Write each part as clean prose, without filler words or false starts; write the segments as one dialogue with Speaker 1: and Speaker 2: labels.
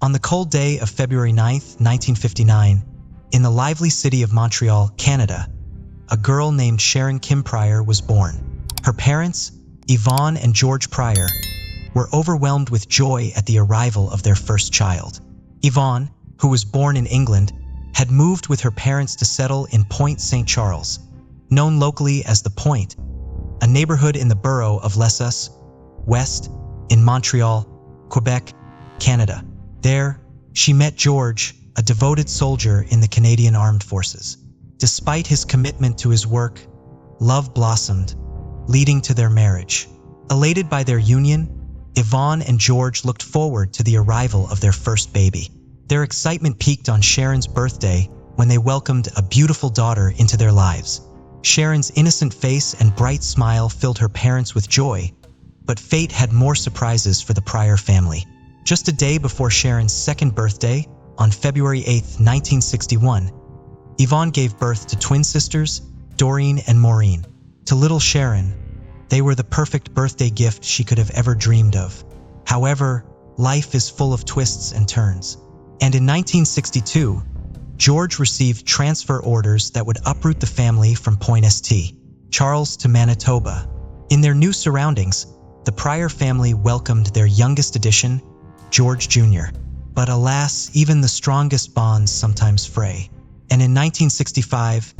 Speaker 1: On the cold day of February 9th, 1959, in the lively city of Montreal, Canada, a girl named Sharon Kim Pryor was born. Her parents, Yvonne and George Pryor, were overwhelmed with joy at the arrival of their first child. Yvonne, who was born in England, had moved with her parents to settle in Point St. Charles, known locally as the Point, a neighborhood in the borough of Lessus, West, in Montreal, Quebec, Canada. There, she met George, a devoted soldier in the Canadian Armed Forces. Despite his commitment to his work, love blossomed, leading to their marriage. Elated by their union, Yvonne and George looked forward to the arrival of their first baby. Their excitement peaked on Sharon's birthday when they welcomed a beautiful daughter into their lives. Sharon's innocent face and bright smile filled her parents with joy, but fate had more surprises for the Pryor family. Just a day before Sharon's second birthday, on February 8, 1961, Yvonne gave birth to twin sisters, Doreen and Maureen. To little Sharon, they were the perfect birthday gift she could have ever dreamed of. However, life is full of twists and turns. And in 1962, George received transfer orders that would uproot the family from Point St. Charles to Manitoba. In their new surroundings, the Pryor family welcomed their youngest addition, George Jr. But alas, even the strongest bonds sometimes fray. And in 1965,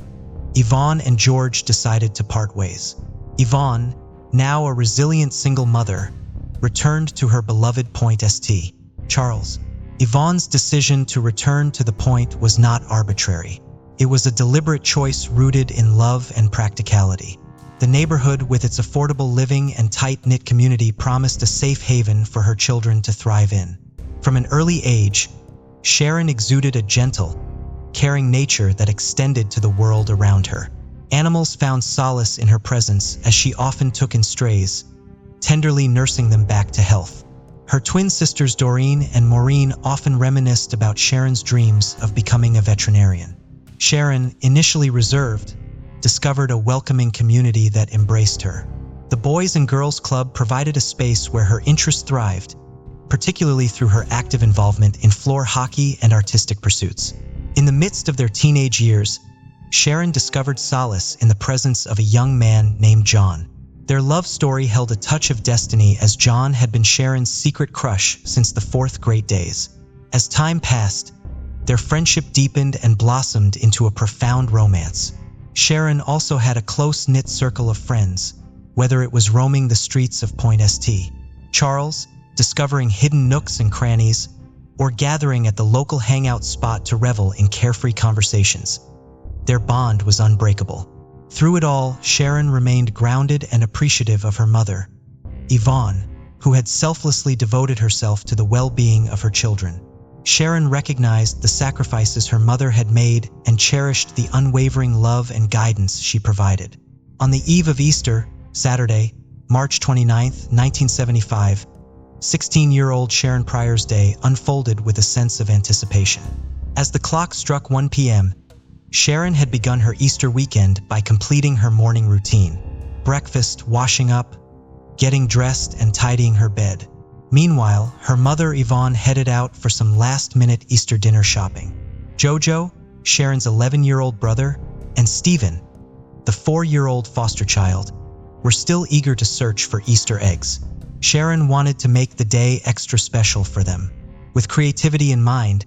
Speaker 1: Yvonne and George decided to part ways. Yvonne, now a resilient single mother, returned to her beloved Point St. Charles. Yvonne's decision to return to the Point was not arbitrary. It was a deliberate choice rooted in love and practicality. The neighborhood, with its affordable living and tight-knit community, promised a safe haven for her children to thrive in. From an early age, Sharon exuded a gentle, caring nature that extended to the world around her. Animals found solace in her presence as she often took in strays, tenderly nursing them back to health. Her twin sisters Doreen and Maureen often reminisced about Sharon's dreams of becoming a veterinarian. Sharon, initially reserved, discovered a welcoming community that embraced her. The Boys and Girls Club provided a space where her interests thrived, particularly through her active involvement in floor hockey and artistic pursuits. In the midst of their teenage years, Sharon discovered solace in the presence of a young man named John. Their love story held a touch of destiny, as John had been Sharon's secret crush since the fourth grade days. As time passed, their friendship deepened and blossomed into a profound romance. Sharon also had a close-knit circle of friends, whether it was roaming the streets of Point St. Charles, discovering hidden nooks and crannies, or gathering at the local hangout spot to revel in carefree conversations. Their bond was unbreakable. Through it all, Sharon remained grounded and appreciative of her mother, Yvonne, who had selflessly devoted herself to the well-being of her children. Sharon recognized the sacrifices her mother had made and cherished the unwavering love and guidance she provided. On the eve of Easter, Saturday, March 29, 1975, 16-year-old Sharon Pryor's day unfolded with a sense of anticipation. As the clock struck 1 p.m., Sharon had begun her Easter weekend by completing her morning routine: breakfast, washing up, getting dressed, and tidying her bed. Meanwhile, her mother Yvonne headed out for some last-minute Easter dinner shopping. Jojo, Sharon's 11-year-old brother, and Stephen, the 4-year-old foster child, were still eager to search for Easter eggs. Sharon wanted to make the day extra special for them. With creativity in mind,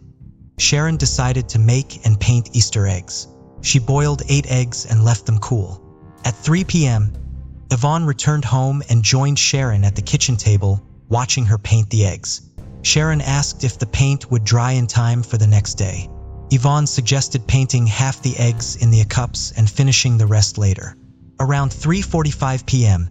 Speaker 1: Sharon decided to make and paint Easter eggs. She boiled 8 eggs and left them cool. At 3 p.m., Yvonne returned home and joined Sharon at the kitchen table, watching her paint the eggs. Sharon asked if the paint would dry in time for the next day. Yvonne suggested painting half the eggs in the cups and finishing the rest later. Around 3:45 p.m.,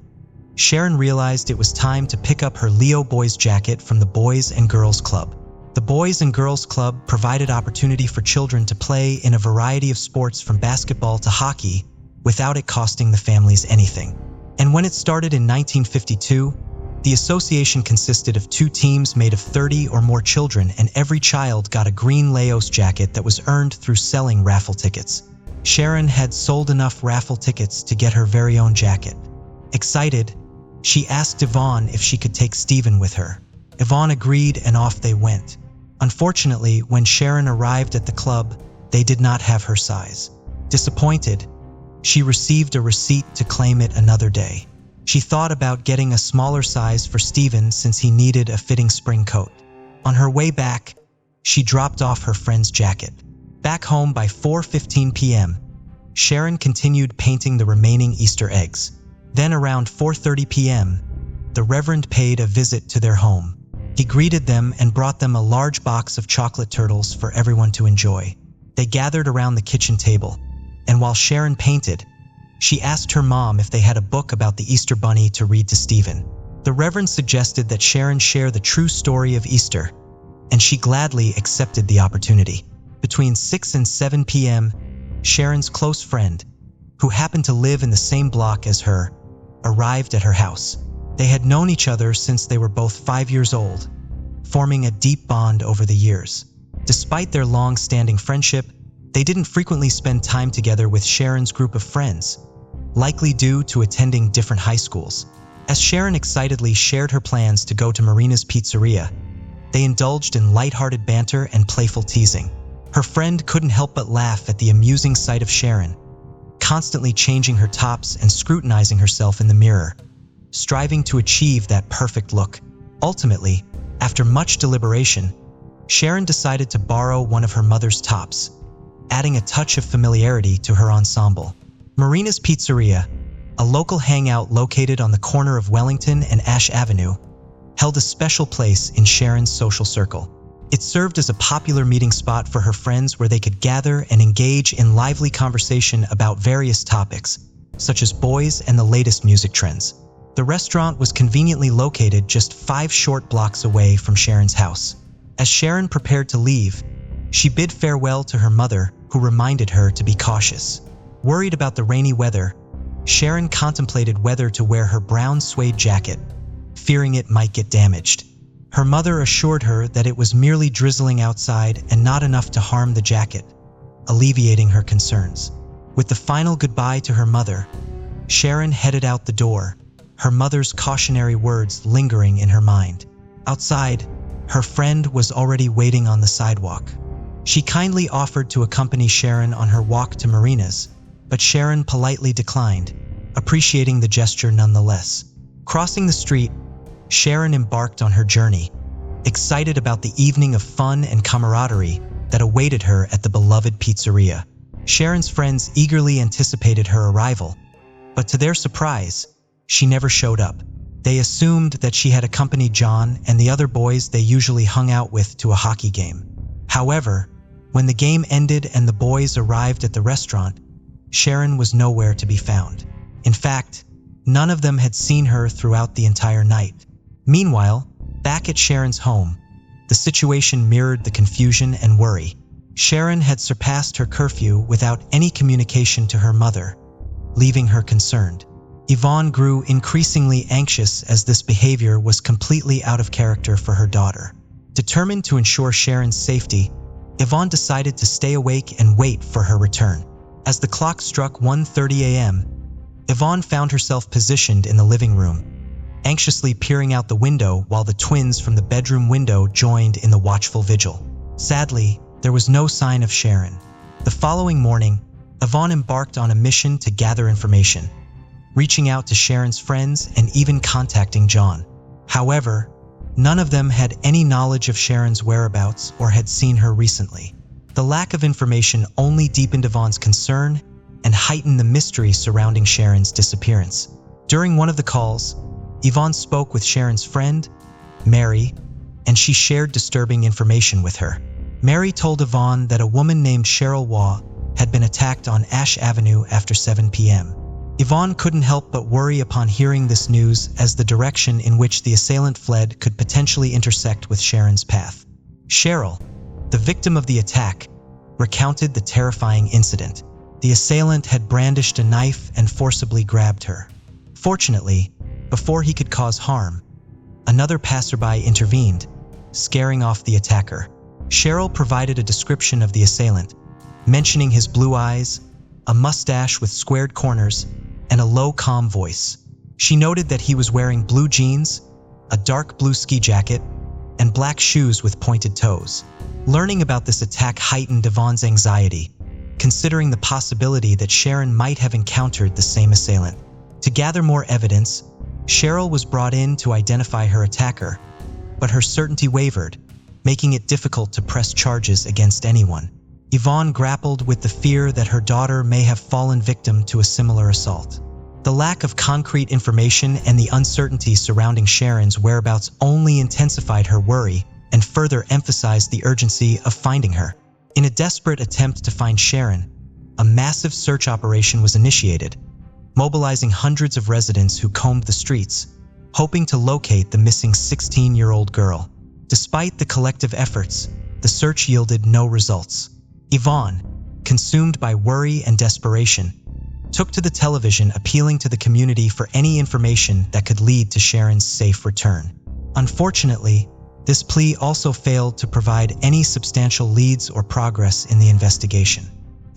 Speaker 1: Sharon realized it was time to pick up her Leo Boys jacket from the Boys and Girls Club. The Boys and Girls Club provided opportunity for children to play in a variety of sports from basketball to hockey without it costing the families anything. And when it started in 1952, the association consisted of 2 teams made of 30 or more children, and every child got a green Leos jacket that was earned through selling raffle tickets. Sharon had sold enough raffle tickets to get her very own jacket. Excited, she asked Yvonne if she could take Stephen with her. Yvonne agreed, and off they went. Unfortunately, when Sharon arrived at the club, they did not have her size. Disappointed, she received a receipt to claim it another day. She thought about getting a smaller size for Steven since he needed a fitting spring coat. On her way back, she dropped off her friend's jacket. Back home by 4:15 p.m., Sharon continued painting the remaining Easter eggs. Then around 4:30 p.m., the Reverend paid a visit to their home. He greeted them and brought them a large box of chocolate turtles for everyone to enjoy. They gathered around the kitchen table, and while Sharon painted, she asked her mom if they had a book about the Easter Bunny to read to Stephen. The Reverend suggested that Sharon share the true story of Easter, and she gladly accepted the opportunity. Between 6 and 7 p.m., Sharon's close friend, who happened to live in the same block as her, arrived at her house. They had known each other since they were both 5 years old, forming a deep bond over the years. Despite their long-standing friendship, they didn't frequently spend time together with Sharon's group of friends, likely due to attending different high schools. As Sharon excitedly shared her plans to go to Marina's pizzeria, they indulged in lighthearted banter and playful teasing. Her friend couldn't help but laugh at the amusing sight of Sharon, constantly changing her tops and scrutinizing herself in the mirror, striving to achieve that perfect look. Ultimately, after much deliberation, Sharon decided to borrow one of her mother's tops, adding a touch of familiarity to her ensemble. Marina's Pizzeria, a local hangout located on the corner of Wellington and Ash Avenue, held a special place in Sharon's social circle. It served as a popular meeting spot for her friends where they could gather and engage in lively conversation about various topics, such as boys and the latest music trends. The restaurant was conveniently located just 5 short blocks away from Sharon's house. As Sharon prepared to leave, she bid farewell to her mother, who reminded her to be cautious. Worried about the rainy weather, Sharon contemplated whether to wear her brown suede jacket, fearing it might get damaged. Her mother assured her that it was merely drizzling outside and not enough to harm the jacket, alleviating her concerns. With the final goodbye to her mother, Sharon headed out the door, her mother's cautionary words lingering in her mind. Outside, her friend was already waiting on the sidewalk. She kindly offered to accompany Sharon on her walk to Marina's, but Sharon politely declined, appreciating the gesture nonetheless. Crossing the street, Sharon embarked on her journey, excited about the evening of fun and camaraderie that awaited her at the beloved pizzeria. Sharon's friends eagerly anticipated her arrival, but to their surprise, she never showed up. They assumed that she had accompanied John and the other boys they usually hung out with to a hockey game. However, when the game ended and the boys arrived at the restaurant, Sharon was nowhere to be found. In fact, none of them had seen her throughout the entire night. Meanwhile, back at Sharon's home, the situation mirrored the confusion and worry. Sharon had surpassed her curfew without any communication to her mother, leaving her concerned. Yvonne grew increasingly anxious as this behavior was completely out of character for her daughter. Determined to ensure Sharon's safety, Yvonne decided to stay awake and wait for her return. As the clock struck 1:30 a.m., Yvonne found herself positioned in the living room, anxiously peering out the window while the twins from the bedroom window joined in the watchful vigil. Sadly, there was no sign of Sharon. The following morning, Yvonne embarked on a mission to gather information, reaching out to Sharon's friends and even contacting John. However, none of them had any knowledge of Sharon's whereabouts or had seen her recently. The lack of information only deepened Yvonne's concern and heightened the mystery surrounding Sharon's disappearance. During one of the calls, Yvonne spoke with Sharon's friend, Mary, and she shared disturbing information with her. Mary told Yvonne that a woman named Cheryl Waugh had been attacked on Ash Avenue after 7 p.m. Yvonne couldn't help but worry upon hearing this news, as the direction in which the assailant fled could potentially intersect with Sharon's path. Cheryl, the victim of the attack, recounted the terrifying incident. The assailant had brandished a knife and forcibly grabbed her. Fortunately, before he could cause harm, another passerby intervened, scaring off the attacker. Cheryl provided a description of the assailant, mentioning his blue eyes, a mustache with squared corners, and a low, calm voice. She noted that he was wearing blue jeans, a dark blue ski jacket, and black shoes with pointed toes. Learning about this attack heightened Yvonne's anxiety, considering the possibility that Sharon might have encountered the same assailant. To gather more evidence, Cheryl was brought in to identify her attacker, but her certainty wavered, making it difficult to press charges against anyone. Yvonne grappled with the fear that her daughter may have fallen victim to a similar assault. The lack of concrete information and the uncertainty surrounding Sharon's whereabouts only intensified her worry and further emphasized the urgency of finding her. In a desperate attempt to find Sharon, a massive search operation was initiated, mobilizing hundreds of residents who combed the streets, hoping to locate the missing 16-year-old girl. Despite the collective efforts, the search yielded no results. Yvonne, consumed by worry and desperation, took to the television appealing to the community for any information that could lead to Sharon's safe return. Unfortunately, this plea also failed to provide any substantial leads or progress in the investigation.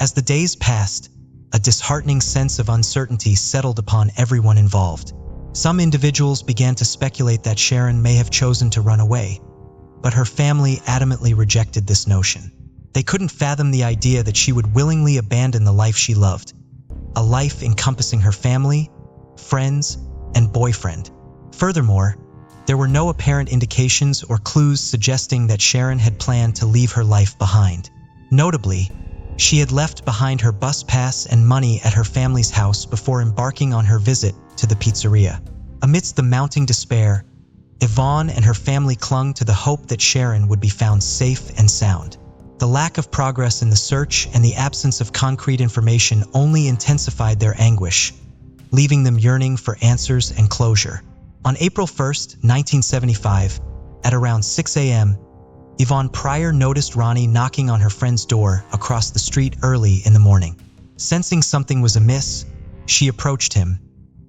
Speaker 1: As the days passed, a disheartening sense of uncertainty settled upon everyone involved. Some individuals began to speculate that Sharon may have chosen to run away, but her family adamantly rejected this notion. They couldn't fathom the idea that she would willingly abandon the life she loved, a life encompassing her family, friends, and boyfriend. Furthermore, there were no apparent indications or clues suggesting that Sharon had planned to leave her life behind. Notably, she had left behind her bus pass and money at her family's house before embarking on her visit to the pizzeria. Amidst the mounting despair, Yvonne and her family clung to the hope that Sharon would be found safe and sound. The lack of progress in the search and the absence of concrete information only intensified their anguish, leaving them yearning for answers and closure. On April 1st, 1975, at around 6 a.m., Yvonne Pryor noticed Ronnie knocking on her friend's door across the street early in the morning. Sensing something was amiss, she approached him,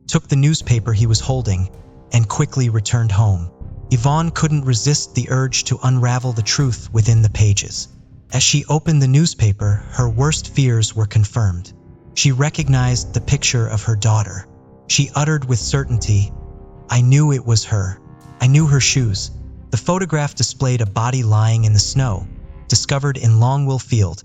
Speaker 1: took the newspaper he was holding, and quickly returned home. Yvonne couldn't resist the urge to unravel the truth within the pages. As she opened the newspaper, her worst fears were confirmed. She recognized the picture of her daughter. She uttered with certainty, "I knew it was her. I knew her shoes." The photograph displayed a body lying in the snow, discovered in Longwell Field,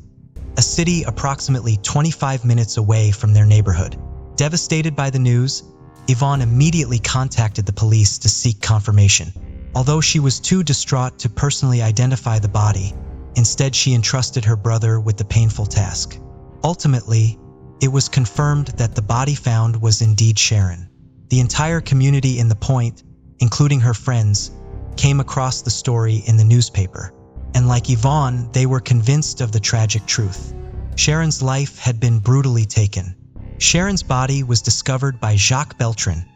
Speaker 1: a city approximately 25 minutes away from their neighborhood. Devastated by the news, Yvonne immediately contacted the police to seek confirmation. Although she was too distraught to personally identify the body, instead she entrusted her brother with the painful task. Ultimately, it was confirmed that the body found was indeed Sharon. The entire community in the Point, including her friends, came across the story in the newspaper, and like Yvonne, they were convinced of the tragic truth. Sharon's life had been brutally taken. Sharon's body was discovered by Jacques Beltran,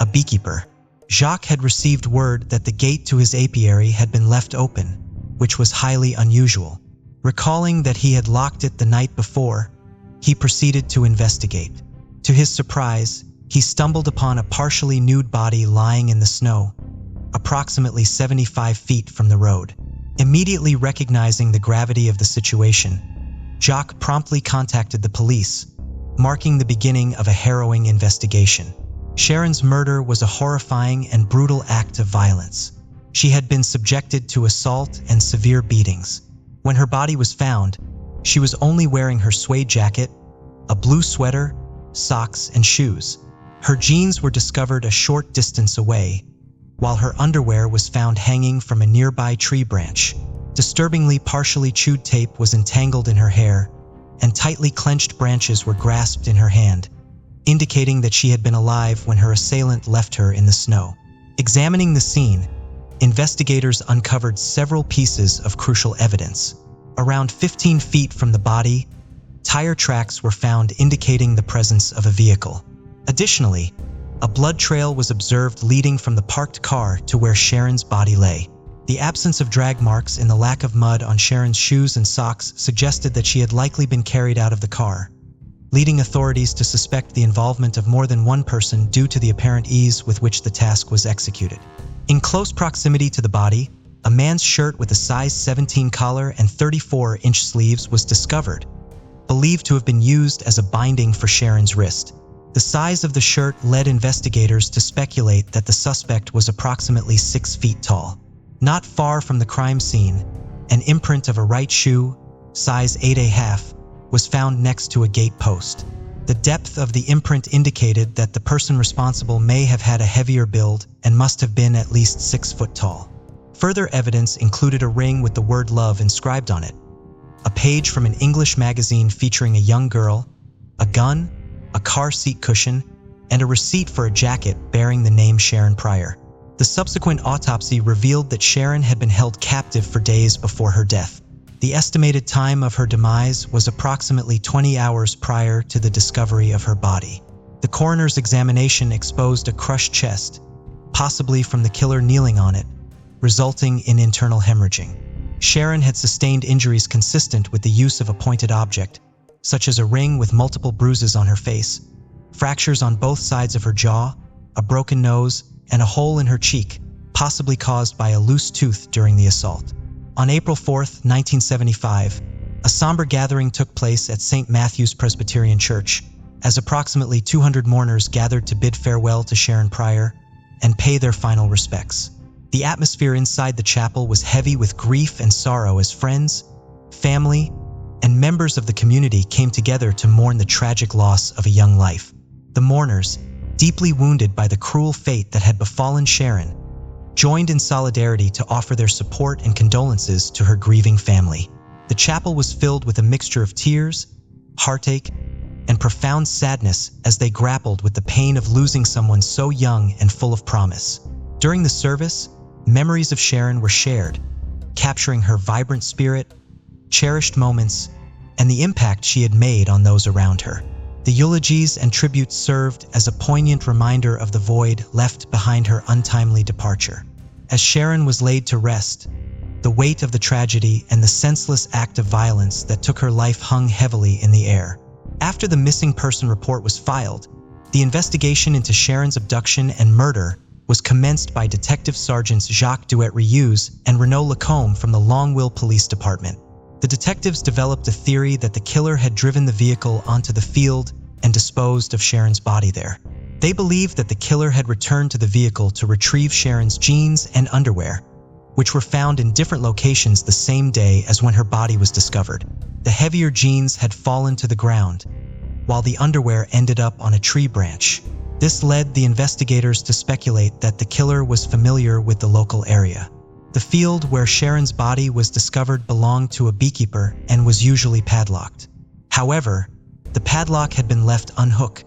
Speaker 1: a beekeeper. Jacques had received word that the gate to his apiary had been left open, which was highly unusual. Recalling that he had locked it the night before, he proceeded to investigate. To his surprise, he stumbled upon a partially nude body lying in the snow, approximately 75 feet from the road. Immediately recognizing the gravity of the situation, Jacques promptly contacted the police, marking the beginning of a harrowing investigation. Sharon's murder was a horrifying and brutal act of violence. She had been subjected to assault and severe beatings. When her body was found, she was only wearing her suede jacket, a blue sweater, socks, and shoes. Her jeans were discovered a short distance away, while her underwear was found hanging from a nearby tree branch. Disturbingly, partially chewed tape was entangled in her hair, and tightly clenched branches were grasped in her hand, indicating that she had been alive when her assailant left her in the snow. Examining the scene, investigators uncovered several pieces of crucial evidence. Around 15 feet from the body, tire tracks were found indicating the presence of a vehicle. Additionally, a blood trail was observed leading from the parked car to where Sharon's body lay. The absence of drag marks and the lack of mud on Sharon's shoes and socks suggested that she had likely been carried out of the car, leading authorities to suspect the involvement of more than one person due to the apparent ease with which the task was executed. In close proximity to the body, a man's shirt with a size 17 collar and 34-inch sleeves was discovered, believed to have been used as a binding for Sharon's wrist. The size of the shirt led investigators to speculate that the suspect was approximately 6 feet tall. Not far from the crime scene, an imprint of a right shoe, size 8.5, was found next to a gate post. The depth of the imprint indicated that the person responsible may have had a heavier build and must have been at least 6 foot tall. Further evidence included a ring with the word love inscribed on it, a page from an English magazine featuring a young girl, a gun, a car seat cushion, and a receipt for a jacket bearing the name Sharon Pryor. The subsequent autopsy revealed that Sharon had been held captive for days before her death. The estimated time of her demise was approximately 20 hours prior to the discovery of her body. The coroner's examination exposed a crushed chest, possibly from the killer kneeling on it, resulting in internal hemorrhaging. Sharon had sustained injuries consistent with the use of a pointed object, such as a ring with multiple bruises on her face, fractures on both sides of her jaw, a broken nose, and a hole in her cheek, possibly caused by a loose tooth during the assault. On April 4, 1975, a somber gathering took place at St. Matthew's Presbyterian Church, as approximately 200 mourners gathered to bid farewell to Sharon Pryor and pay their final respects. The atmosphere inside the chapel was heavy with grief and sorrow as friends, family, and members of the community came together to mourn the tragic loss of a young life. The mourners, deeply wounded by the cruel fate that had befallen Sharon, joined in solidarity to offer their support and condolences to her grieving family. The chapel was filled with a mixture of tears, heartache, and profound sadness as they grappled with the pain of losing someone so young and full of promise. During the service, memories of Sharon were shared, capturing her vibrant spirit, cherished moments, and the impact she had made on those around her. The eulogies and tributes served as a poignant reminder of the void left behind her untimely departure. As Sharon was laid to rest, the weight of the tragedy and the senseless act of violence that took her life hung heavily in the air. After the missing person report was filed, the investigation into Sharon's abduction and murder was commenced by Detective Sergeants Jacques Duet-Rioux and Renaud Lacombe from the Longville Police Department. The detectives developed a theory that the killer had driven the vehicle onto the field and disposed of Sharon's body there. They believed that the killer had returned to the vehicle to retrieve Sharon's jeans and underwear, which were found in different locations the same day as when her body was discovered. The heavier jeans had fallen to the ground, while the underwear ended up on a tree branch. This led the investigators to speculate that the killer was familiar with the local area. The field where Sharon's body was discovered belonged to a beekeeper and was usually padlocked. However, the padlock had been left unhooked,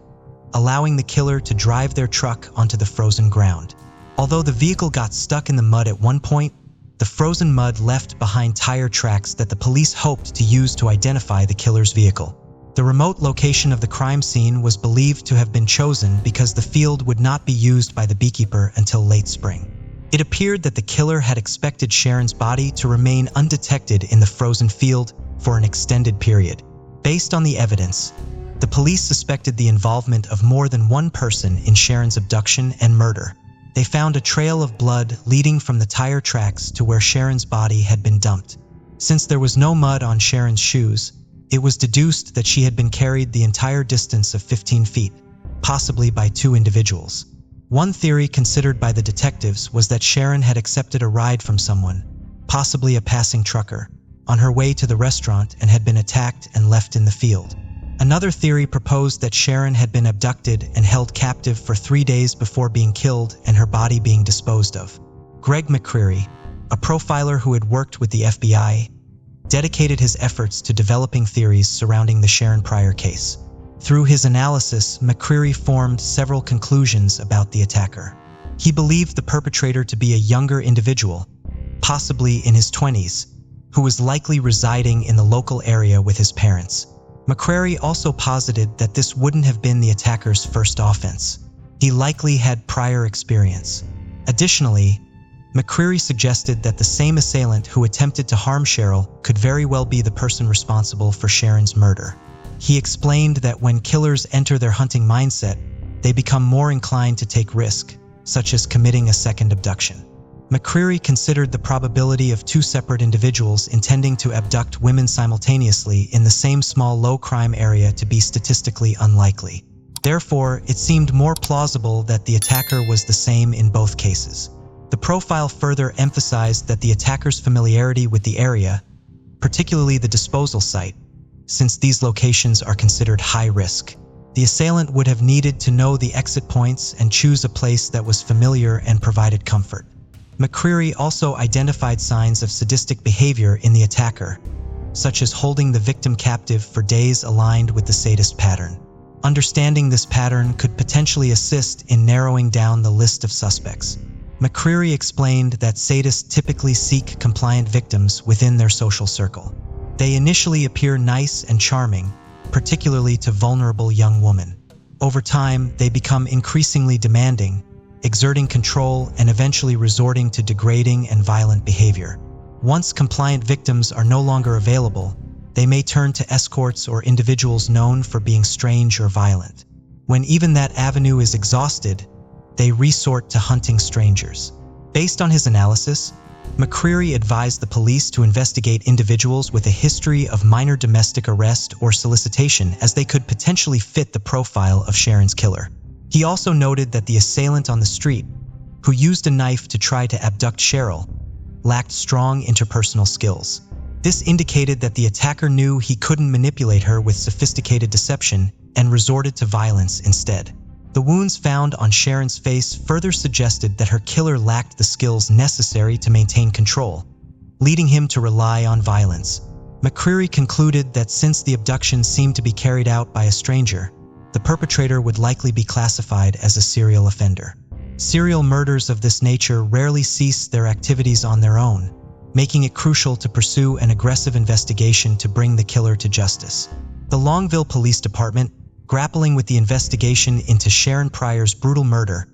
Speaker 1: allowing the killer to drive their truck onto the frozen ground. Although the vehicle got stuck in the mud at one point, the frozen mud left behind tire tracks that the police hoped to use to identify the killer's vehicle. The remote location of the crime scene was believed to have been chosen because the field would not be used by the beekeeper until late spring. It appeared that the killer had expected Sharon's body to remain undetected in the frozen field for an extended period. Based on the evidence, the police suspected the involvement of more than one person in Sharon's abduction and murder. They found a trail of blood leading from the tire tracks to where Sharon's body had been dumped. Since there was no mud on Sharon's shoes, it was deduced that she had been carried the entire distance of 15 feet, possibly by two individuals. One theory considered by the detectives was that Sharon had accepted a ride from someone, possibly a passing trucker, on her way to the restaurant and had been attacked and left in the field. Another theory proposed that Sharon had been abducted and held captive for 3 days before being killed and her body being disposed of. Greg McCreary, a profiler who had worked with the FBI, dedicated his efforts to developing theories surrounding the Sharon Pryor case. Through his analysis, McCreary formed several conclusions about the attacker. He believed the perpetrator to be a younger individual, possibly in his 20s, who was likely residing in the local area with his parents. McCreary also posited that this wouldn't have been the attacker's first offense. He likely had prior experience. Additionally, McCreary suggested that the same assailant who attempted to harm Cheryl could very well be the person responsible for Sharon's murder. He explained that when killers enter their hunting mindset, they become more inclined to take risk, such as committing a second abduction. McCreary considered the probability of two separate individuals intending to abduct women simultaneously in the same small low-crime area to be statistically unlikely. Therefore, it seemed more plausible that the attacker was the same in both cases. The profile further emphasized that the attacker's familiarity with the area, particularly the disposal site, since these locations are considered high risk. The assailant would have needed to know the exit points and choose a place that was familiar and provided comfort. McCreary also identified signs of sadistic behavior in the attacker, such as holding the victim captive for days aligned with the sadist pattern. Understanding this pattern could potentially assist in narrowing down the list of suspects. McCreary explained that sadists typically seek compliant victims within their social circle. They initially appear nice and charming, particularly to vulnerable young women. Over time, they become increasingly demanding, exerting control and eventually resorting to degrading and violent behavior. Once compliant victims are no longer available, they may turn to escorts or individuals known for being strange or violent. When even that avenue is exhausted, they resort to hunting strangers. Based on his analysis, McCreary advised the police to investigate individuals with a history of minor domestic arrest or solicitation, as they could potentially fit the profile of Sharon's killer. He also noted that the assailant on the street, who used a knife to try to abduct Cheryl, lacked strong interpersonal skills. This indicated that the attacker knew he couldn't manipulate her with sophisticated deception and resorted to violence instead. The wounds found on Sharon's face further suggested that her killer lacked the skills necessary to maintain control, leading him to rely on violence. McCreary concluded that since the abduction seemed to be carried out by a stranger, the perpetrator would likely be classified as a serial offender. Serial murders of this nature rarely cease their activities on their own, making it crucial to pursue an aggressive investigation to bring the killer to justice. The Longville Police Department, grappling with the investigation into Sharon Pryor's brutal murder,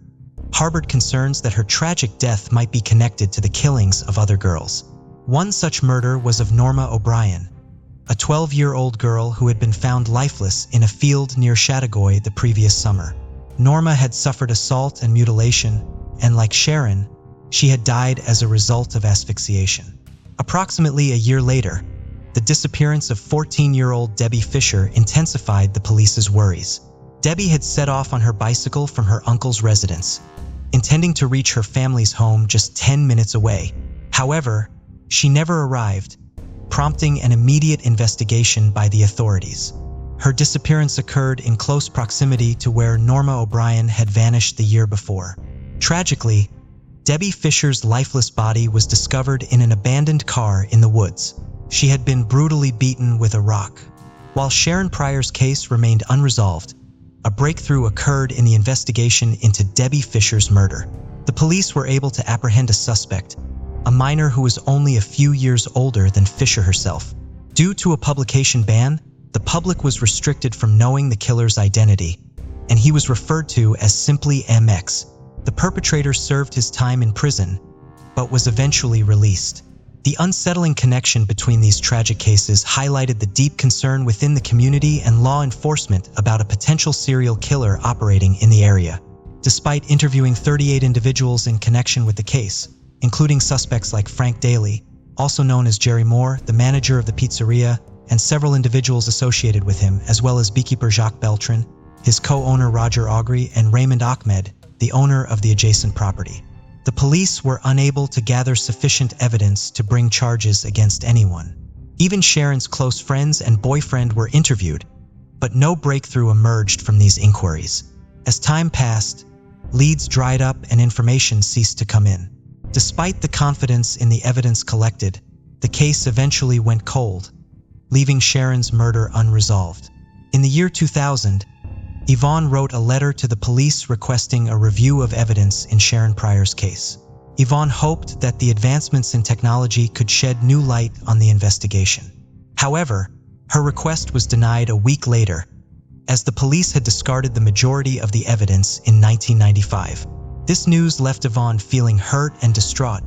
Speaker 1: harbored concerns that her tragic death might be connected to the killings of other girls. One such murder was of Norma O'Brien, a 12-year-old girl who had been found lifeless in a field near Chattagoy the previous summer. Norma had suffered assault and mutilation, and like Sharon, she had died as a result of asphyxiation. Approximately a year later, the disappearance of 14-year-old Debbie Fisher intensified the police's worries. Debbie had set off on her bicycle from her uncle's residence, intending to reach her family's home just 10 minutes away. However, she never arrived, prompting an immediate investigation by the authorities. Her disappearance occurred in close proximity to where Norma O'Brien had vanished the year before. Tragically, Debbie Fisher's lifeless body was discovered in an abandoned car in the woods. She had been brutally beaten with a rock. While Sharon Pryor's case remained unresolved, a breakthrough occurred in the investigation into Debbie Fisher's murder. The police were able to apprehend a suspect, a minor who was only a few years older than Fisher herself. Due to a publication ban, the public was restricted from knowing the killer's identity, and he was referred to as simply MX. The perpetrator served his time in prison, but was eventually released. The unsettling connection between these tragic cases highlighted the deep concern within the community and law enforcement about a potential serial killer operating in the area. Despite interviewing 38 individuals in connection with the case, including suspects like Frank Daly, also known as Jerry Moore, the manager of the pizzeria, and several individuals associated with him, as well as beekeeper Jacques Beltran, his co-owner Roger Augrey, and Raymond Ahmed, the owner of the adjacent property. The police were unable to gather sufficient evidence to bring charges against anyone. Even Sharon's close friends and boyfriend were interviewed, but no breakthrough emerged from these inquiries. As time passed, leads dried up and information ceased to come in. Despite the confidence in the evidence collected, the case eventually went cold, leaving Sharon's murder unresolved. In the year 2000, Yvonne wrote a letter to the police requesting a review of evidence in Sharon Pryor's case. Yvonne hoped that the advancements in technology could shed new light on the investigation. However, her request was denied a week later, as the police had discarded the majority of the evidence in 1995. This news left Yvonne feeling hurt and distraught,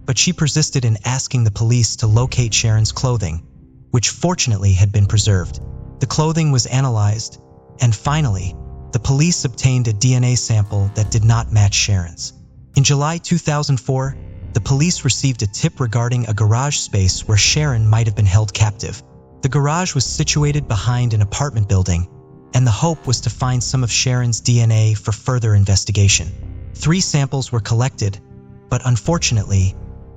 Speaker 1: but she persisted in asking the police to locate Sharon's clothing, which fortunately had been preserved. The clothing was analyzed, and finally, the police obtained a DNA sample that did not match Sharon's. In July 2004, the police received a tip regarding a garage space where Sharon might have been held captive. The garage was situated behind an apartment building, and the hope was to find some of Sharon's DNA for further investigation. 3 samples were collected, but unfortunately,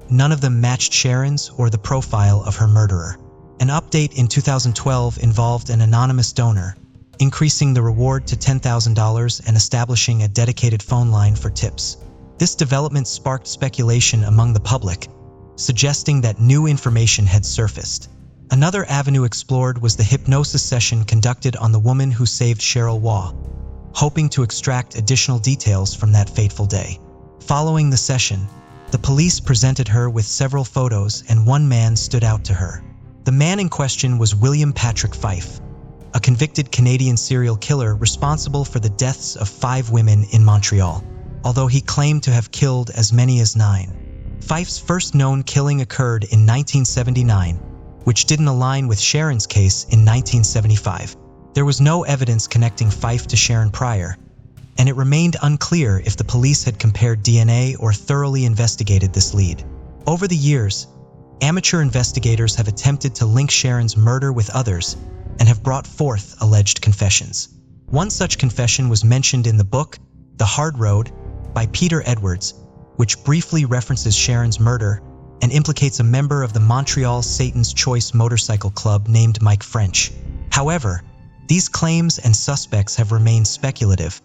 Speaker 1: none of them matched Sharon's or the profile of her murderer. An update in 2012 involved an anonymous donor, increasing the reward to $10,000 and establishing a dedicated phone line for tips. This development sparked speculation among the public, suggesting that new information had surfaced. Another avenue explored was the hypnosis session conducted on the woman who saved Cheryl Waugh, hoping to extract additional details from that fateful day. Following the session, the police presented her with several photos and one man stood out to her. The man in question was William Patrick Fife, a convicted Canadian serial killer responsible for the deaths of 5 women in Montreal, although he claimed to have killed as many as 9. Fife's first known killing occurred in 1979, which didn't align with Sharon's case in 1975. There was no evidence connecting Fife to Sharon Pryor, and it remained unclear if the police had compared DNA or thoroughly investigated this lead. Over the years, amateur investigators have attempted to link Sharon's murder with others and have brought forth alleged confessions. One such confession was mentioned in the book, The Hard Road, by Peter Edwards, which briefly references Sharon's murder and implicates a member of the Montreal Satan's Choice motorcycle club named Mike French. However, these claims and suspects have remained speculative,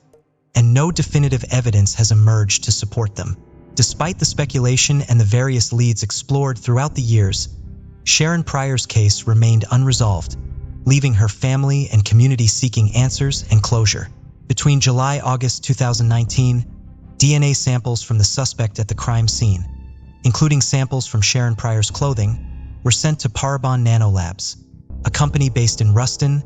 Speaker 1: and no definitive evidence has emerged to support them. Despite the speculation and the various leads explored throughout the years, Sharon Pryor's case remained unresolved, leaving her family and community seeking answers and closure. Between July-August 2019, DNA samples from the suspect at the crime scene, including samples from Sharon Pryor's clothing, were sent to Parabon Nanolabs, a company based in Ruston,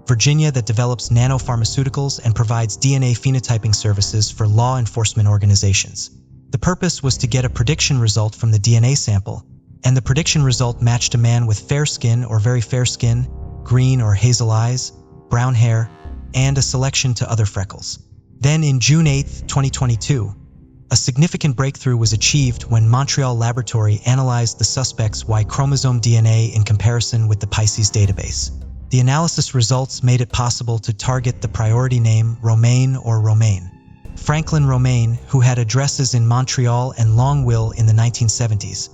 Speaker 1: Virginia that develops nanopharmaceuticals and provides DNA phenotyping services for law enforcement organizations. The purpose was to get a prediction result from the DNA sample, and the prediction result matched a man with fair skin or very fair skin, green or hazel eyes, brown hair, and a selection to other freckles. Then in June 8, 2022, a significant breakthrough was achieved when Montreal Laboratory analyzed the suspect's Y chromosome DNA in comparison with the Pisces database. The analysis results made it possible to target the priority name Romain or Romaine. Franklin Romain, who had addresses in Montreal and Longueuil in the 1970s,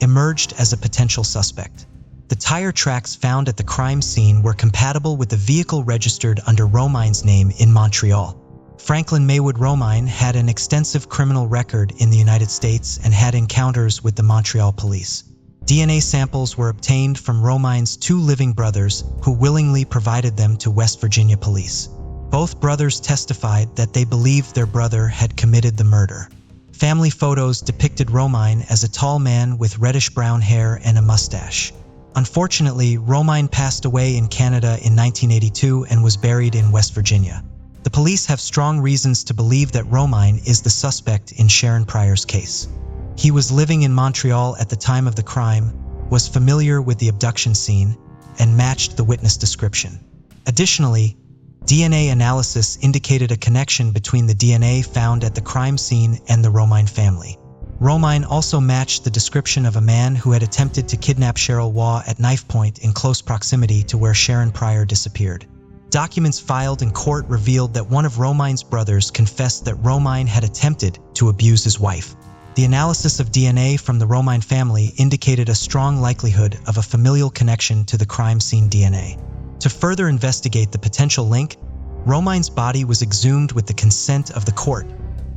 Speaker 1: emerged as a potential suspect. The tire tracks found at the crime scene were compatible with the vehicle registered under Romaine's name in Montreal. Franklin Maywood Romaine had an extensive criminal record in the United States and had encounters with the Montreal police. DNA samples were obtained from Romaine's 2 living brothers who willingly provided them to West Virginia police. Both brothers testified that they believed their brother had committed the murder. Family photos depicted Romaine as a tall man with reddish-brown hair and a mustache. Unfortunately, Romaine passed away in Canada in 1982 and was buried in West Virginia. The police have strong reasons to believe that Romaine is the suspect in Sharon Pryor's case. He was living in Montreal at the time of the crime, was familiar with the abduction scene, and matched the witness description. Additionally, DNA analysis indicated a connection between the DNA found at the crime scene and the Romaine family. Romaine also matched the description of a man who had attempted to kidnap Cheryl Waugh at knife point in close proximity to where Sharon Pryor disappeared. Documents filed in court revealed that one of Romaine's brothers confessed that Romaine had attempted to abuse his wife. The analysis of DNA from the Romaine family indicated a strong likelihood of a familial connection to the crime scene DNA. To further investigate the potential link, Romaine's body was exhumed with the consent of the court,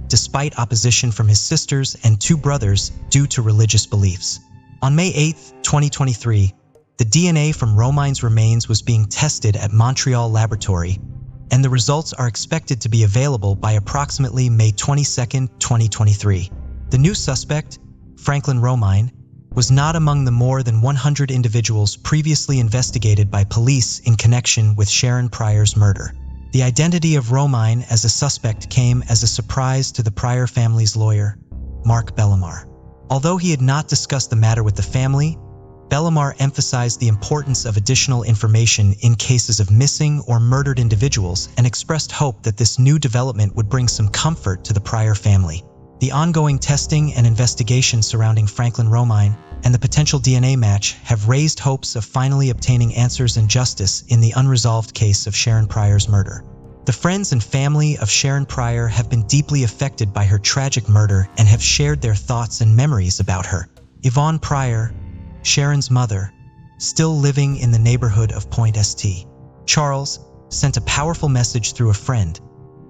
Speaker 1: despite opposition from his sisters and 2 brothers due to religious beliefs. On May 8, 2023, the DNA from Romaine's remains was being tested at Montreal Laboratory, and the results are expected to be available by approximately May 22, 2023. The new suspect, Franklin Romaine, was not among the more than 100 individuals previously investigated by police in connection with Sharon Pryor's murder. The identity of Romaine as a suspect came as a surprise to the Pryor family's lawyer, Mark Bellemare. Although he had not discussed the matter with the family, Bellemare emphasized the importance of additional information in cases of missing or murdered individuals and expressed hope that this new development would bring some comfort to the Pryor family. The ongoing testing and investigation surrounding Franklin Romaine and the potential DNA match have raised hopes of finally obtaining answers and justice in the unresolved case of Sharon Pryor's murder. The friends and family of Sharon Pryor have been deeply affected by her tragic murder and have shared their thoughts and memories about her. Yvonne Pryor, Sharon's mother, still living in the neighborhood of Point St. Charles, sent a powerful message through a friend,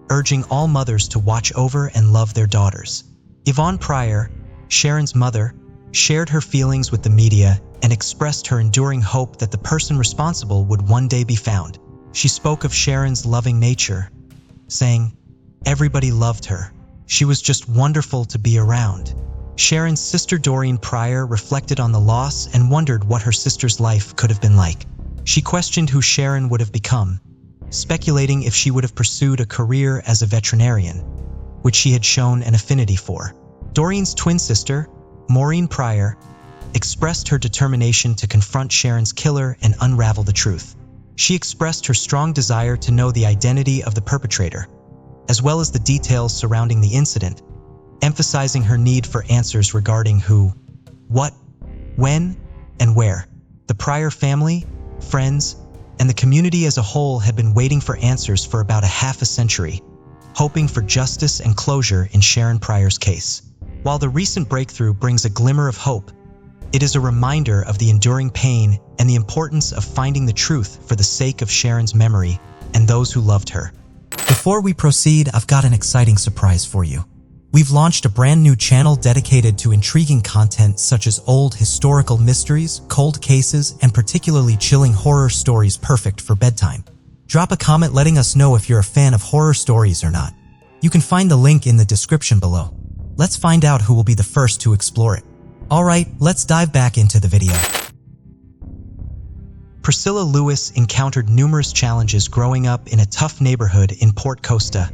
Speaker 1: urging all mothers to watch over and love their daughters. Yvonne Pryor, Sharon's mother, shared her feelings with the media and expressed her enduring hope that the person responsible would one day be found. She spoke of Sharon's loving nature, saying, "Everybody loved her. She was just wonderful to be around." Sharon's sister Doreen Pryor reflected on the loss and wondered what her sister's life could have been like. She questioned who Sharon would have become, speculating if she would have pursued a career as a veterinarian, which she had shown an affinity for. Doreen's twin sister, Maureen Pryor, expressed her determination to confront Sharon's killer and unravel the truth. She expressed her strong desire to know the identity of the perpetrator, as well as the details surrounding the incident, emphasizing her need for answers regarding who, what, when, and where. The Pryor family, friends, and the community as a whole had been waiting for answers for about a half a century, hoping for justice and closure in Sharon Pryor's case. While the recent breakthrough brings a glimmer of hope, it is a reminder of the enduring pain and the importance of finding the truth for the sake of Sharon's memory and those who loved her. Before we proceed, I've got an exciting surprise for you. We've launched a brand new channel dedicated to intriguing content such as old historical mysteries, cold cases, and particularly chilling horror stories perfect for bedtime. Drop a comment letting us know if you're a fan of horror stories or not. You can find the link in the description below. Let's find out who will be the first to explore it. Alright, let's dive back into the video. Priscilla Lewis encountered numerous challenges growing up in a tough neighborhood in Port Costa,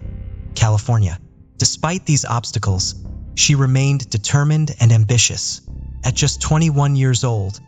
Speaker 1: California. Despite these obstacles, she remained determined and ambitious. At just 21 years old,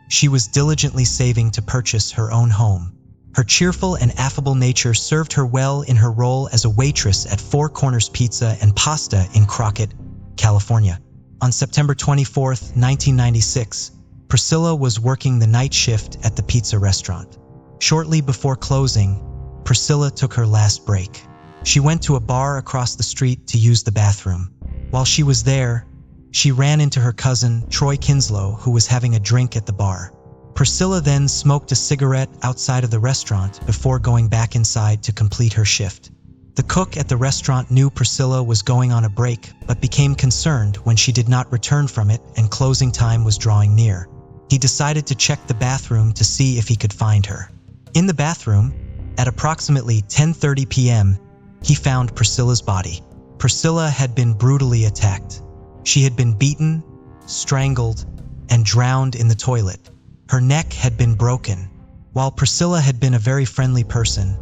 Speaker 1: she was diligently saving to purchase her own home. Her cheerful and affable nature served her well in her role as a waitress at Four Corners Pizza and Pasta in Crockett, California. On September 24, 1996, Priscilla was working the night shift at the pizza restaurant. Shortly before closing, Priscilla took her last break. She went to a bar across the street to use the bathroom. While she was there, she ran into her cousin, Troy Kinslow, who was having a drink at the bar. Priscilla then smoked a cigarette outside of the restaurant before going back inside to complete her shift. The cook at the restaurant knew Priscilla was going on a break, but became concerned when she did not return from it and closing time was drawing near. He decided to check the bathroom to see if he could find her. In the bathroom, at approximately 10:30 p.m., he found Priscilla's body. Priscilla had been brutally attacked. She had been beaten, strangled, and drowned in the toilet. Her neck had been broken. While Priscilla had been a very friendly person,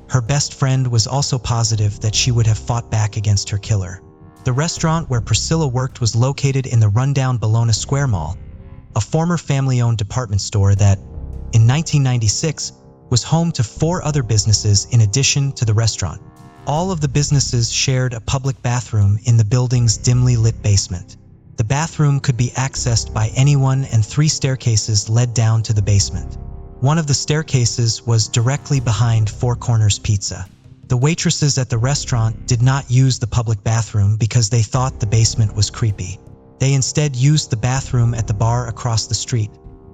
Speaker 1: her best friend was also positive that she would have fought back against her killer. The restaurant where Priscilla worked was located in the rundown Bologna Square Mall, a former family-owned department store that, in 1996, was home to 4 other businesses in addition to the restaurant. All of the businesses shared a public bathroom in the building's dimly lit basement. The bathroom could be accessed by anyone and 3 staircases led down to the basement. One of the staircases was directly behind Four Corners Pizza. The waitresses at the restaurant did not use the public bathroom because they thought the basement was creepy. They instead used the bathroom at the bar across the street,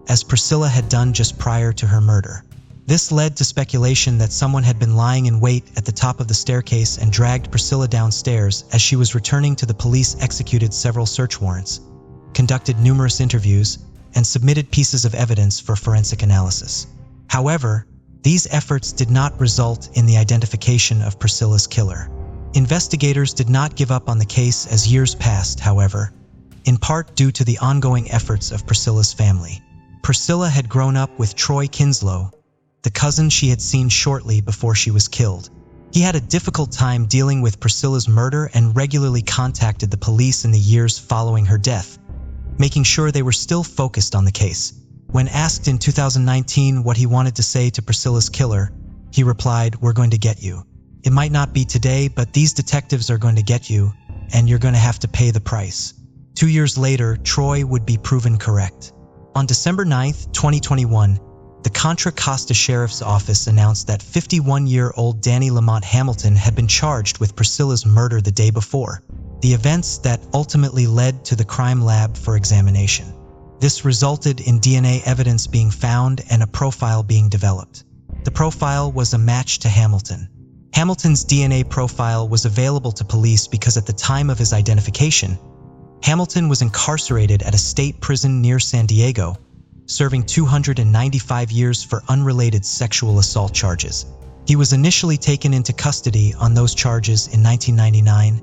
Speaker 1: as Priscilla had done just prior to her murder. This led to speculation that someone had been lying in wait at the top of the staircase and dragged Priscilla downstairs. As she was returning to the police, executed several search warrants, conducted numerous interviews, and submitted pieces of evidence for forensic analysis. However, these efforts did not result in the identification of Priscilla's killer. Investigators did not give up on the case as years passed, however, in part due to the ongoing efforts of Priscilla's family. Priscilla had grown up with Troy Kinslow, the cousin she had seen shortly before she was killed. He had a difficult time dealing with Priscilla's murder and regularly contacted the police in the years following her death, making sure they were still focused on the case. When asked in 2019 what he wanted to say to Priscilla's killer, he replied, "We're going to get you. It might not be today, but these detectives are going to get you, and you're going to have to pay the price." 2 years later, Troy would be proven correct. On December 9, 2021, the Contra Costa Sheriff's Office announced that 51-year-old Danny Lamont Hamilton had been charged with Priscilla's murder the day before, the events that ultimately led to the crime lab for examination. This resulted in DNA evidence being found and a profile being developed. The profile was a match to Hamilton. Hamilton's DNA profile was available to police because at the time of his identification, Hamilton was incarcerated at a state prison near San Diego, serving 295 years for unrelated sexual assault charges. He was initially taken into custody on those charges in 1999,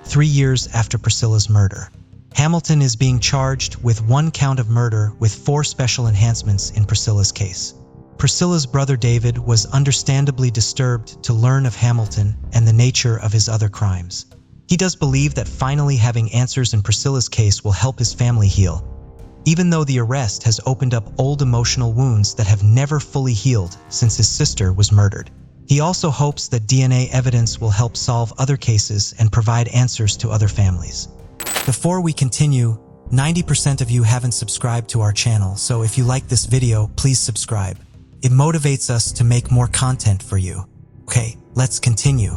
Speaker 1: 3 years after Priscilla's murder. Hamilton is being charged with 1 count of murder with 4 special enhancements in Priscilla's case. Priscilla's brother David was understandably disturbed to learn of Hamilton and the nature of his other crimes. He does believe that finally having answers in Priscilla's case will help his family heal, even though the arrest has opened up old emotional wounds that have never fully healed since his sister was murdered. He also hopes that DNA evidence will help solve other cases and provide answers to other families. Before we continue, 90% of you haven't subscribed to our channel, so if you like this video, please subscribe. It motivates us to make more content for you. Okay, let's continue.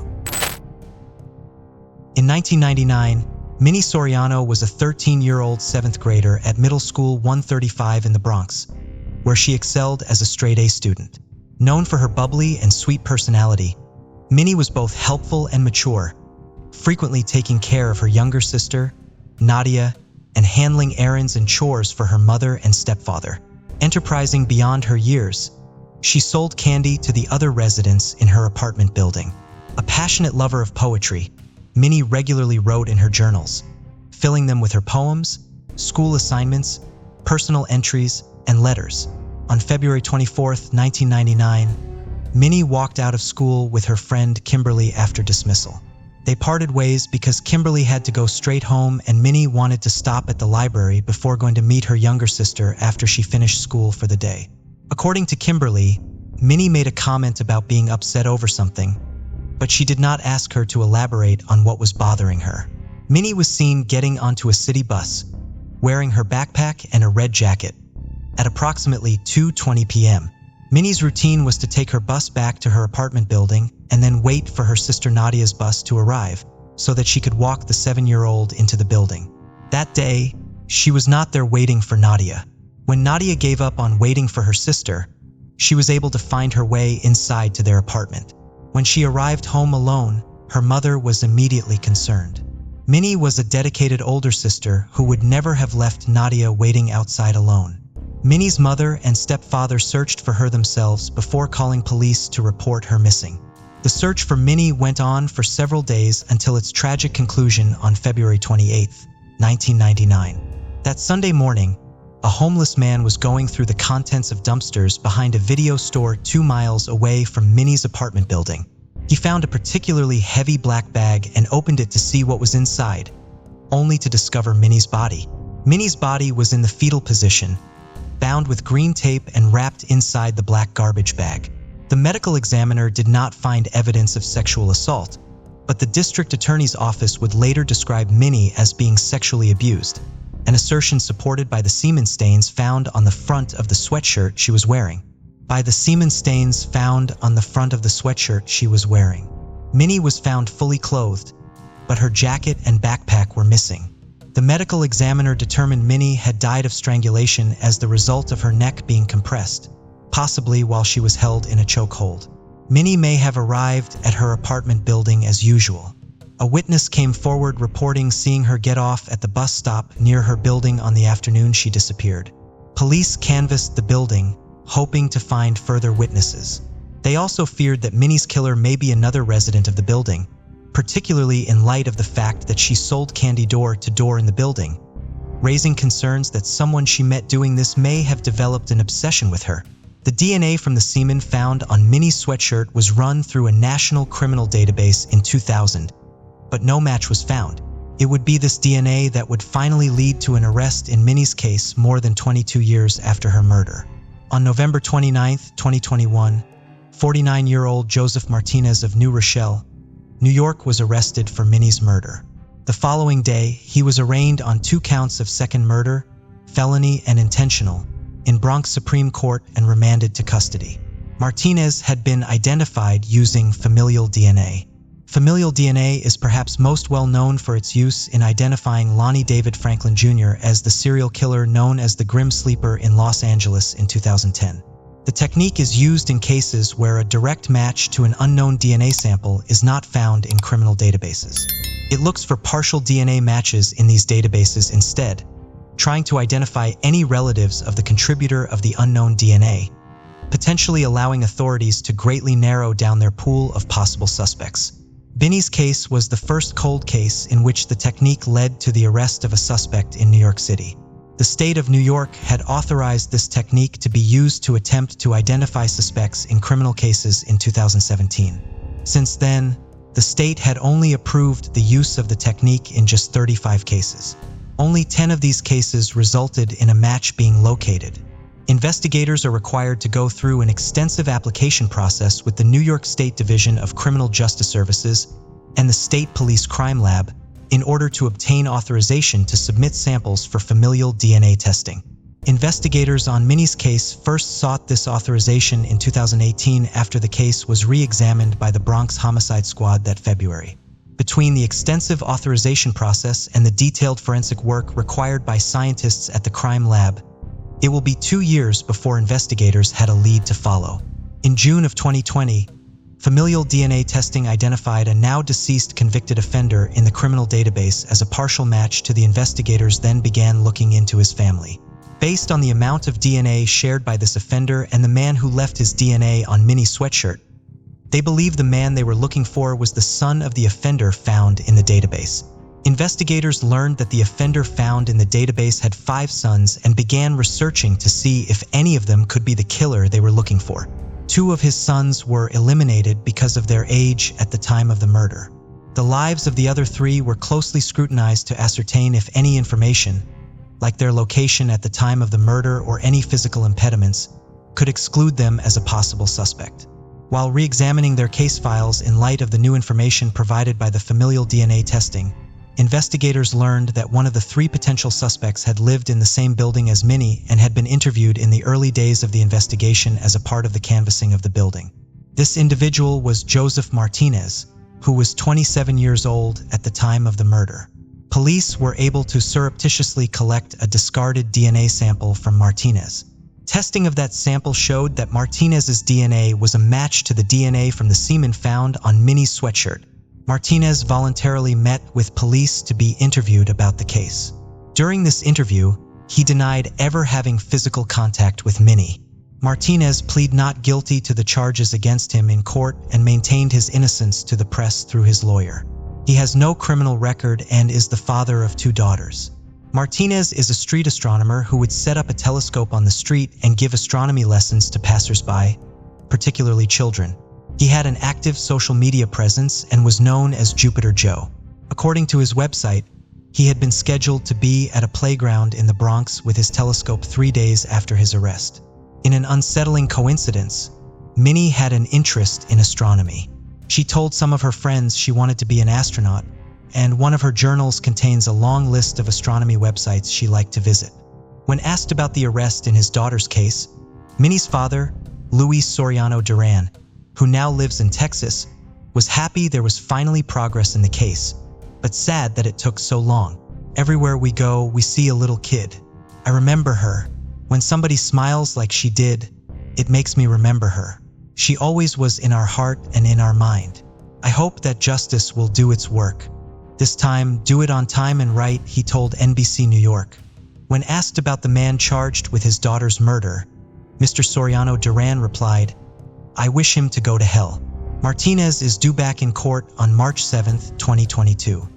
Speaker 1: In 1999, Minnie Soriano was a 13-year-old 7th grader at Middle School 135 in the Bronx, where she excelled as a straight-A student. Known for her bubbly and sweet personality, Minnie was both helpful and mature, frequently taking care of her younger sister, Nadia, and handling errands and chores for her mother and stepfather. Enterprising beyond her years, she sold candy to the other residents in her apartment building. A passionate lover of poetry, Minnie regularly wrote in her journals, filling them with her poems, school assignments, personal entries, and letters. On February 24, 1999, Minnie walked out of school with her friend Kimberly after dismissal. They parted ways because Kimberly had to go straight home and Minnie wanted to stop at the library before going to meet her younger sister after she finished school for the day. According to Kimberly, Minnie made a comment about being upset over something, but she did not ask her to elaborate on what was bothering her. Minnie was seen getting onto a city bus, wearing her backpack and a red jacket. At approximately 2:20 p.m., Minnie's routine was to take her bus back to her apartment building and then wait for her sister Nadia's bus to arrive so that she could walk the 7-year-old into the building. That day, she was not there waiting for Nadia. When Nadia gave up on waiting for her sister, she was able to find her way inside to their apartment. When she arrived home alone, her mother was immediately concerned. Minnie was a dedicated older sister who would never have left Nadia waiting outside alone. Minnie's mother and stepfather searched for her themselves before calling police to report her missing. The search for Minnie went on for several days until its tragic conclusion on February 28, 1999. That Sunday morning, a homeless man was going through the contents of dumpsters behind a video store 2 miles away from Minnie's apartment building. He found a particularly heavy black bag and opened it to see what was inside, only to discover Minnie's body. Minnie's body was in the fetal position, bound with green tape and wrapped inside the black garbage bag. The medical examiner did not find evidence of sexual assault, but the district attorney's office would later describe Minnie as being sexually abused, an assertion supported by the semen stains found on the front of the sweatshirt she was wearing. Minnie was found fully clothed, but her jacket and backpack were missing. The medical examiner determined Minnie had died of strangulation as the result of her neck being compressed, possibly while she was held in a chokehold. Minnie may have arrived at her apartment building as usual. A witness came forward reporting seeing her get off at the bus stop near her building on the afternoon she disappeared. Police canvassed the building, hoping to find further witnesses. They also feared that Minnie's killer may be another resident of the building, particularly in light of the fact that she sold candy door to door in the building, raising concerns that someone she met doing this may have developed an obsession with her. The DNA from the semen found on Minnie's sweatshirt was run through a national criminal database in 2000, but no match was found. It would be this DNA that would finally lead to an arrest in Minnie's case more than 22 years after her murder. On November 29, 2021, 49-year-old Joseph Martinez of New Rochelle, New York was arrested for Minnie's murder. The following day, he was arraigned on 2 counts of second murder, felony, and intentional, in Bronx Supreme Court and remanded to custody. Martinez had been identified using familial DNA. Familial DNA is perhaps most well known for its use in identifying Lonnie David Franklin Jr. as the serial killer known as the Grim Sleeper in Los Angeles in 2010. The technique is used in cases where a direct match to an unknown DNA sample is not found in criminal databases. It looks for partial DNA matches in these databases instead, trying to identify any relatives of the contributor of the unknown DNA, potentially allowing authorities to greatly narrow down their pool of possible suspects. Binney's case was the first cold case in which the technique led to the arrest of a suspect in New York City. The state of New York had authorized this technique to be used to attempt to identify suspects in criminal cases in 2017. Since then, the state had only approved the use of the technique in just 35 cases. Only 10 of these cases resulted in a match being located. Investigators are required to go through an extensive application process with the New York State Division of Criminal Justice Services and the State Police Crime Lab in order to obtain authorization to submit samples for familial DNA testing. Investigators on Minnie's case first sought this authorization in 2018 after the case was re-examined by the Bronx Homicide Squad that February. Between the extensive authorization process and the detailed forensic work required by scientists at the crime lab, it will be 2 years before investigators had a lead to follow. In June of 2020, familial DNA testing identified a now deceased convicted offender in the criminal database as a partial match to the investigators then began looking into his family. Based on the amount of DNA shared by this offender and the man who left his DNA on Minnie's sweatshirt, they believed the man they were looking for was the son of the offender found in the database. Investigators learned that the offender found in the database had 5 sons and began researching to see if any of them could be the killer they were looking for. 2 of his sons were eliminated because of their age at the time of the murder. The lives of the other 3 were closely scrutinized to ascertain if any information, like their location at the time of the murder or any physical impediments, could exclude them as a possible suspect. While re-examining their case files in light of the new information provided by the familial DNA testing, investigators learned that one of the 3 potential suspects had lived in the same building as Minnie and had been interviewed in the early days of the investigation as a part of the canvassing of the building. This individual was Joseph Martinez, who was 27 years old at the time of the murder. Police were able to surreptitiously collect a discarded DNA sample from Martinez. Testing of that sample showed that Martinez's DNA was a match to the DNA from the semen found on Minnie's sweatshirt. Martinez voluntarily met with police to be interviewed about the case. During this interview, he denied ever having physical contact with Minnie. Martinez pleaded not guilty to the charges against him in court and maintained his innocence to the press through his lawyer. He has no criminal record and is the father of 2 daughters. Martinez is a street astronomer who would set up a telescope on the street and give astronomy lessons to passersby, particularly children. He had an active social media presence and was known as Jupiter Joe. According to his website, he had been scheduled to be at a playground in the Bronx with his telescope 3 days after his arrest. In an unsettling coincidence, Minnie had an interest in astronomy. She told some of her friends she wanted to be an astronaut, and one of her journals contains a long list of astronomy websites she liked to visit. When asked about the arrest in his daughter's case, Minnie's father, Luis Soriano Duran, who now lives in Texas, was happy there was finally progress in the case, but sad that it took so long. Everywhere we go, we see a little kid. I remember her. When somebody smiles like she did, it makes me remember her. She always was in our heart and in our mind. I hope that justice will do its work. This time, do it on time and right, he told NBC New York. When asked about the man charged with his daughter's murder, Mr. Soriano Duran replied, "I wish him to go to hell." Martinez is due back in court on March 7, 2022.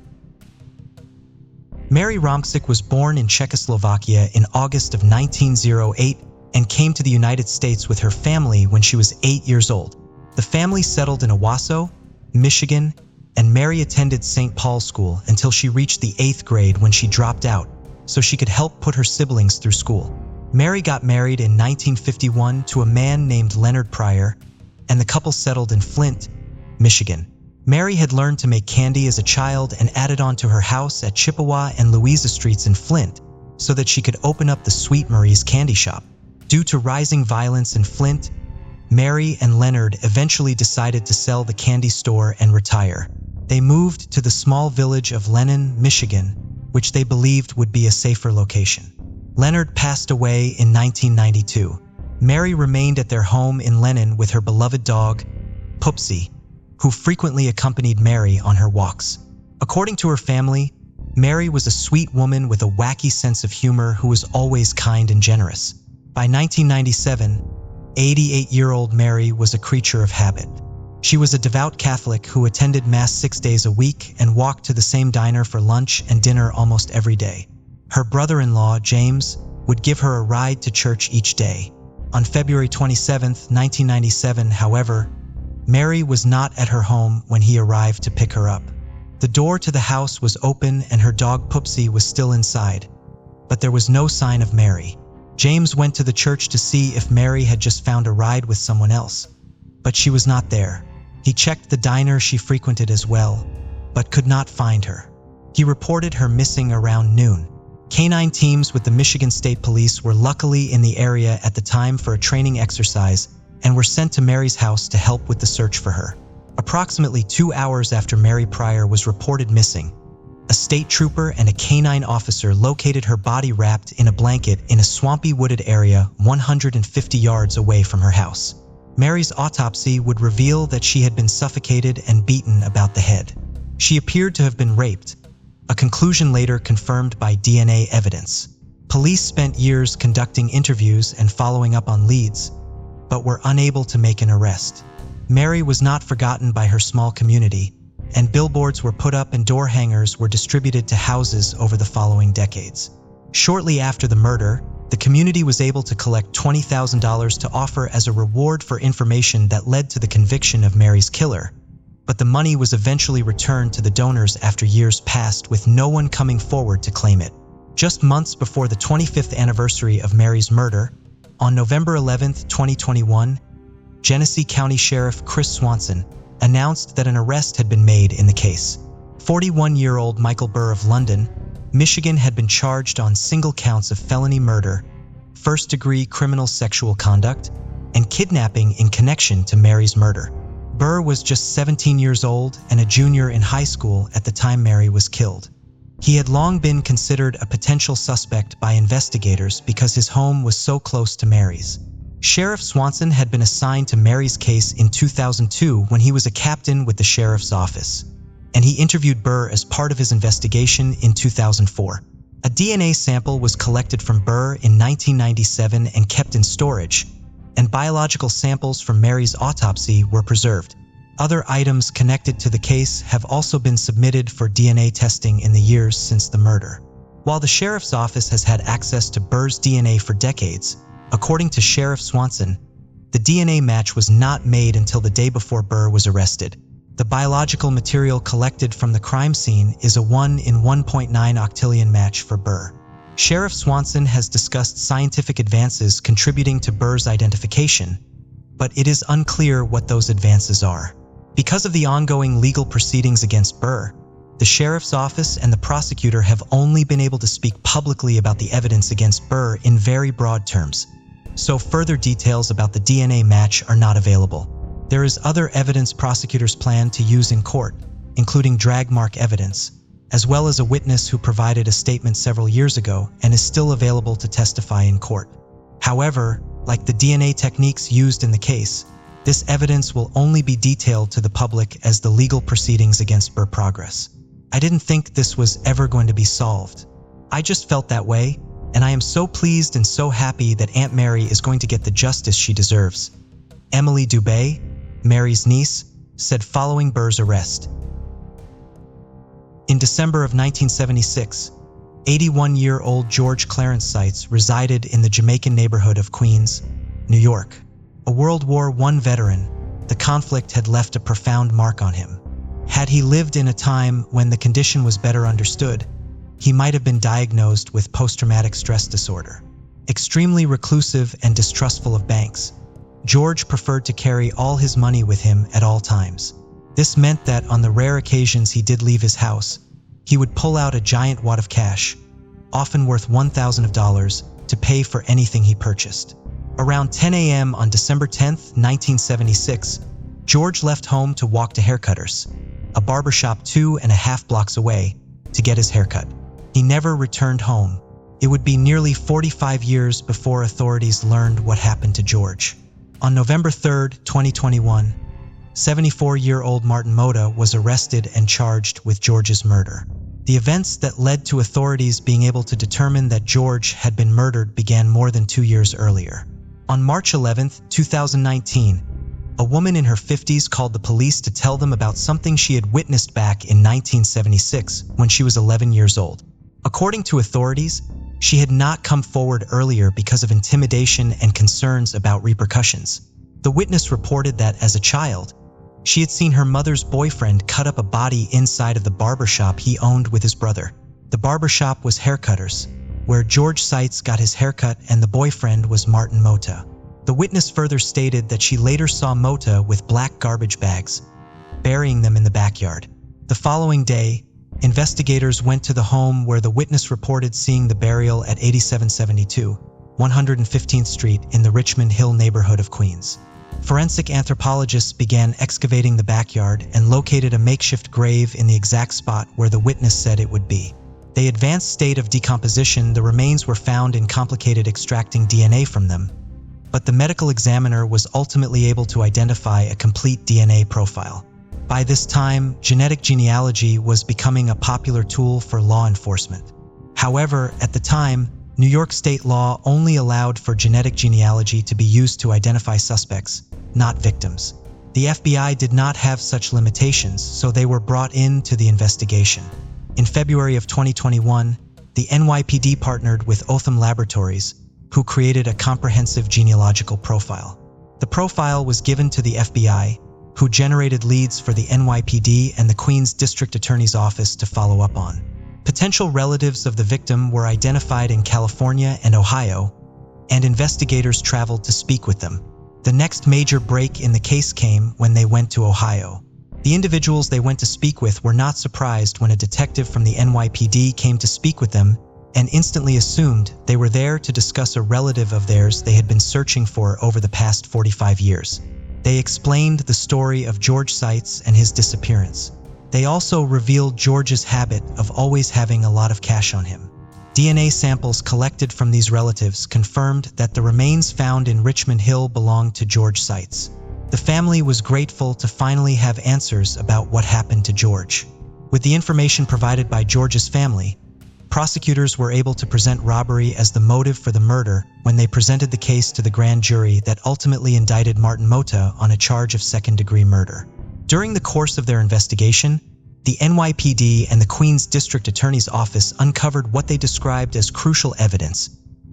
Speaker 1: Mary Romczyk was born in Czechoslovakia in August of 1908 and came to the United States with her family when she was 8 years old. The family settled in Owasso, Michigan, and Mary attended St. Paul's School until she reached the 8th grade when she dropped out so she could help put her siblings through school. Mary got married in 1951 to a man named Leonard Pryor, and the couple settled in Flint, Michigan. Mary had learned to make candy as a child and added on to her house at Chippewa and Louisa Streets in Flint so that she could open up the Sweet Marie's candy shop. Due to rising violence in Flint, Mary and Leonard eventually decided to sell the candy store and retire. They moved to the small village of Lennon, Michigan, which they believed would be a safer location. Leonard passed away in 1992. Mary remained at their home in Lennon with her beloved dog, Pupsy, who frequently accompanied Mary on her walks. According to her family, Mary was a sweet woman with a wacky sense of humor who was always kind and generous. By 1997, 88-year-old Mary was a creature of habit. She was a devout Catholic who attended Mass 6 days a week and walked to the same diner for lunch and dinner almost every day. Her brother-in-law, James, would give her a ride to church each day. On February 27, 1997, however, Mary was not at her home when he arrived to pick her up. The door to the house was open and her dog Pupsy was still inside, but there was no sign of Mary. James went to the church to see if Mary had just found a ride with someone else, but she was not there. He checked the diner she frequented as well, but could not find her. He reported her missing around noon. Canine teams with the Michigan State Police were luckily in the area at the time for a training exercise and were sent to Mary's house to help with the search for her. Approximately 2 hours after Mary Pryor was reported missing, a state trooper and a canine officer located her body wrapped in a blanket in a swampy wooded area 150 yards away from her house. Mary's autopsy would reveal that she had been suffocated and beaten about the head. She appeared to have been raped, a conclusion later confirmed by DNA evidence. Police spent years conducting interviews and following up on leads, but were unable to make an arrest. Mary was not forgotten by her small community, and billboards were put up and door hangers were distributed to houses over the following decades. Shortly after the murder, the community was able to collect $20,000 to offer as a reward for information that led to the conviction of Mary's killer, but the money was eventually returned to the donors after years passed with no one coming forward to claim it. Just months before the 25th anniversary of Mary's murder, on November 11, 2021, Genesee County Sheriff Chris Swanson announced that an arrest had been made in the case. 41-year-old Michael Burr of London, Michigan had been charged on single counts of felony murder, first-degree criminal sexual conduct, and kidnapping in connection to Mary's murder. Burr was just 17 years old and a junior in high school at the time Mary was killed. He had long been considered a potential suspect by investigators because his home was so close to Mary's. Sheriff Swanson had been assigned to Mary's case in 2002 when he was a captain with the sheriff's office, and he interviewed Burr as part of his investigation in 2004. A DNA sample was collected from Burr in 1997 and kept in storage, and biological samples from Mary's autopsy were preserved. Other items connected to the case have also been submitted for DNA testing in the years since the murder. While the sheriff's office has had access to Burr's DNA for decades, according to Sheriff Swanson, the DNA match was not made until the day before Burr was arrested. The biological material collected from the crime scene is a 1 in 1.9 octillion match for Burr. Sheriff Swanson has discussed scientific advances contributing to Burr's identification, but it is unclear what those advances are. Because of the ongoing legal proceedings against Burr, the sheriff's office and the prosecutor have only been able to speak publicly about the evidence against Burr in very broad terms, so further details about the DNA match are not available. There is other evidence prosecutors plan to use in court, including drag mark evidence, as well as a witness who provided a statement several years ago and is still available to testify in court. However, like the DNA techniques used in the case, this evidence will only be detailed to the public as the legal proceedings against Burr progress. I didn't think this was ever going to be solved. I just felt that way, and I am so pleased and so happy that Aunt Mary is going to get the justice she deserves. Emily Dubé, Mary's niece, said following Burr's arrest. In December of 1976, 81-year-old George Clarence Seitz resided in the Jamaican neighborhood of Queens, New York. A World War I veteran, the conflict had left a profound mark on him. Had he lived in a time when the condition was better understood, he might have been diagnosed with post-traumatic stress disorder. Extremely reclusive and distrustful of banks, George preferred to carry all his money with him at all times. This meant that on the rare occasions he did leave his house, he would pull out a giant wad of cash, often worth $1,000, to pay for anything he purchased. Around 10 a.m. on December 10, 1976, George left home to walk to Haircutters, a barbershop 2.5 blocks away, to get his haircut. He never returned home. It would be nearly 45 years before authorities learned what happened to George. On November 3, 2021, 74-year-old Martin Mota was arrested and charged with George's murder. The events that led to authorities being able to determine that George had been murdered began more than 2 years earlier. On March 11, 2019, a woman in her 50s called the police to tell them about something she had witnessed back in 1976 when she was 11 years old. According to authorities, she had not come forward earlier because of intimidation and concerns about repercussions. The witness reported that as a child, she had seen her mother's boyfriend cut up a body inside of the barbershop he owned with his brother. The barbershop was Haircutters, where George Seitz got his haircut, and the boyfriend was Martin Mota. The witness further stated that she later saw Mota with black garbage bags, burying them in the backyard. The following day, investigators went to the home where the witness reported seeing the burial at 8772 115th Street in the Richmond Hill neighborhood of Queens. Forensic anthropologists began excavating the backyard and located a makeshift grave in the exact spot where the witness said it would be. The advanced state of decomposition, the remains were found in complicated extracting DNA from them, but the medical examiner was ultimately able to identify a complete DNA profile. By this time, genetic genealogy was becoming a popular tool for law enforcement. However, at the time, New York state law only allowed for genetic genealogy to be used to identify suspects, not victims. The FBI did not have such limitations, so they were brought in to the investigation. In February of 2021, the NYPD partnered with Otham Laboratories, who created a comprehensive genealogical profile. The profile was given to the FBI, who generated leads for the NYPD and the Queens District Attorney's Office to follow up on. Potential relatives of the victim were identified in California and Ohio, and investigators traveled to speak with them. The next major break in the case came when they went to Ohio. The individuals they went to speak with were not surprised when a detective from the NYPD came to speak with them and instantly assumed they were there to discuss a relative of theirs they had been searching for over the past 45 years. They explained the story of George Seitz and his disappearance. They also revealed George's habit of always having a lot of cash on him. DNA samples collected from these relatives confirmed that the remains found in Richmond Hill belonged to George Seitz. The family was grateful to finally have answers about what happened to George. With the information provided by George's family, prosecutors were able to present robbery as the motive for the murder when they presented the case to the grand jury that ultimately indicted Martin Mota on a charge of second-degree murder. During the course of their investigation, the NYPD and the Queens District Attorney's Office uncovered what they described as crucial evidence,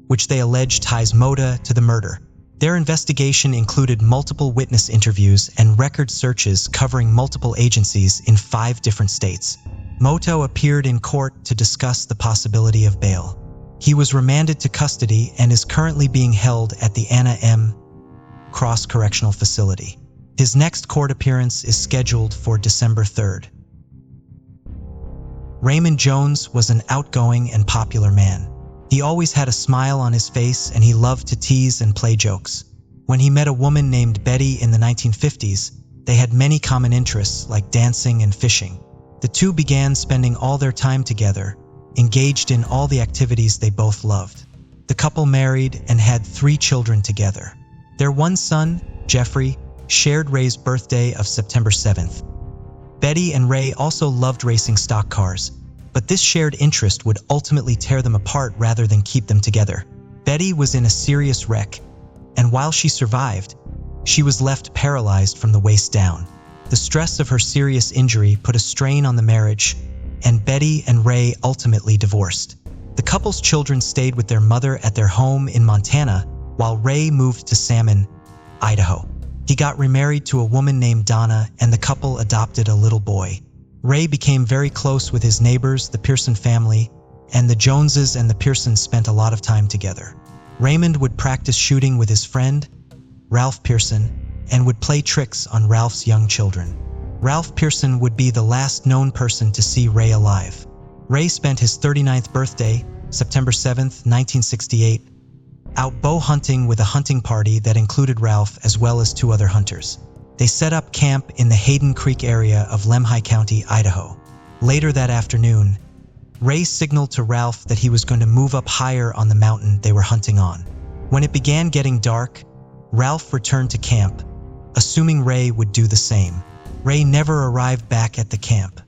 Speaker 1: which they alleged ties Mota to the murder. Their investigation included multiple witness interviews and record searches covering multiple agencies in 5 different states. Mota appeared in court to discuss the possibility of bail. He was remanded to custody and is currently being held at the Anna M. Cross Correctional Facility. His next court appearance is scheduled for December 3rd. Raymond Jones was an outgoing and popular man. He always had a smile on his face and he loved to tease and play jokes. When he met a woman named Betty in the 1950s, they had many common interests like dancing and fishing. The two began spending all their time together, engaged in all the activities they both loved. The couple married and had 3 children together. Their one son, Jeffrey, shared Ray's birthday of September 7th. Betty and Ray also loved racing stock cars, but this shared interest would ultimately tear them apart rather than keep them together. Betty was in a serious wreck, and while she survived, she was left paralyzed from the waist down. The stress of her serious injury put a strain on the marriage, and Betty and Ray ultimately divorced. The couple's children stayed with their mother at their home in Montana, while Ray moved to Salmon, Idaho. He got remarried to a woman named Donna, and the couple adopted a little boy. Ray became very close with his neighbors, the Pearson family, and the Joneses and the Pearsons spent a lot of time together. Raymond would practice shooting with his friend, Ralph Pearson, and would play tricks on Ralph's young children. Ralph Pearson would be the last known person to see Ray alive. Ray spent his 39th birthday, September 7, 1968, out bow hunting with a hunting party that included Ralph as well as 2 other hunters. They set up camp in the Hayden Creek area of Lemhi County, Idaho. Later that afternoon, Ray signaled to Ralph that he was going to move up higher on the mountain they were hunting on. When it began getting dark, Ralph returned to camp, assuming Ray would do the same. Ray never arrived back at the camp.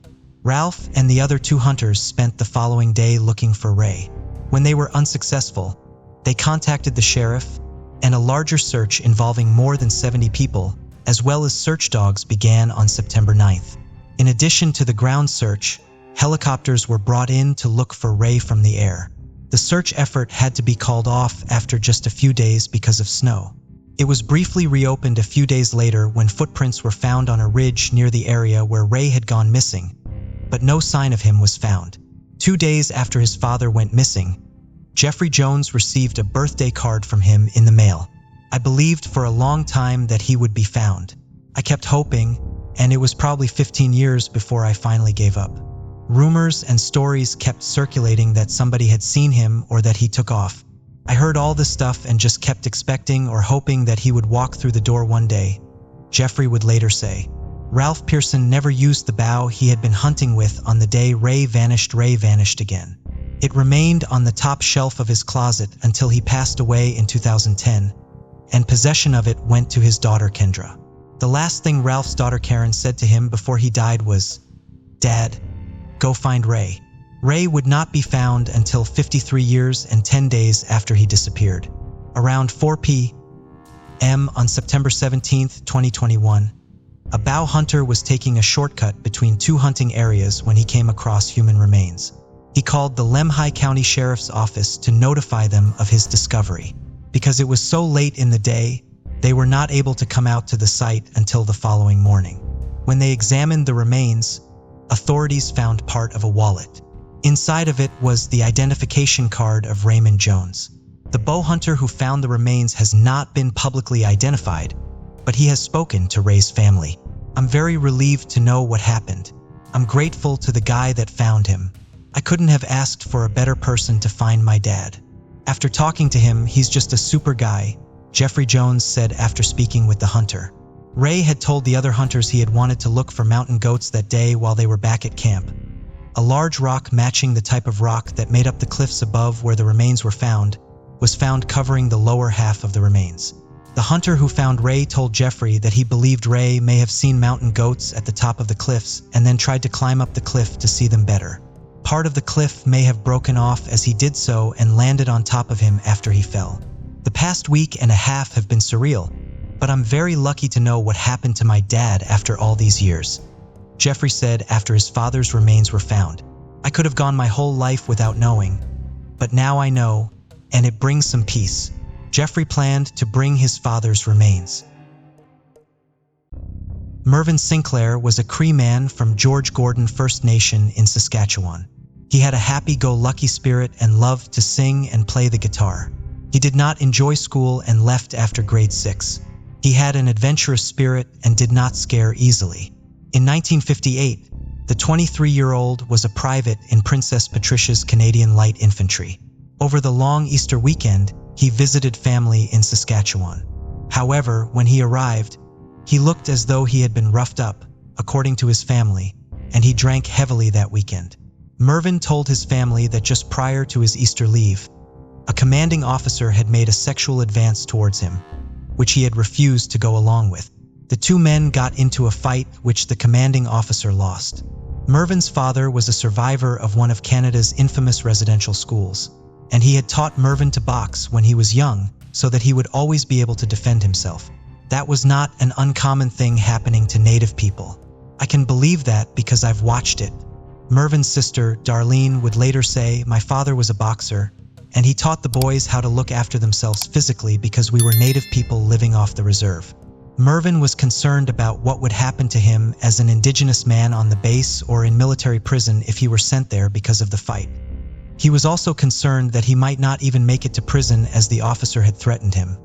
Speaker 1: Ralph and the other 2 hunters spent the following day looking for Ray. When they were unsuccessful, they contacted the sheriff, and a larger search involving more than 70 people, as well as search dogs, began on September 9th. In addition to the ground search, helicopters were brought in to look for Ray from the air. The search effort had to be called off after just a few days because of snow. It was briefly reopened a few days later when footprints were found on a ridge near the area where Ray had gone missing, but no sign of him was found. 2 days after his father went missing, Jeffrey Jones received a birthday card from him in the mail. I believed for a long time that he would be found. I kept hoping, and it was probably 15 years before I finally gave up. Rumors and stories kept circulating that somebody had seen him or that he took off. I heard all this stuff and just kept expecting or hoping that he would walk through the door one day. Jeffrey would later say, Ralph Pearson never used the bow he had been hunting with on the day Ray vanished again. It remained on the top shelf of his closet until he passed away in 2010, and possession of it went to his daughter Kendra. The last thing Ralph's daughter Karen said to him before he died was, "Dad, go find Ray." Ray would not be found until 53 years and 10 days after he disappeared. Around 4 p.m. on September 17, 2021, a bow hunter was taking a shortcut between 2 hunting areas when he came across human remains. He called the Lemhi County Sheriff's Office to notify them of his discovery. Because it was so late in the day, they were not able to come out to the site until the following morning. When they examined the remains, authorities found part of a wallet. Inside of it was the identification card of Raymond Jones. The bow hunter who found the remains has not been publicly identified, but he has spoken to Ray's family. I'm very relieved to know what happened. I'm grateful to the guy that found him. I couldn't have asked for a better person to find my dad. After talking to him, he's just a super guy, Jeffrey Jones said after speaking with the hunter. Ray had told the other hunters he had wanted to look for mountain goats that day while they were back at camp. A large rock matching the type of rock that made up the cliffs above where the remains were found was found covering the lower half of the remains. The hunter who found Ray told Jeffrey that he believed Ray may have seen mountain goats at the top of the cliffs and then tried to climb up the cliff to see them better. Part of the cliff may have broken off as he did so and landed on top of him after he fell. The past week and a half have been surreal, but I'm very lucky to know what happened to my dad after all these years. Jeffrey said after his father's remains were found, "I could have gone my whole life without knowing, but now I know, and it brings some peace." Jeffrey planned to bring his father's remains. Mervyn Sinclair was a Cree man from George Gordon First Nation in Saskatchewan. He had a happy-go-lucky spirit and loved to sing and play the guitar. He did not enjoy school and left after grade 6. He had an adventurous spirit and did not scare easily. In 1958, the 23-year-old was a private in Princess Patricia's Canadian Light Infantry. Over the long Easter weekend, he visited family in Saskatchewan. However, when he arrived, he looked as though he had been roughed up, according to his family, and he drank heavily that weekend. Mervyn told his family that just prior to his Easter leave, a commanding officer had made a sexual advance towards him, which he had refused to go along with. The 2 men got into a fight which the commanding officer lost. Mervyn's father was a survivor of one of Canada's infamous residential schools, and he had taught Mervyn to box when he was young so that he would always be able to defend himself. That was not an uncommon thing happening to Native people. I can believe that because I've watched it. Mervyn's sister, Darlene, would later say, "My father was a boxer, and he taught the boys how to look after themselves physically because we were Native people living off the reserve." Mervyn was concerned about what would happen to him as an Indigenous man on the base or in military prison if he were sent there because of the fight. He was also concerned that he might not even make it to prison as the officer had threatened him,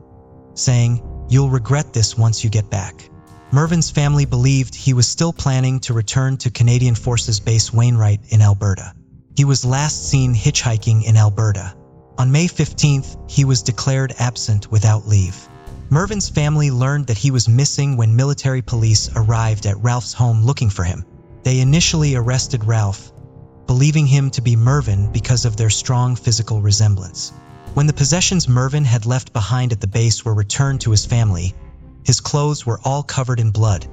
Speaker 1: saying, "You'll regret this once you get back." Mervyn's family believed he was still planning to return to Canadian Forces Base Wainwright in Alberta. He was last seen hitchhiking in Alberta. On May 15th, he was declared absent without leave. Mervin's family learned that he was missing when military police arrived at Ralph's home looking for him. They initially arrested Ralph, believing him to be Mervin because of their strong physical resemblance. When the possessions Mervin had left behind at the base were returned to his family, his clothes were all covered in blood,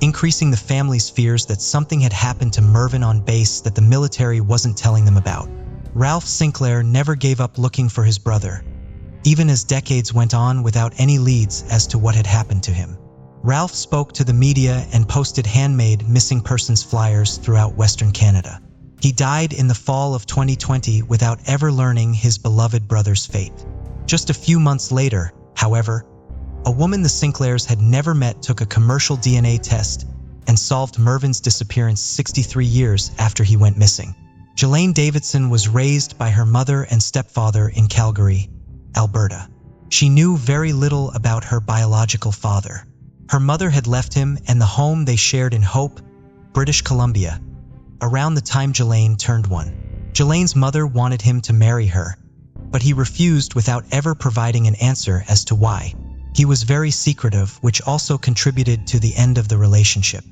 Speaker 1: increasing the family's fears that something had happened to Mervin on base that the military wasn't telling them about. Ralph Sinclair never gave up looking for his brother, even as decades went on without any leads as to what had happened to him. Ralph spoke to the media and posted handmade missing persons flyers throughout Western Canada. He died in the fall of 2020 without ever learning his beloved brother's fate. Just a few months later, however, a woman the Sinclairs had never met took a commercial DNA test and solved Mervin's disappearance 63 years after he went missing. Jelaine Davidson was raised by her mother and stepfather in Calgary, Alberta. She knew very little about her biological father. Her mother had left him and the home they shared in Hope, British Columbia, around the time Jelaine turned 1. Jelaine's mother wanted him to marry her, but he refused without ever providing an answer as to why. He was very secretive, which also contributed to the end of the relationship.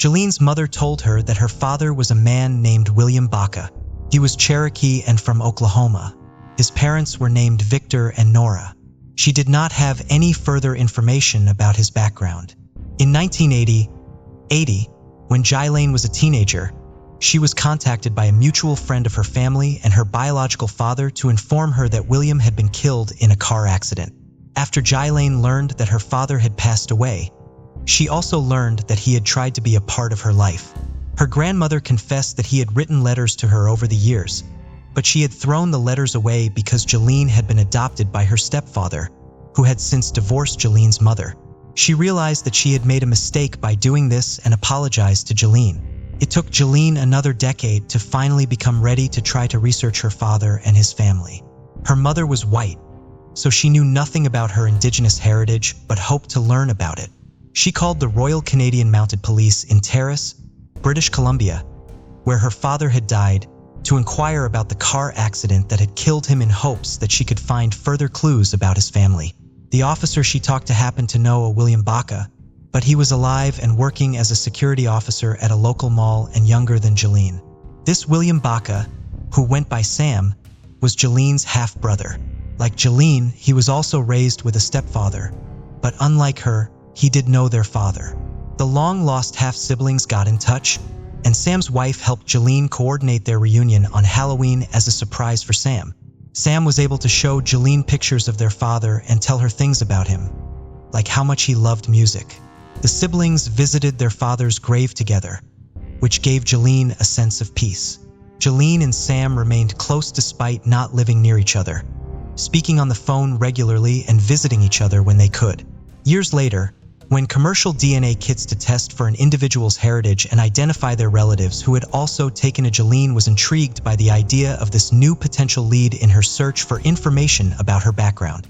Speaker 1: Jelaine's mother told her that her father was a man named William Baca. He was Cherokee and from Oklahoma. His parents were named Victor and Nora. She did not have any further information about his background. In 1980, when Jelaine was a teenager, she was contacted by a mutual friend of her family and her biological father to inform her that William had been killed in a car accident. After Jelaine learned that her father had passed away, she also learned that he had tried to be a part of her life. Her grandmother confessed that he had written letters to her over the years, but she had thrown the letters away because Jelaine had been adopted by her stepfather, who had since divorced Jelaine's mother. She realized that she had made a mistake by doing this and apologized to Jelaine. It took Jelaine another decade to finally become ready to try to research her father and his family. Her mother was white, so she knew nothing about her Indigenous heritage but hoped to learn about it. She called the Royal Canadian Mounted Police in Terrace, British Columbia, where her father had died, to inquire about the car accident that had killed him in hopes that she could find further clues about his family. The officer she talked to happened to know a William Baca, but he was alive and working as a security officer at a local mall and younger than Jelaine. This William Baca, who went by Sam, was Jelaine's half-brother. Like Jelaine, he was also raised with a stepfather, but unlike her, he did know their father. The long-lost half-siblings got in touch, and Sam's wife helped Jelaine coordinate their reunion on Halloween as a surprise for Sam. Sam was able to show Jelaine pictures of their father and tell her things about him, like how much he loved music. The siblings visited their father's grave together, which gave Jelaine a sense of peace. Jelaine and Sam remained close despite not living near each other, speaking on the phone regularly and visiting each other when they could. Years later, when commercial DNA kits to test for an individual's heritage and identify their relatives who had also taken a Jelaine was intrigued by the idea of this new potential lead in her search for information about her background.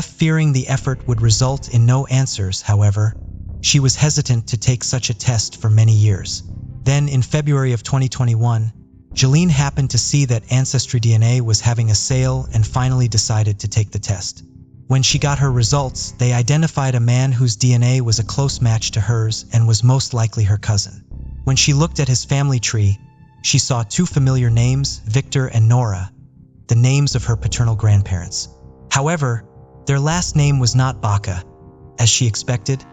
Speaker 1: Fearing the effort would result in no answers, however, she was hesitant to take such a test for many years. Then, in February of 2021, Jelaine happened to see that Ancestry DNA was having a sale and finally decided to take the test. When she got her results, they identified a man whose DNA was a close match to hers and was most likely her cousin. When she looked at his family tree, she saw two familiar names, Victor and Nora, the names of her paternal grandparents. However, their last name was not Baca, as she expected,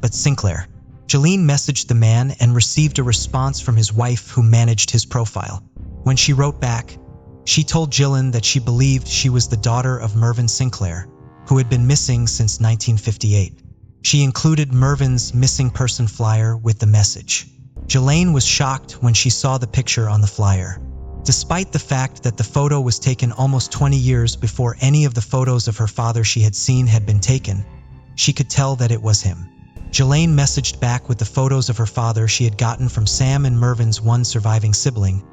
Speaker 1: but Sinclair. Jelaine messaged the man and received a response from his wife who managed his profile. When she wrote back, she told Jelaine that she believed she was the daughter of Mervin Sinclair, who had been missing since 1958. She included Mervin's missing person flyer with the message. Jelaine was shocked when she saw the picture on the flyer. Despite the fact that the photo was taken almost 20 years before any of the photos of her father she had seen had been taken, she could tell that it was him. Jelaine messaged back with the photos of her father she had gotten from Sam and Mervin's one surviving sibling,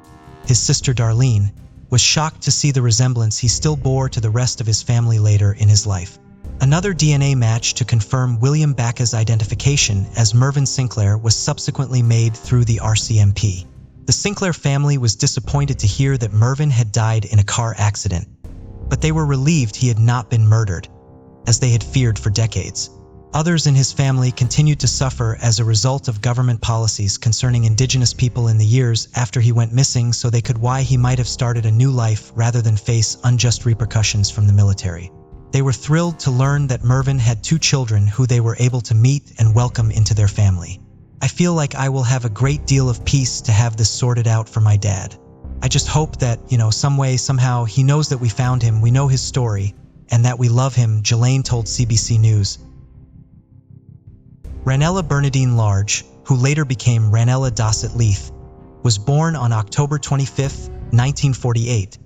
Speaker 1: his sister Darlene, was shocked to see the resemblance he still bore to the rest of his family later in his life. Another DNA match to confirm William Baca's identification as Mervin Sinclair was subsequently made through the RCMP. The Sinclair family was disappointed to hear that Mervin had died in a car accident, but they were relieved he had not been murdered, as they had feared for decades. Others in his family continued to suffer as a result of government policies concerning indigenous people in the years after he went missing, so they could why he might have started a new life rather than face unjust repercussions from the military. They were thrilled to learn that Mervyn had 2 children who they were able to meet and welcome into their family. I feel like I will have a great deal of peace to have this sorted out for my dad. I just hope that, some way, somehow, he knows that we found him, we know his story, and that we love him, Jelaine told CBC News. Ranella Bernadine Large, who later became Ranella Dossett Leith, was born on October 25, 1948,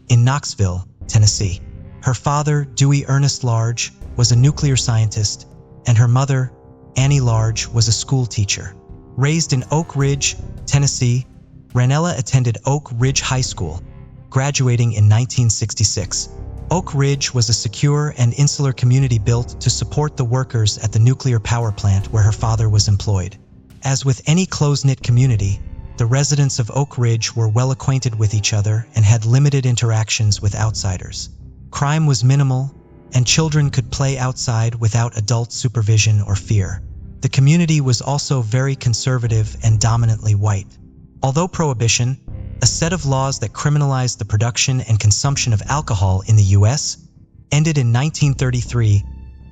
Speaker 1: in Knoxville, Tennessee. Her father, Dewey Ernest Large, was a nuclear scientist, and her mother, Annie Large, was a school teacher. Raised in Oak Ridge, Tennessee, Ranella attended Oak Ridge High School, graduating in 1966. Oak Ridge was a secure and insular community built to support the workers at the nuclear power plant where her father was employed. As with any close-knit community, the residents of Oak Ridge were well acquainted with each other and had limited interactions with outsiders. Crime was minimal, and children could play outside without adult supervision or fear. The community was also very conservative and dominantly white. Although prohibition, a set of laws that criminalized the production and consumption of alcohol in the U.S., ended in 1933,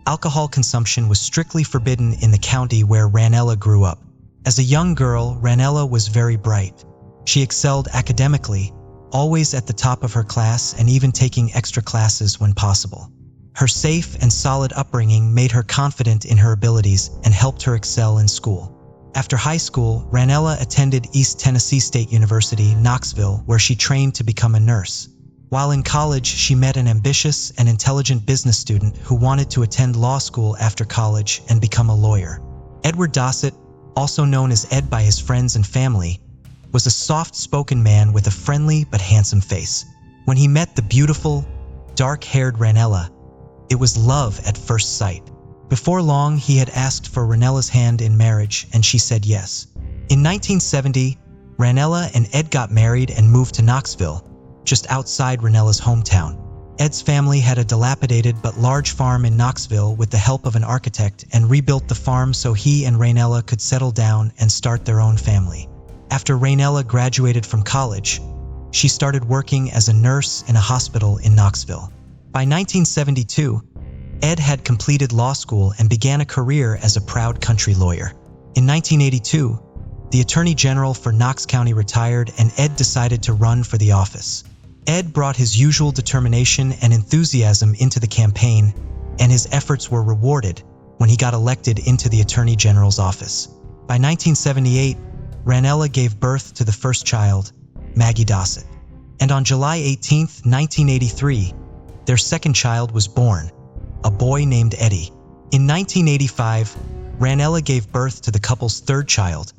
Speaker 1: alcohol consumption was strictly forbidden in the county where Ranella grew up. As a young girl, Ranella was very bright. She excelled academically, always at the top of her class and even taking extra classes when possible. Her safe and solid upbringing made her confident in her abilities and helped her excel in school. After high school, Ranella attended East Tennessee State University, Knoxville, where she trained to become a nurse. While in college, she met an ambitious and intelligent business student who wanted to attend law school after college and become a lawyer. Edward Dossett, also known as Ed by his friends and family, was a soft-spoken man with a friendly but handsome face. When he met the beautiful, dark-haired Ranella, it was love at first sight. Before long, he had asked for Ranella's hand in marriage, and she said yes. In 1970, Ranella and Ed got married and moved to Knoxville, just outside Ranella's hometown. Ed's family had a dilapidated but large farm in Knoxville with the help of an architect and rebuilt the farm so he and Ranella could settle down and start their own family. After Ranella graduated from college, she started working as a nurse in a hospital in Knoxville. By 1972, Ed had completed law school and began a career as a proud country lawyer. In 1982, the Attorney General for Knox County retired and Ed decided to run for the office. Ed brought his usual determination and enthusiasm into the campaign, and his efforts were rewarded when he got elected into the Attorney General's office. By 1978, Ranella gave birth to the first child, Maggie Dossett. And on July 18, 1983, their second child was born, a boy named Eddie. In 1985, Ranella gave birth to the couple's third child,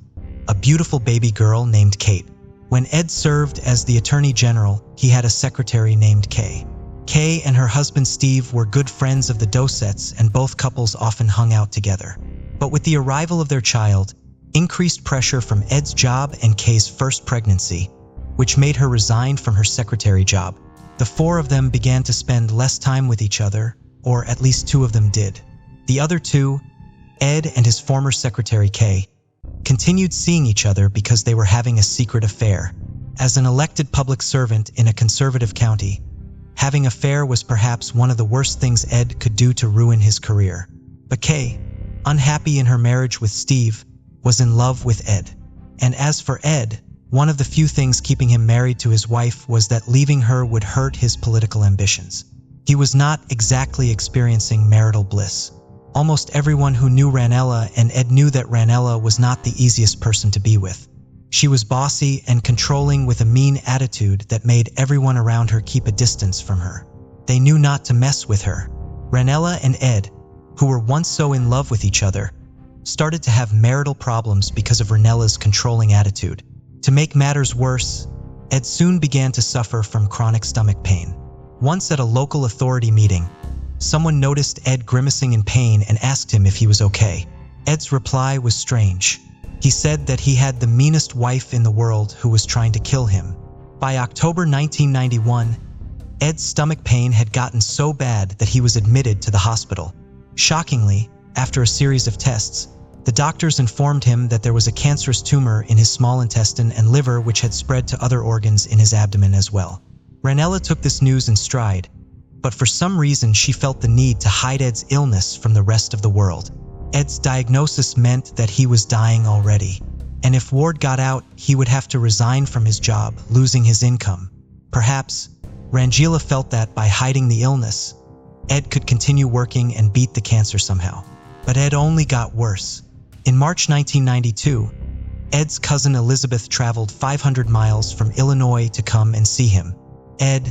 Speaker 1: a beautiful baby girl named Kate. When Ed served as the Attorney General, he had a secretary named Kay. Kay and her husband Steve were good friends of the Dossetts, and both couples often hung out together. But with the arrival of their child, increased pressure from Ed's job and Kay's first pregnancy, which made her resign from her secretary job. The four of them began to spend less time with each other, or at least two of them did. The other two, Ed and his former secretary Kay, continued seeing each other because they were having a secret affair. As an elected public servant in a conservative county, having an affair was perhaps one of the worst things Ed could do to ruin his career. But Kay, unhappy in her marriage with Steve, was in love with Ed. And as for Ed, one of the few things keeping him married to his wife was that leaving her would hurt his political ambitions. He was not exactly experiencing marital bliss. Almost everyone who knew Ranella and Ed knew that Ranella was not the easiest person to be with. She was bossy and controlling with a mean attitude that made everyone around her keep a distance from her. They knew not to mess with her. Ranella and Ed, who were once so in love with each other, started to have marital problems because of Ranella's controlling attitude. To make matters worse, Ed soon began to suffer from chronic stomach pain. Once at a local authority meeting, someone noticed Ed grimacing in pain and asked him if he was okay. Ed's reply was strange. He said that he had the meanest wife in the world who was trying to kill him. By October 1991, Ed's stomach pain had gotten so bad that he was admitted to the hospital. Shockingly, after a series of tests, the doctors informed him that there was a cancerous tumor in his small intestine and liver which had spread to other organs in his abdomen as well. Ranella took this news in stride, but for some reason she felt the need to hide Ed's illness from the rest of the world. Ed's diagnosis meant that he was dying already, and if word got out, he would have to resign from his job, losing his income. Perhaps Rangeela felt that by hiding the illness, Ed could continue working and beat the cancer somehow. But Ed only got worse. In March 1992, Ed's cousin Elizabeth traveled 500 miles from Illinois to come and see him. Ed,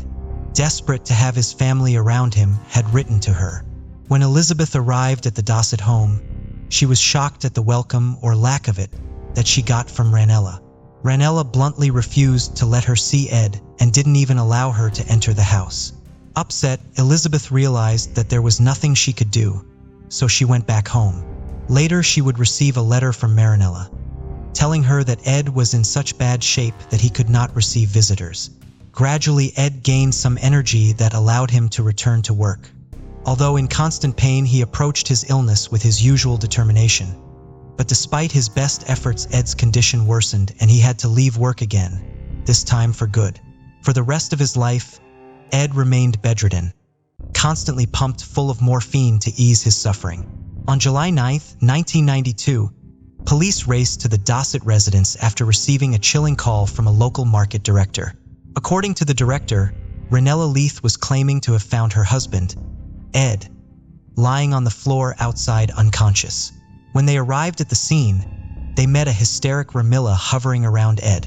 Speaker 1: desperate to have his family around him, had written to her. When Elizabeth arrived at the Dossett home, she was shocked at the welcome, or lack of it, that she got from Ranella. Ranella bluntly refused to let her see Ed and didn't even allow her to enter the house. Upset, Elizabeth realized that there was nothing she could do, so she went back home. Later, she would receive a letter from Ranella, telling her that Ed was in such bad shape that he could not receive visitors. Gradually, Ed gained some energy that allowed him to return to work. Although in constant pain, he approached his illness with his usual determination. But despite his best efforts, Ed's condition worsened and he had to leave work again, this time for good. For the rest of his life, Ed remained bedridden, constantly pumped full of morphine to ease his suffering. On July 9, 1992, police raced to the Dossett residence after receiving a chilling call from a local market director. According to the director, Ranella Leith was claiming to have found her husband, Ed, lying on the floor outside unconscious. When they arrived at the scene, they met a hysteric Ramilla hovering around Ed,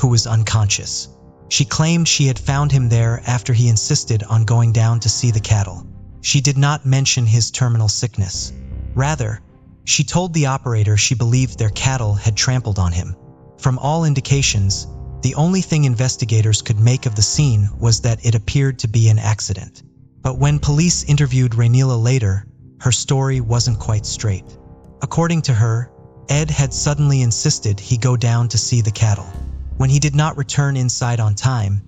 Speaker 1: who was unconscious. She claimed she had found him there after he insisted on going down to see the cattle. She did not mention his terminal sickness. Rather, she told the operator she believed their cattle had trampled on him. From all indications, the only thing investigators could make of the scene was that it appeared to be an accident. But when police interviewed Ranella later, her story wasn't quite straight. According to her, Ed had suddenly insisted he go down to see the cattle. When he did not return inside on time,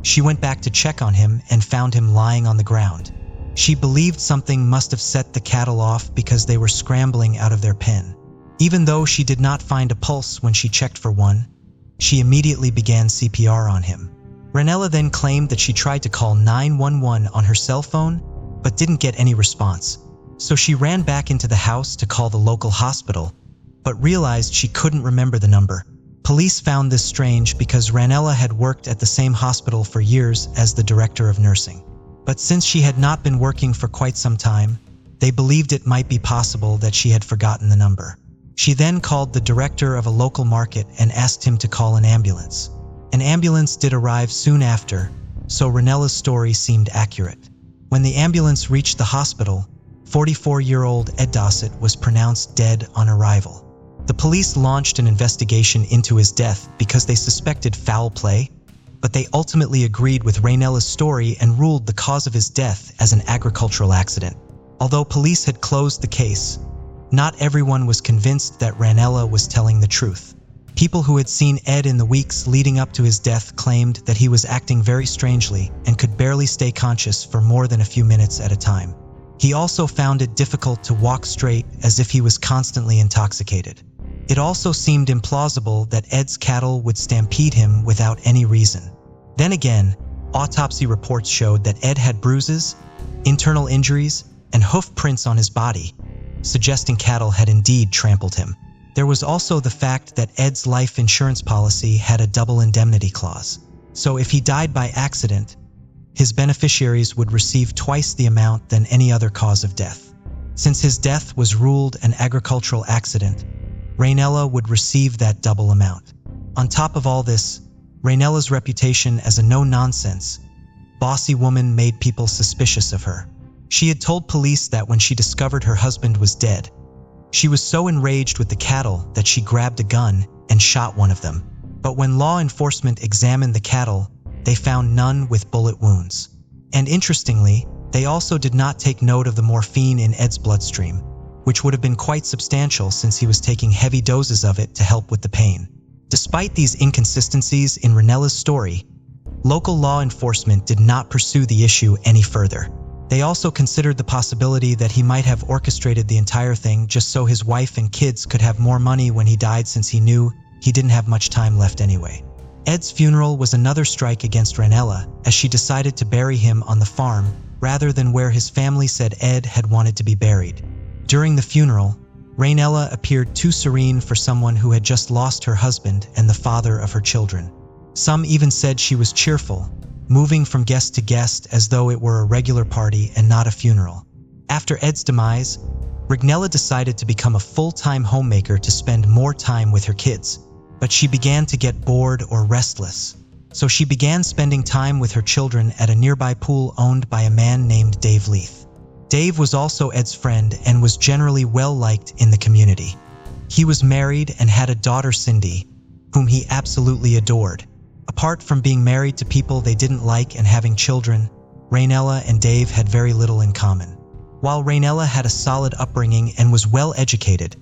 Speaker 1: she went back to check on him and found him lying on the ground. She believed something must have set the cattle off because they were scrambling out of their pen. Even though she did not find a pulse when she checked for one, she immediately began CPR on him. Ranella then claimed that she tried to call 911 on her cell phone, but didn't get any response. So she ran back into the house to call the local hospital, but realized she couldn't remember the number. Police found this strange because Ranella had worked at the same hospital for years as the director of nursing. But since she had not been working for quite some time, they believed it might be possible that she had forgotten the number. She then called the director of a local market and asked him to call an ambulance. An ambulance did arrive soon after, so Ranella's story seemed accurate. When the ambulance reached the hospital, 44-year-old Ed Dossett was pronounced dead on arrival. The police launched an investigation into his death because they suspected foul play, but they ultimately agreed with Ranella's story and ruled the cause of his death as an agricultural accident. Although police had closed the case, not everyone was convinced that Ranella was telling the truth. People who had seen Ed in the weeks leading up to his death claimed that he was acting very strangely and could barely stay conscious for more than a few minutes at a time. He also found it difficult to walk straight, as if he was constantly intoxicated. It also seemed implausible that Ed's cattle would stampede him without any reason. Then again, autopsy reports showed that Ed had bruises, internal injuries, and hoof prints on his body, suggesting cattle had indeed trampled him. There was also the fact that Ed's life insurance policy had a double indemnity clause. So if he died by accident, his beneficiaries would receive twice the amount than any other cause of death. Since his death was ruled an agricultural accident, Ranella would receive that double amount. On top of all this, Ranella's reputation as a no-nonsense, bossy woman made people suspicious of her. She had told police that when she discovered her husband was dead, she was so enraged with the cattle that she grabbed a gun and shot one of them. But when law enforcement examined the cattle, they found none with bullet wounds. And interestingly, they also did not take note of the morphine in Ed's bloodstream, which would have been quite substantial since he was taking heavy doses of it to help with the pain. Despite these inconsistencies in Ranella's story, Local law enforcement did not pursue the issue any further. They also considered the possibility that he might have orchestrated the entire thing just so his wife and kids could have more money when he died, since he knew he didn't have much time left anyway. Ed's funeral was another strike against Ranella, as she decided to bury him on the farm rather than where his family said Ed had wanted to be buried. During the funeral, Ranella appeared too serene for someone who had just lost her husband and the father of her children. Some even said she was cheerful, moving from guest to guest as though it were a regular party and not a funeral. After Ed's demise, Ranella decided to become a full-time homemaker to spend more time with her kids, but she began to get bored or restless. So she began spending time with her children at a nearby pool owned by a man named Dave Leith. Dave was also Ed's friend and was generally well-liked in the community. He was married and had a daughter, Cindy, whom he absolutely adored. Apart from being married to people they didn't like and having children, Ranella and Dave had very little in common. While Ranella had a solid upbringing and was well-educated,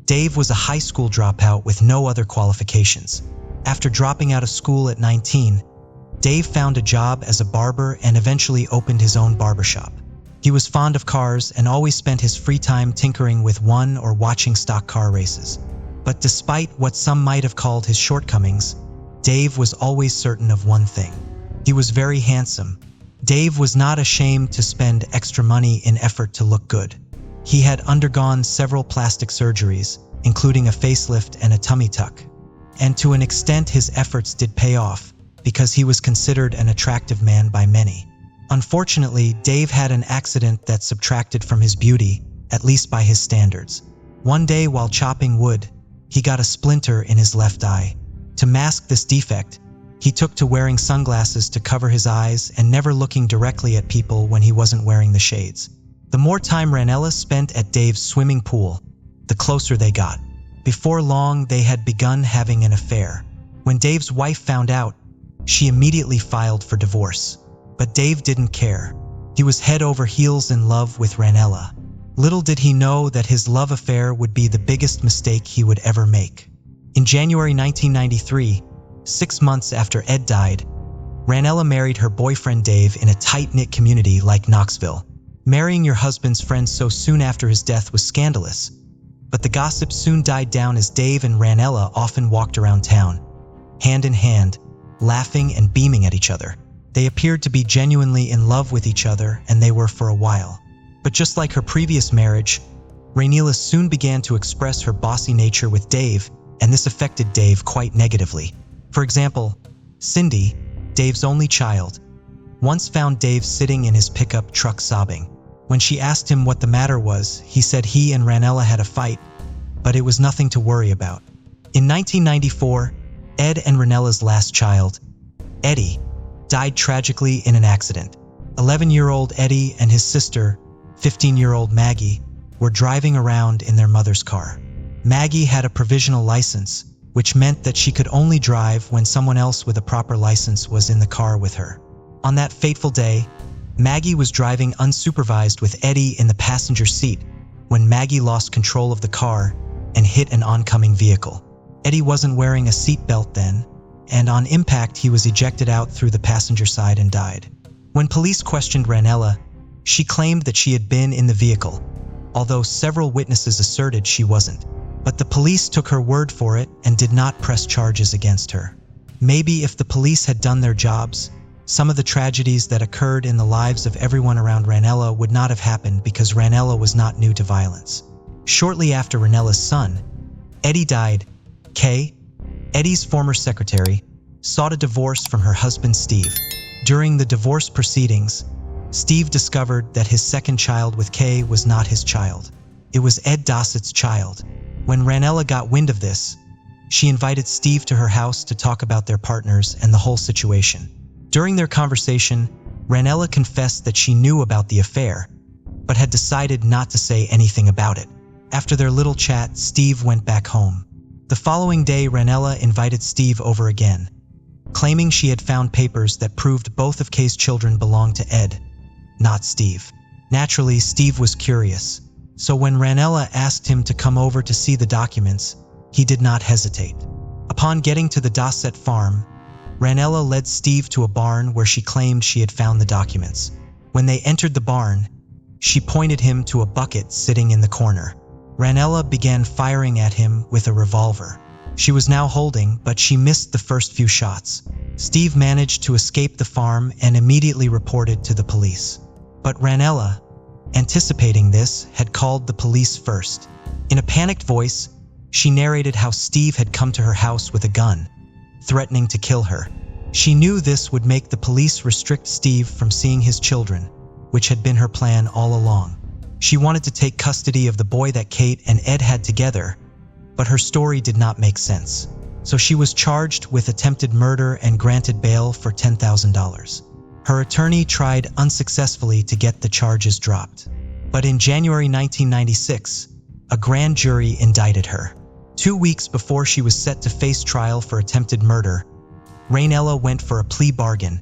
Speaker 1: Dave was a high school dropout with no other qualifications. After dropping out of school at 19, Dave found a job as a barber and eventually opened his own barbershop. He was fond of cars and always spent his free time tinkering with one or watching stock car races. But despite what some might have called his shortcomings, Dave was always certain of one thing. He was very handsome. Dave was not ashamed to spend extra money in effort to look good. He had undergone several plastic surgeries, including a facelift and a tummy tuck. And to an extent his efforts did pay off, because he was considered an attractive man by many. Unfortunately, Dave had an accident that subtracted from his beauty, at least by his standards. One day while chopping wood, he got a splinter in his left eye. To mask this defect, he took to wearing sunglasses to cover his eyes and never looking directly at people when he wasn't wearing the shades. The more time Ranella spent at Dave's swimming pool, the closer they got. Before long, they had begun having an affair. When Dave's wife found out, she immediately filed for divorce. But Dave didn't care. He was head over heels in love with Ranella. Little did he know that his love affair would be the biggest mistake he would ever make. In January 1993, 6 months after Ed died, Ranella married her boyfriend Dave in a tight-knit community like Knoxville. Marrying your husband's friend so soon after his death was scandalous, but the gossip soon died down as Dave and Ranella often walked around town, hand in hand, laughing and beaming at each other. They appeared to be genuinely in love with each other, and they were for a while. But just like her previous marriage, Ranella soon began to express her bossy nature with Dave, and this affected Dave quite negatively. For example, Cindy, Dave's only child, once found Dave sitting in his pickup truck sobbing. When she asked him what the matter was, he said he and Ranella had a fight, but it was nothing to worry about. In 1994, Ed and Ranella's last child, Eddie, died tragically in an accident. 11-year-old Eddie and his sister, 15-year-old Maggie, were driving around in their mother's car. Maggie had a provisional license, which meant that she could only drive when someone else with a proper license was in the car with her. On that fateful day, Maggie was driving unsupervised with Eddie in the passenger seat when Maggie lost control of the car and hit an oncoming vehicle. Eddie wasn't wearing a seatbelt then, and on impact he was ejected out through the passenger side and died. When police questioned Ranella, she claimed that she had been in the vehicle, although several witnesses asserted she wasn't. But the police took her word for it and did not press charges against her. Maybe if the police had done their jobs, some of the tragedies that occurred in the lives of everyone around Ranella would not have happened, because Ranella was not new to violence. Shortly after Ranella's son, Eddie died. Kay, Eddie's former secretary, sought a divorce from her husband Steve. During the divorce proceedings, Steve discovered that his second child with Kay was not his child. It was Ed Dossett's child. When Ranella got wind of this, she invited Steve to her house to talk about their partners and the whole situation. During their conversation, Ranella confessed that she knew about the affair, but had decided not to say anything about it. After their little chat, Steve went back home. The following day, Ranella invited Steve over again, claiming she had found papers that proved both of Kay's children belonged to Ed, not Steve. Naturally, Steve was curious, so when Ranella asked him to come over to see the documents, he did not hesitate. Upon getting to the Dossett farm, Ranella led Steve to a barn where she claimed she had found the documents. When they entered the barn, she pointed him to a bucket sitting in the corner. Ranella began firing at him with a revolver. She was now holding, but she missed the first few shots. Steve managed to escape the farm and immediately reported to the police. But Ranella, anticipating this, had called the police first. In a panicked voice, she narrated how Steve had come to her house with a gun, threatening to kill her. She knew this would make the police restrict Steve from seeing his children, which had been her plan all along. She wanted to take custody of the boy that Kate and Ed had together, but her story did not make sense. So she was charged with attempted murder and granted bail for $10,000. Her attorney tried unsuccessfully to get the charges dropped. But in January 1996, a grand jury indicted her. 2 weeks before she was set to face trial for attempted murder, Ranella went for a plea bargain,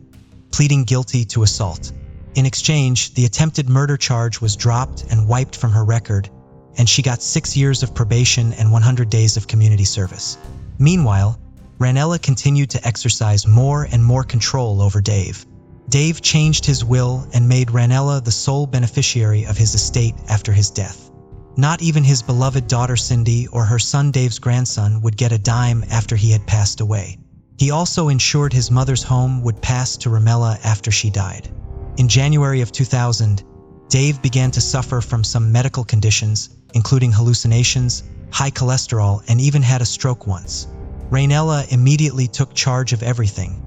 Speaker 1: pleading guilty to assault. In exchange, the attempted murder charge was dropped and wiped from her record, and she got 6 years of probation and 100 days of community service. Meanwhile, Ranella continued to exercise more and more control over Dave. Dave changed his will and made Ranella the sole beneficiary of his estate after his death. Not even his beloved daughter Cindy or her son Dave's grandson would get a dime after he had passed away. He also ensured his mother's home would pass to Ranella after she died. In January of 2000, Dave began to suffer from some medical conditions, including hallucinations, high cholesterol, and even had a stroke once. Ranella immediately took charge of everything,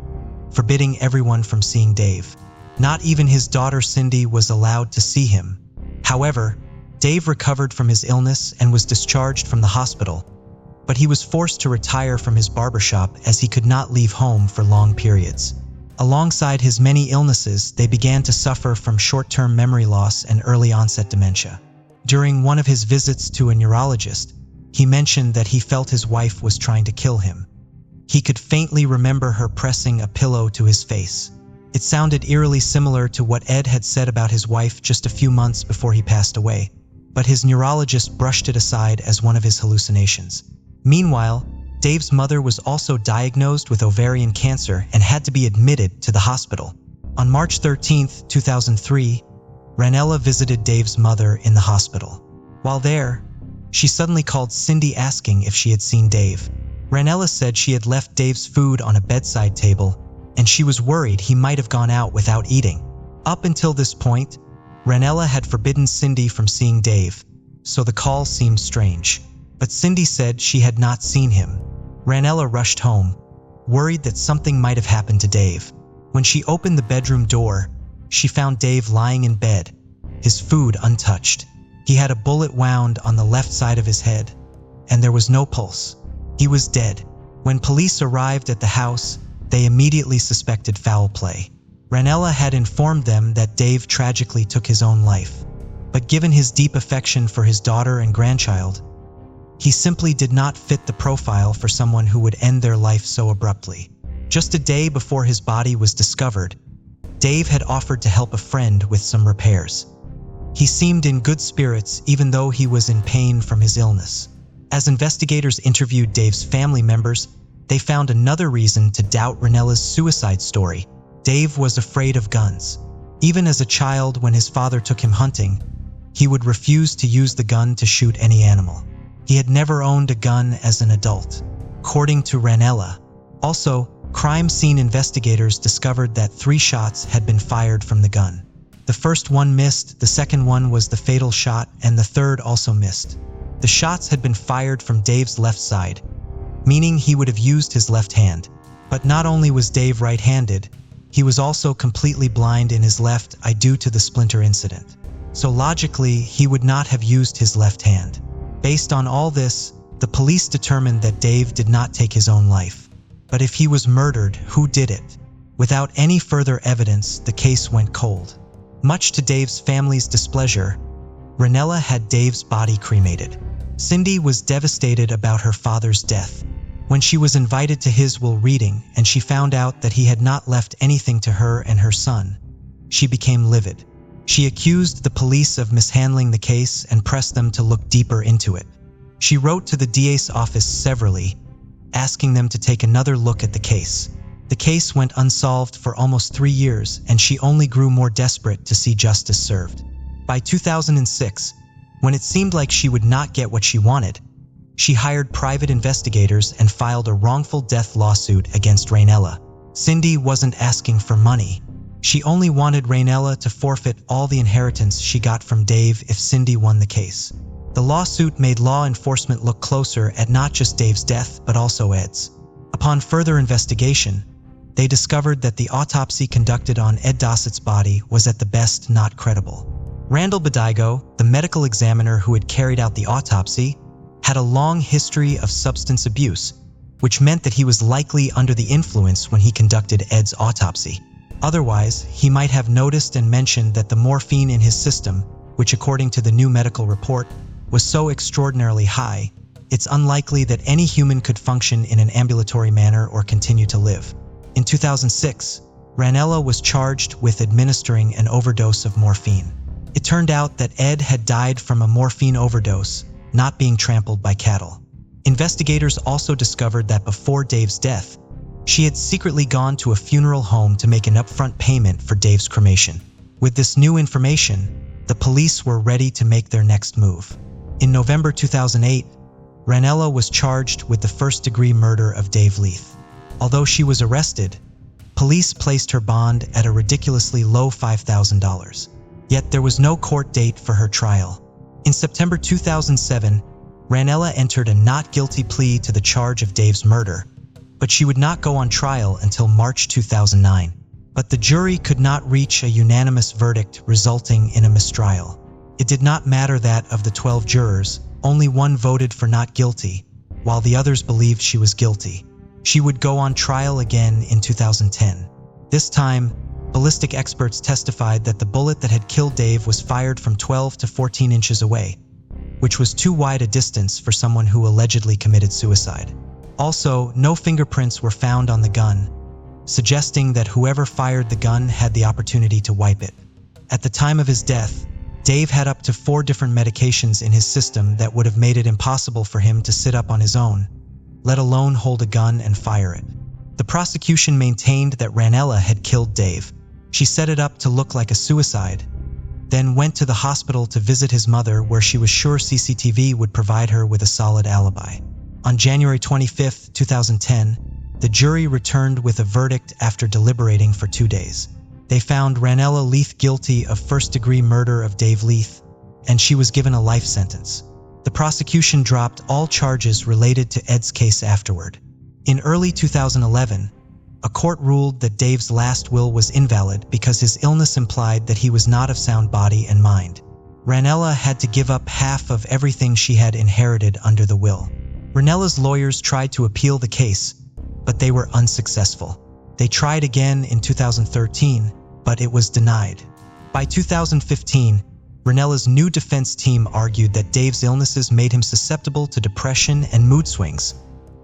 Speaker 1: forbidding everyone from seeing Dave. Not even his daughter Cindy was allowed to see him. However, Dave recovered from his illness and was discharged from the hospital, but he was forced to retire from his barbershop as he could not leave home for long periods. Alongside his many illnesses, they began to suffer from short-term memory loss and early-onset dementia. During one of his visits to a neurologist, he mentioned that he felt his wife was trying to kill him. He could faintly remember her pressing a pillow to his face. It sounded eerily similar to what Ed had said about his wife just a few months before he passed away, but his neurologist brushed it aside as one of his hallucinations. Meanwhile, Dave's mother was also diagnosed with ovarian cancer and had to be admitted to the hospital. On March 13, 2003, Ranella visited Dave's mother in the hospital. While there, she suddenly called Cindy asking if she had seen Dave. Ranella said she had left Dave's food on a bedside table, and she was worried he might have gone out without eating. Up until this point, Ranella had forbidden Cindy from seeing Dave, so the call seemed strange. But Cindy said she had not seen him. Ranella rushed home, worried that something might have happened to Dave. When she opened the bedroom door, she found Dave lying in bed, his food untouched. He had a bullet wound on the left side of his head, and there was no pulse. He was dead. When police arrived at the house, they immediately suspected foul play. Ranella had informed them that Dave tragically took his own life, but given his deep affection for his daughter and grandchild, he simply did not fit the profile for someone who would end their life so abruptly. Just a day before his body was discovered, Dave had offered to help a friend with some repairs. He seemed in good spirits even though he was in pain from his illness. As investigators interviewed Dave's family members, they found another reason to doubt Ranella's suicide story. Dave was afraid of guns. Even as a child, when his father took him hunting, he would refuse to use the gun to shoot any animal. He had never owned a gun as an adult, according to Ranella. Also, crime scene investigators discovered that 3 shots had been fired from the gun. The first one missed, the second one was the fatal shot, and the third also missed. The shots had been fired from Dave's left side, meaning he would have used his left hand. But not only was Dave right-handed, he was also completely blind in his left eye due to the splinter incident. So logically, he would not have used his left hand. Based on all this, the police determined that Dave did not take his own life. But if he was murdered, who did it? Without any further evidence, the case went cold. Much to Dave's family's displeasure, Ranella had Dave's body cremated. Cindy was devastated about her father's death. When she was invited to his will reading and she found out that he had not left anything to her and her son, she became livid. She accused the police of mishandling the case and pressed them to look deeper into it. She wrote to the DA's office severally, asking them to take another look at the case. The case went unsolved for almost 3 years, and she only grew more desperate to see justice served. By 2006, when it seemed like she would not get what she wanted, she hired private investigators and filed a wrongful death lawsuit against Raynella. Cindy wasn't asking for money. She only wanted Raynella to forfeit all the inheritance she got from Dave if Cindy won the case. The lawsuit made law enforcement look closer at not just Dave's death, but also Ed's. Upon further investigation, they discovered that the autopsy conducted on Ed Dossett's body was at the best not credible. Randall Bedigo, the medical examiner who had carried out the autopsy, had a long history of substance abuse, which meant that he was likely under the influence when he conducted Ed's autopsy. Otherwise, he might have noticed and mentioned that the morphine in his system, which according to the new medical report, was so extraordinarily high, it's unlikely that any human could function in an ambulatory manner or continue to live. In 2006, Raynella was charged with administering an overdose of morphine. It turned out that Ed had died from a morphine overdose, not being trampled by cattle. Investigators also discovered that before Dave's death, she had secretly gone to a funeral home to make an upfront payment for Dave's cremation. With this new information, the police were ready to make their next move. In November 2008, Raynella was charged with the first-degree murder of Dave Leith. Although she was arrested, police placed her bond at a ridiculously low $5,000. Yet there was no court date for her trial. In September 2007, Raynella entered a not guilty plea to the charge of Dave's murder, but she would not go on trial until March 2009. But the jury could not reach a unanimous verdict, resulting in a mistrial. It did not matter that of the 12 jurors, only one voted for not guilty, while the others believed she was guilty. She would go on trial again in 2010. This time, ballistic experts testified that the bullet that had killed Dave was fired from 12 to 14 inches away, which was too wide a distance for someone who allegedly committed suicide. Also, no fingerprints were found on the gun, suggesting that whoever fired the gun had the opportunity to wipe it. At the time of his death, Dave had up to 4 different medications in his system that would have made it impossible for him to sit up on his own, let alone hold a gun and fire it. The prosecution maintained that Raynella had killed Dave. She set it up to look like a suicide, then went to the hospital to visit his mother, where she was sure CCTV would provide her with a solid alibi. On January 25, 2010, the jury returned with a verdict after deliberating for 2 days. They found Raynella Leith guilty of first-degree murder of Dave Leith, and she was given a life sentence. The prosecution dropped all charges related to Ed's case afterward. In early 2011, a court ruled that Dave's last will was invalid because his illness implied that he was not of sound body and mind. Raynella had to give up half of everything she had inherited under the will. Raynella's lawyers tried to appeal the case, but they were unsuccessful. They tried again in 2013, but it was denied. By 2015, Raynella's new defense team argued that Dave's illnesses made him susceptible to depression and mood swings,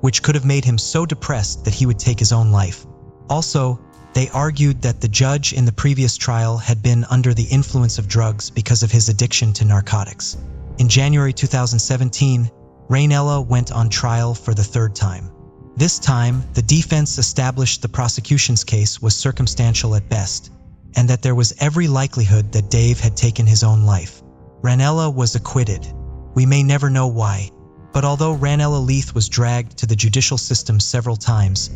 Speaker 1: which could have made him so depressed that he would take his own life. Also, they argued that the judge in the previous trial had been under the influence of drugs because of his addiction to narcotics. In January 2017, Raynella went on trial for the 3rd time. This time, the defense established the prosecution's case was circumstantial at best, and that there was every likelihood that Dave had taken his own life. Raynella was acquitted. We may never know why, but although Raynella Leith was dragged to the judicial system several times,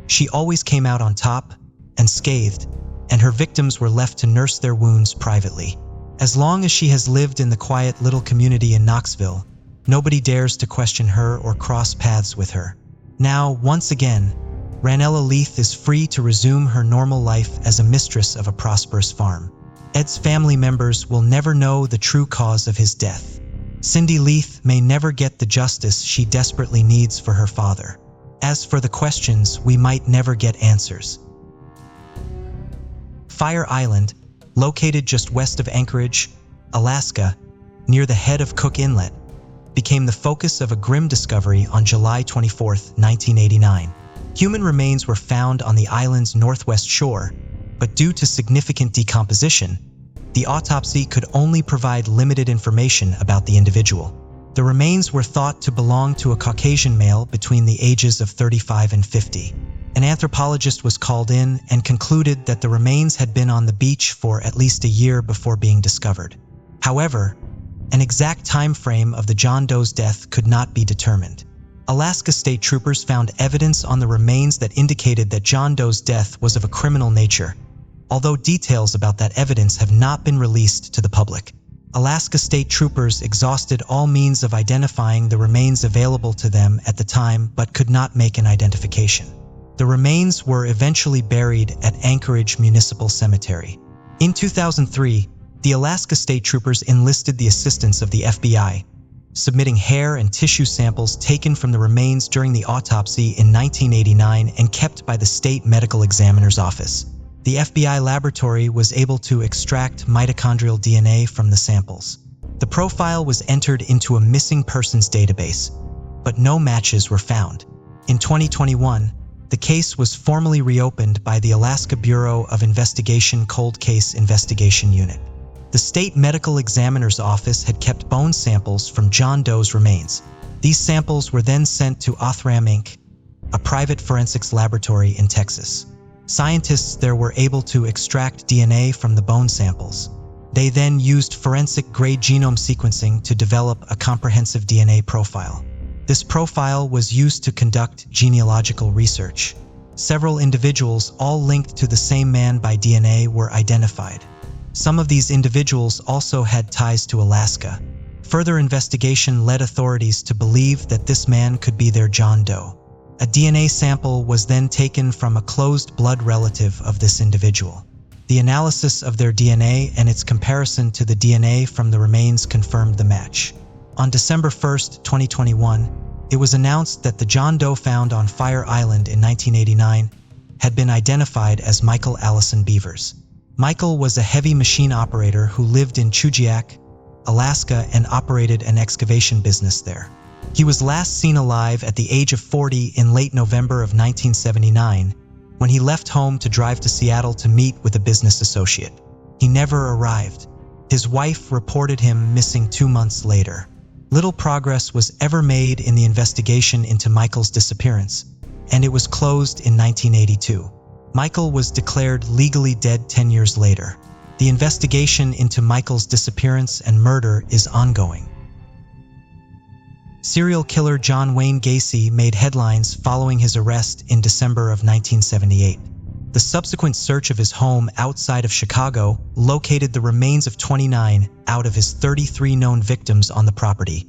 Speaker 1: she always came out on top, unscathed, and her victims were left to nurse their wounds privately. As long as she has lived in the quiet little community in Knoxville, nobody dares to question her or cross paths with her. Now, once again, Raynella Leith is free to resume her normal life as a mistress of a prosperous farm. Ed's family members will never know the true cause of his death. Cindy Leith may never get the justice she desperately needs for her father. As for the questions, we might never get answers. Fire Island, located just west of Anchorage, Alaska, near the head of Cook Inlet, became the focus of a grim discovery on July 24, 1989. Human remains were found on the island's northwest shore, but due to significant decomposition, the autopsy could only provide limited information about the individual. The remains were thought to belong to a Caucasian male between the ages of 35 and 50. An anthropologist was called in and concluded that the remains had been on the beach for at least a year before being discovered. However, an exact time frame of the John Doe's death could not be determined. Alaska State Troopers found evidence on the remains that indicated that John Doe's death was of a criminal nature, although details about that evidence have not been released to the public. Alaska State Troopers exhausted all means of identifying the remains available to them at the time but could not make an identification. The remains were eventually buried at Anchorage Municipal Cemetery. In 2003, the Alaska State Troopers enlisted the assistance of the FBI, submitting hair and tissue samples taken from the remains during the autopsy in 1989 and kept by the State Medical Examiner's Office. The FBI laboratory was able to extract mitochondrial DNA from the samples. The profile was entered into a missing persons database, but no matches were found. In 2021, the case was formally reopened by the Alaska Bureau of Investigation Cold Case Investigation Unit. The State Medical Examiner's Office had kept bone samples from John Doe's remains. These samples were then sent to Othram Inc., a private forensics laboratory in Texas. Scientists there were able to extract DNA from the bone samples. They then used forensic-grade genome sequencing to develop a comprehensive DNA profile. This profile was used to conduct genealogical research. Several individuals, all linked to the same man by DNA, were identified. Some of these individuals also had ties to Alaska. Further investigation led authorities to believe that this man could be their John Doe. A DNA sample was then taken from a closed blood relative of this individual. The analysis of their DNA and its comparison to the DNA from the remains confirmed the match. On December 1, 2021, it was announced that the John Doe found on Fire Island in 1989 had been identified as Michael Allison Beavers. Michael was a heavy machine operator who lived in Chugiak, Alaska, and operated an excavation business there. He was last seen alive at the age of 40 in late November of 1979, when he left home to drive to Seattle to meet with a business associate. He never arrived. His wife reported him missing 2 months later. Little progress was ever made in the investigation into Michael's disappearance, and it was closed in 1982. Michael was declared legally dead 10 years later. The investigation into Michael's disappearance and murder is ongoing. Serial killer John Wayne Gacy made headlines following his arrest in December of 1978. The subsequent search of his home outside of Chicago located the remains of 29 out of his 33 known victims on the property,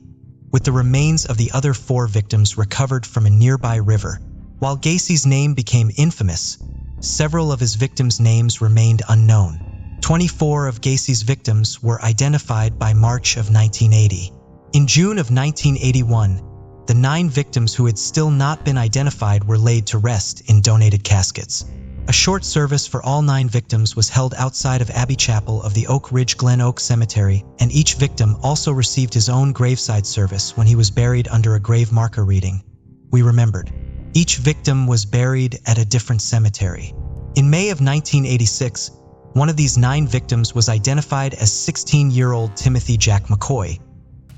Speaker 1: with the remains of the other 4 victims recovered from a nearby river. While Gacy's name became infamous, several of his victims' names remained unknown. 24 of Gacy's victims were identified by March of 1980. In June of 1981, the 9 victims who had still not been identified were laid to rest in donated caskets. A short service for all 9 victims was held outside of Abbey Chapel of the Oak Ridge Glen Oak Cemetery, and each victim also received his own graveside service when he was buried under a grave marker reading, "We remembered." Each victim was buried at a different cemetery. In May of 1986, one of these 9 victims was identified as 16-year-old Timothy Jack McCoy,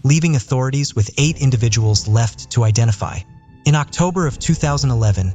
Speaker 1: leaving authorities with 8 individuals left to identify. In October of 2011,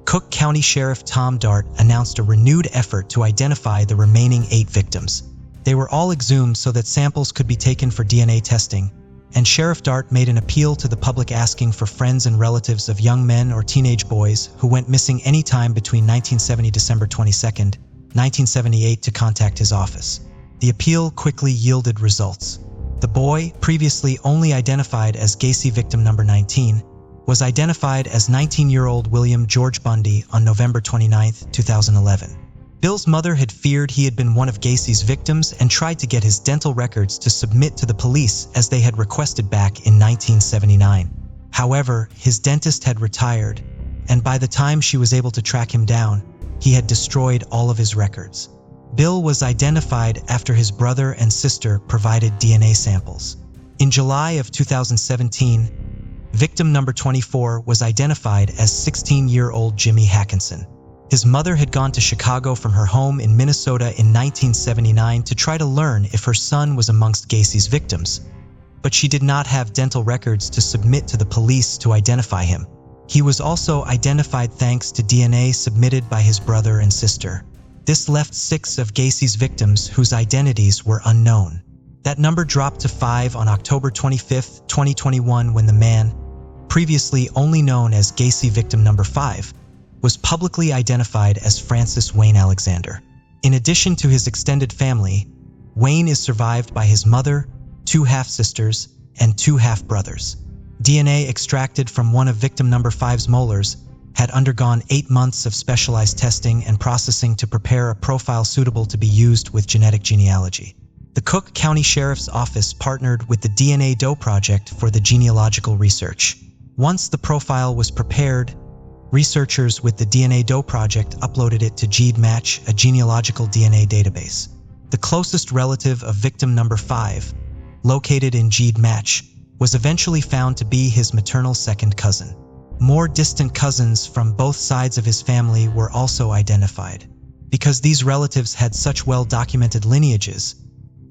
Speaker 1: Cook County Sheriff Tom Dart announced a renewed effort to identify the remaining 8 victims. They were all exhumed so that samples could be taken for DNA testing, and Sheriff Dart made an appeal to the public asking for friends and relatives of young men or teenage boys who went missing any time between 1970 December 22, 1978 to contact his office. The appeal quickly yielded results. The boy, previously only identified as Gacy victim number 19, was identified as 19-year-old William George Bundy on November 29, 2011. Bill's mother had feared he had been one of Gacy's victims and tried to get his dental records to submit to the police as they had requested back in 1979. However, his dentist had retired, and by the time she was able to track him down, he had destroyed all of his records. Bill was identified after his brother and sister provided DNA samples. In July of 2017, victim number 24 was identified as 16-year-old Jimmy Hackinson. His mother had gone to Chicago from her home in Minnesota in 1979 to try to learn if her son was amongst Gacy's victims, but she did not have dental records to submit to the police to identify him. He was also identified thanks to DNA submitted by his brother and sister. This left 6 of Gacy's victims whose identities were unknown. That number dropped to 5 on October 25, 2021, when the man, previously only known as Gacy victim number 5, was publicly identified as Francis Wayne Alexander. In addition to his extended family, Wayne is survived by his mother, 2 half-sisters, and 2 half-brothers. DNA extracted from one of victim number 5's molars had undergone 8 months of specialized testing and processing to prepare a profile suitable to be used with genetic genealogy. The Cook County Sheriff's Office partnered with the DNA Doe Project for the genealogical research. Once the profile was prepared, researchers with the DNA Doe Project uploaded it to GeneMatch, a genealogical DNA database. The closest relative of victim number 5, located in GeneMatch, was eventually found to be his maternal second cousin. More distant cousins from both sides of his family were also identified. Because these relatives had such well-documented lineages,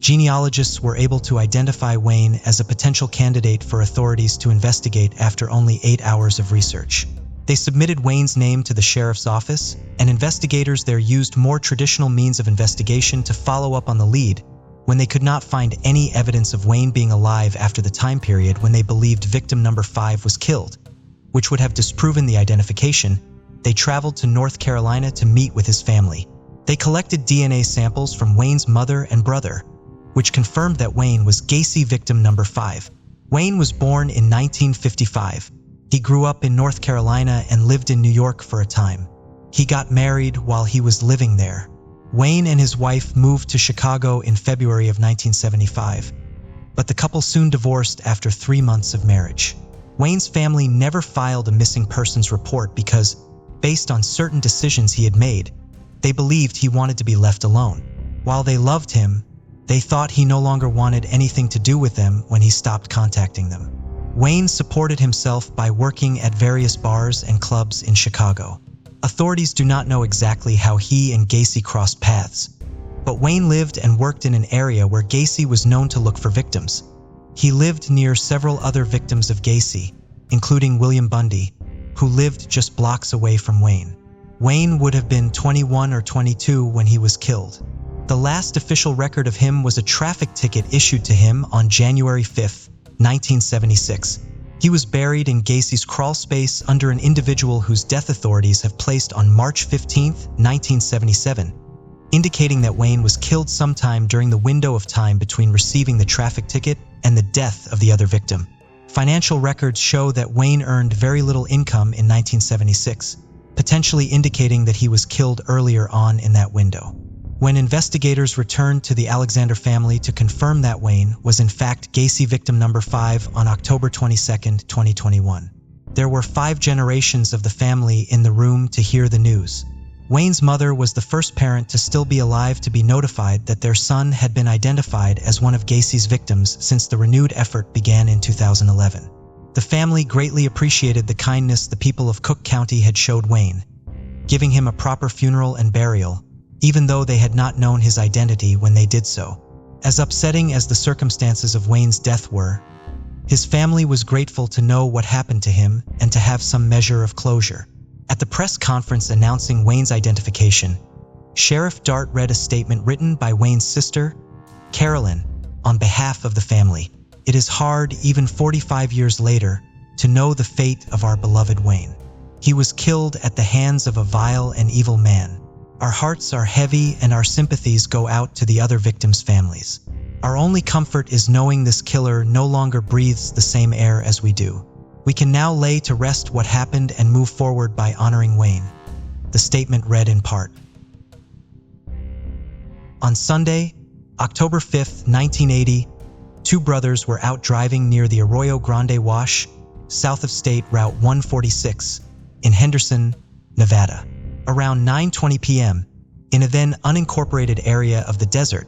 Speaker 1: genealogists were able to identify Wayne as a potential candidate for authorities to investigate after only 8 hours of research. They submitted Wayne's name to the sheriff's office, and investigators there used more traditional means of investigation to follow up on the lead. When they could not find any evidence of Wayne being alive after the time period when they believed victim number 5 was killed, which would have disproven the identification, they traveled to North Carolina to meet with his family. They collected DNA samples from Wayne's mother and brother, which confirmed that Wayne was Gacy victim number 5. Wayne was born in 1955. He grew up in North Carolina and lived in New York for a time. He got married while he was living there. Wayne and his wife moved to Chicago in February of 1975, but the couple soon divorced after 3 months of marriage. Wayne's family never filed a missing persons report because, based on certain decisions he had made, they believed he wanted to be left alone. While they loved him, they thought he no longer wanted anything to do with them when he stopped contacting them. Wayne supported himself by working at various bars and clubs in Chicago. Authorities do not know exactly how he and Gacy crossed paths, but Wayne lived and worked in an area where Gacy was known to look for victims. He lived near several other victims of Gacy, including William Bundy, who lived just blocks away from Wayne. Wayne would have been 21 or 22 when he was killed. The last official record of him was a traffic ticket issued to him on January 5, 1976. He was buried in Gacy's crawl space under an individual whose death authorities have placed on March 15, 1977, indicating that Wayne was killed sometime during the window of time between receiving the traffic ticket and the death of the other victim. Financial records show that Wayne earned very little income in 1976, potentially indicating that he was killed earlier on in that window. When investigators returned to the Alexander family to confirm that Wayne was in fact Gacy victim number 5 on October 22, 2021, there were 5 generations of the family in the room to hear the news. Wayne's mother was the first parent to still be alive to be notified that their son had been identified as one of Gacy's victims since the renewed effort began in 2011. The family greatly appreciated the kindness the people of Cook County had showed Wayne, giving him a proper funeral and burial, even though they had not known his identity when they did so. As upsetting as the circumstances of Wayne's death were, his family was grateful to know what happened to him and to have some measure of closure. At the press conference announcing Wayne's identification, Sheriff Dart read a statement written by Wayne's sister, Carolyn, on behalf of the family. It is hard, even 45 years later, to know the fate of our beloved Wayne. He was killed at the hands of a vile and evil man. Our hearts are heavy and our sympathies go out to the other victims' families. Our only comfort is knowing this killer no longer breathes the same air as we do. We can now lay to rest what happened and move forward by honoring Wayne. The statement read in part. On Sunday, October 5, 1980, 2 brothers were out driving near the Arroyo Grande Wash, south of State Route 146, in Henderson, Nevada. Around 9:20 p.m., in a then unincorporated area of the desert,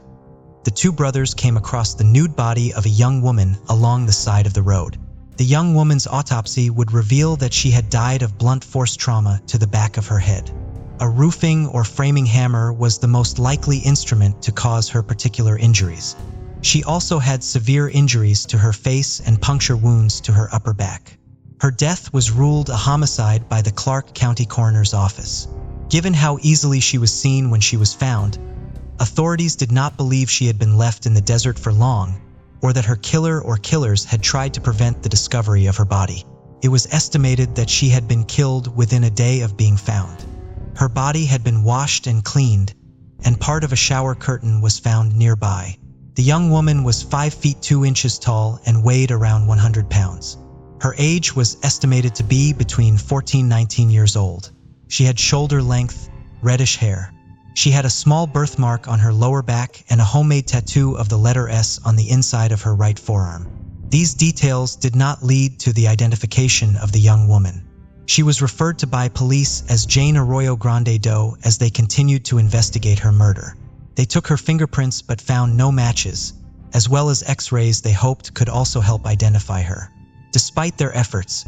Speaker 1: the 2 brothers came across the nude body of a young woman along the side of the road. The young woman's autopsy would reveal that she had died of blunt force trauma to the back of her head. A roofing or framing hammer was the most likely instrument to cause her particular injuries. She also had severe injuries to her face and puncture wounds to her upper back. Her death was ruled a homicide by the Clark County Coroner's Office. Given how easily she was seen when she was found, authorities did not believe she had been left in the desert for long, or that her killer or killers had tried to prevent the discovery of her body. It was estimated that she had been killed within a day of being found. Her body had been washed and cleaned, and part of a shower curtain was found nearby. The young woman was 5 feet 2 inches tall and weighed around 100 pounds. Her age was estimated to be between 14 and 19 years old. She had shoulder-length, reddish hair. She had a small birthmark on her lower back and a homemade tattoo of the letter S on the inside of her right forearm. These details did not lead to the identification of the young woman. She was referred to by police as Jane Arroyo Grande Doe as they continued to investigate her murder. They took her fingerprints but found no matches, as well as X-rays they hoped could also help identify her. Despite their efforts,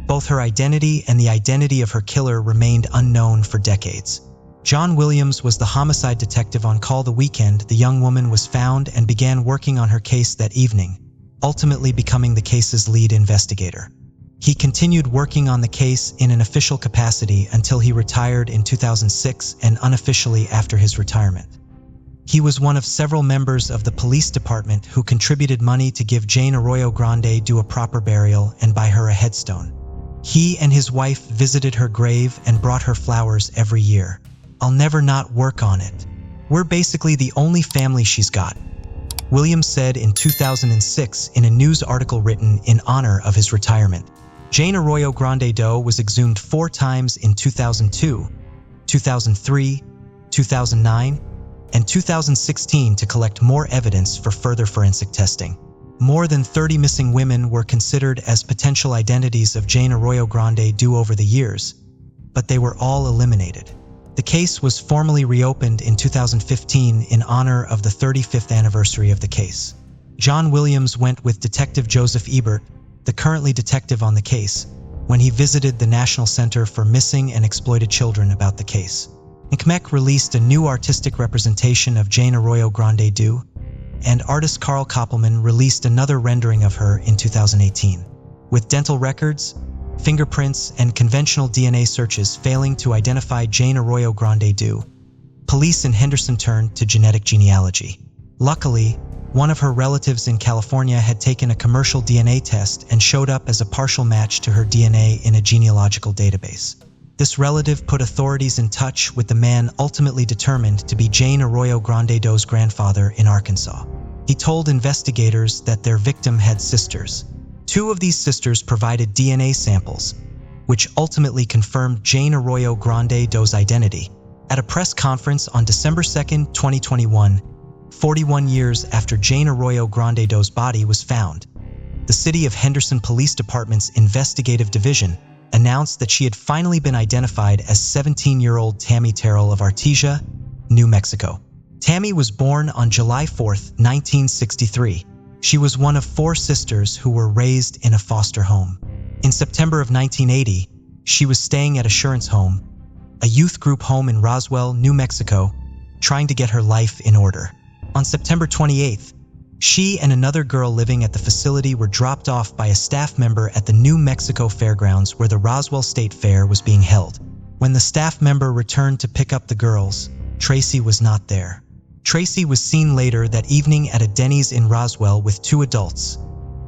Speaker 1: both her identity and the identity of her killer remained unknown for decades. John Williams was the homicide detective on call the weekend the young woman was found and began working on her case that evening, ultimately becoming the case's lead investigator. He continued working on the case in an official capacity until he retired in 2006 and unofficially after his retirement. He was one of several members of the police department who contributed money to give Jane Arroyo Grande Doe a proper burial and buy her a headstone. He and his wife visited her grave and brought her flowers every year. "I'll never not work on it. We're basically the only family she's got," Williams said in 2006 in a news article written in honor of his retirement. Jane Arroyo Grande Doe was exhumed 4 times in 2002, 2003, 2009, and 2016 to collect more evidence for further forensic testing. More than 30 missing women were considered as potential identities of Jane Arroyo Grande Doe over the years, but they were all eliminated. The case was formally reopened in 2015 in honor of the 35th anniversary of the case. John Williams went with Detective Joseph Ebert, the currently detective on the case, when he visited the National Center for Missing and Exploited Children about the case. NCMEC released a new artistic representation of Jane Arroyo Grande Doe, and artist Carl Koppelman released another rendering of her in 2018. With dental records, fingerprints, and conventional DNA searches failing to identify Jane Arroyo Grande Doe, police in Henderson turned to genetic genealogy. Luckily, one of her relatives in California had taken a commercial DNA test and showed up as a partial match to her DNA in a genealogical database. This relative put authorities in touch with the man ultimately determined to be Jane Arroyo Grande Doe's grandfather in Arkansas. He told investigators that their victim had sisters. 2 of these sisters provided DNA samples, which ultimately confirmed Jane Arroyo Grande Doe's identity. At a press conference on December 2, 2021, 41 years after Jane Arroyo Grande Doe's body was found, the City of Henderson Police Department's investigative division announced that she had finally been identified as 17-year-old Tammy Terrell of Artesia, New Mexico. Tammy was born on July 4, 1963. She was one of 4 sisters who were raised in a foster home. In September of 1980, she was staying at Assurance Home, a youth group home in Roswell, New Mexico, trying to get her life in order. On September 28th, she and another girl living at the facility were dropped off by a staff member at the New Mexico Fairgrounds where the Roswell State Fair was being held. When the staff member returned to pick up the girls, Tracy was not there. Tracy was seen later that evening at a Denny's in Roswell with 2 adults,